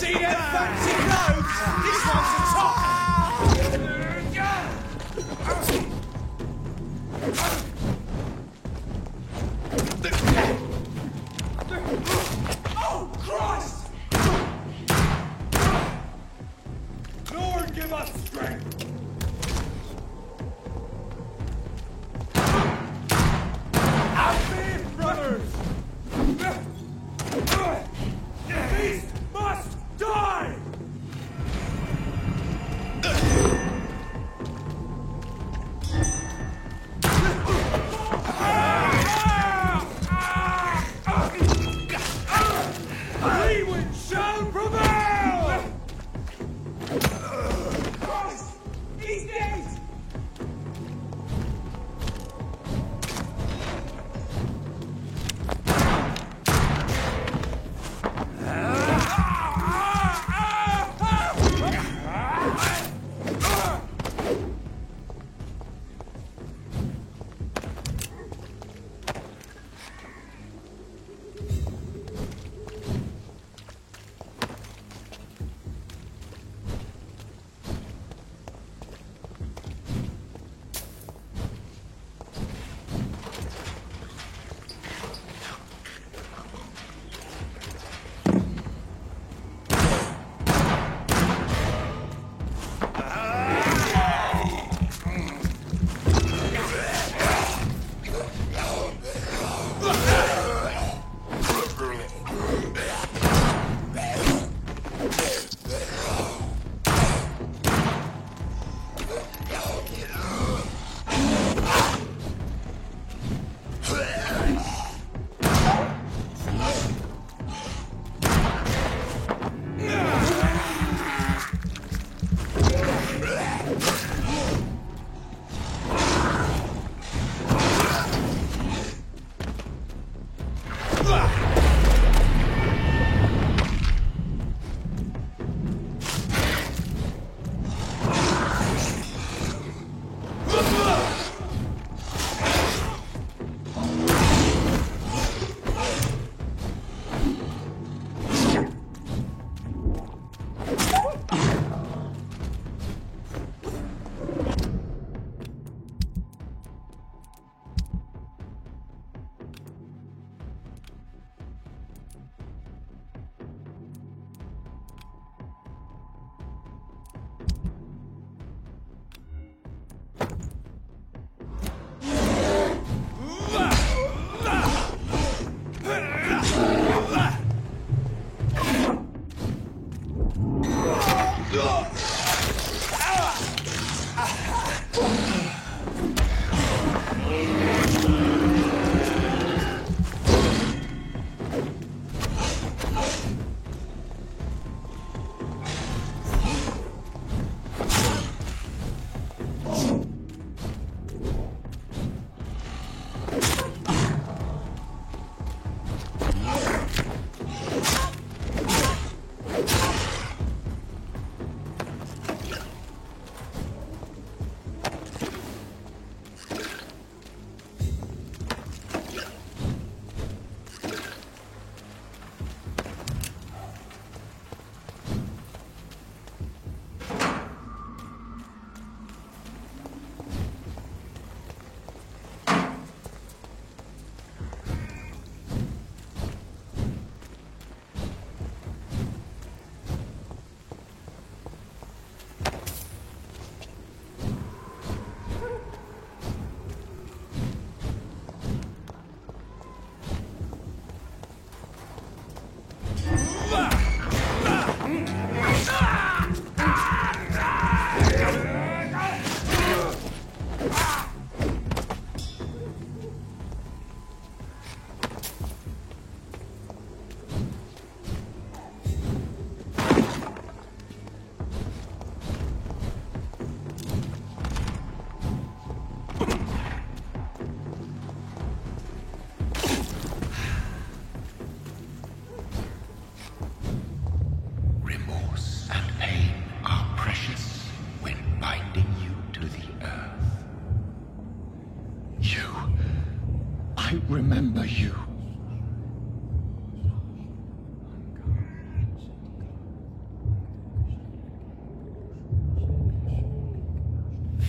See them fancy clothes? This one's a top! Oh, Christ! Lord, give us strength! Out there, brothers! The beast must die! Leewin shall prevail! Christ! He's dead!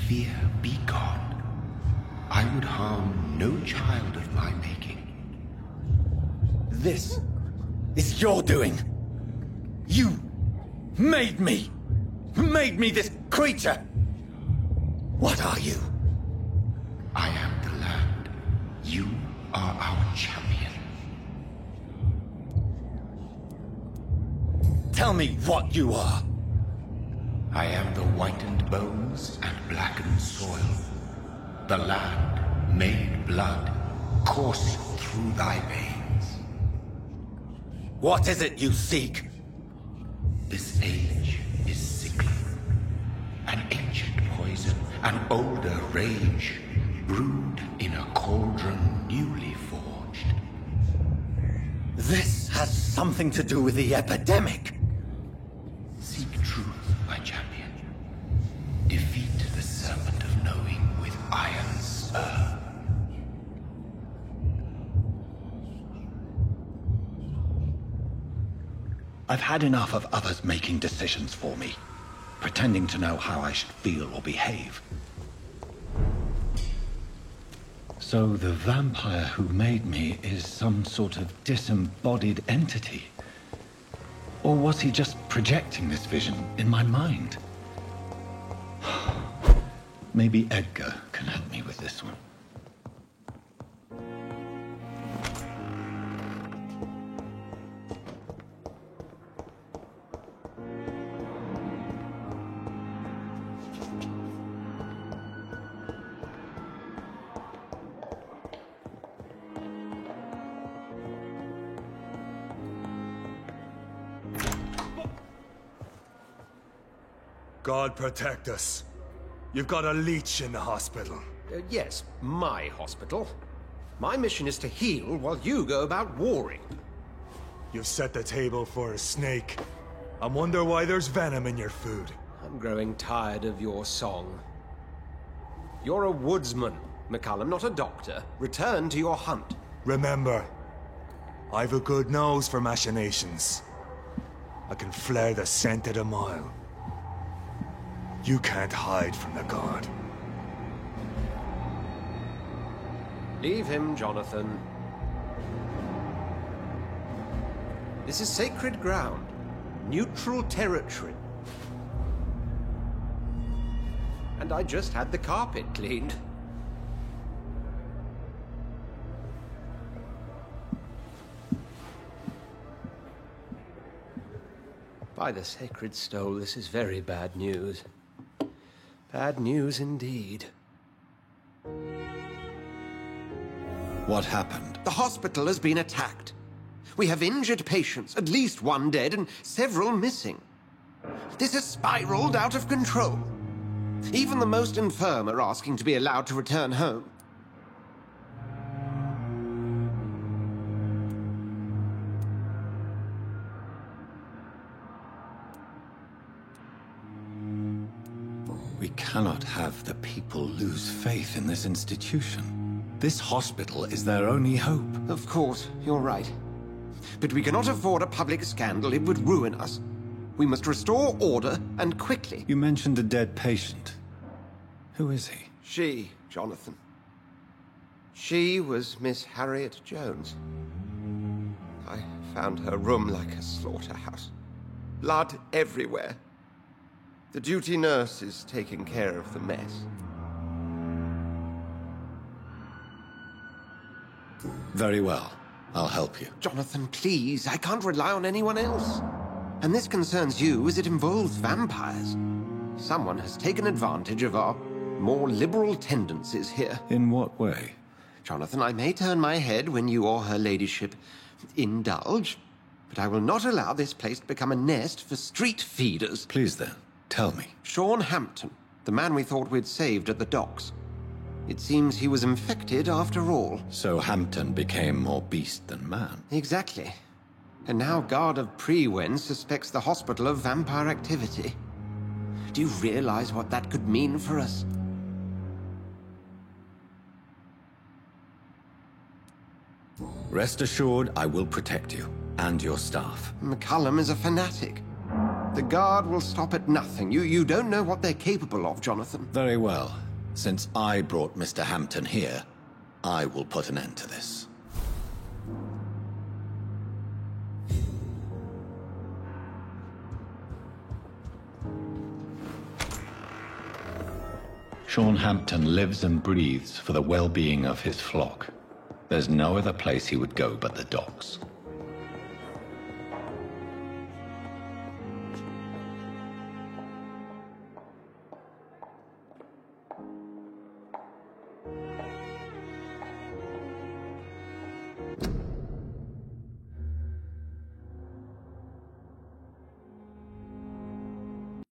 fear be gone. I would harm no child of my making. This is your doing. You made me. Made me this creature. What are you? I am the land. You are our champion. Tell me what you are. I am the whitened bones and blackened soil. The land made blood coursing through thy veins. What is it you seek? This age is sickly. An ancient poison, an older rage, brewed in a cauldron newly forged. This has something to do with the epidemic. Seek truth, my champion. Defeat the serpent of knowing with iron spur. I've had enough of others making decisions for me, pretending to know how I should feel or behave. So the vampire who made me is some sort of disembodied entity? Or was he just projecting this vision in my mind? Maybe Edgar can help me with this one. God protect us. You've got a leech in the hospital. Yes, my hospital. My mission is to heal while you go about warring. You've set the table for a snake. I wonder why there's venom in your food. I'm growing tired of your song. You're a woodsman, McCullum, not a doctor. Return to your hunt. Remember, I've a good nose for machinations. I can flare the scent at a mile. You can't hide from the god. Leave him, Jonathan. This is sacred ground. Neutral territory. And I just had the carpet cleaned. By the sacred stole, this is very bad news. Bad news indeed. What happened? The hospital has been attacked. We have injured patients, at least one dead and several missing. This has spiraled out of control. Even the most infirm are asking to be allowed to return home. We cannot have the people lose faith in this institution. This hospital is their only hope. Of course, you're right. But we cannot afford a public scandal. It would ruin us. We must restore order, and quickly. You mentioned a dead patient. Who is he? She, Jonathan. She was Miss Harriet Jones. I found her room like a slaughterhouse. Blood everywhere. The duty nurse is taking care of the mess. Very well. I'll help you. Jonathan, please. I can't rely on anyone else. And this concerns you as it involves vampires. Someone has taken advantage of our more liberal tendencies here. In what way? Jonathan, I may turn my head when you or her ladyship indulge, but I will not allow this place to become a nest for street feeders. Please then, tell me. Sean Hampton, the man we thought we'd saved at the docks. It seems he was infected after all. So Hampton became more beast than man. Exactly. And now Guard of Prewen suspects the hospital of vampire activity. Do you realize what that could mean for us? Rest assured, I will protect you and your staff. McCullum is a fanatic. The Guard will stop at nothing. You don't know what they're capable of, Jonathan. Very well. Since I brought Mr. Hampton here, I will put an end to this. Sean Hampton lives and breathes for the well-being of his flock. There's no other place he would go but the docks.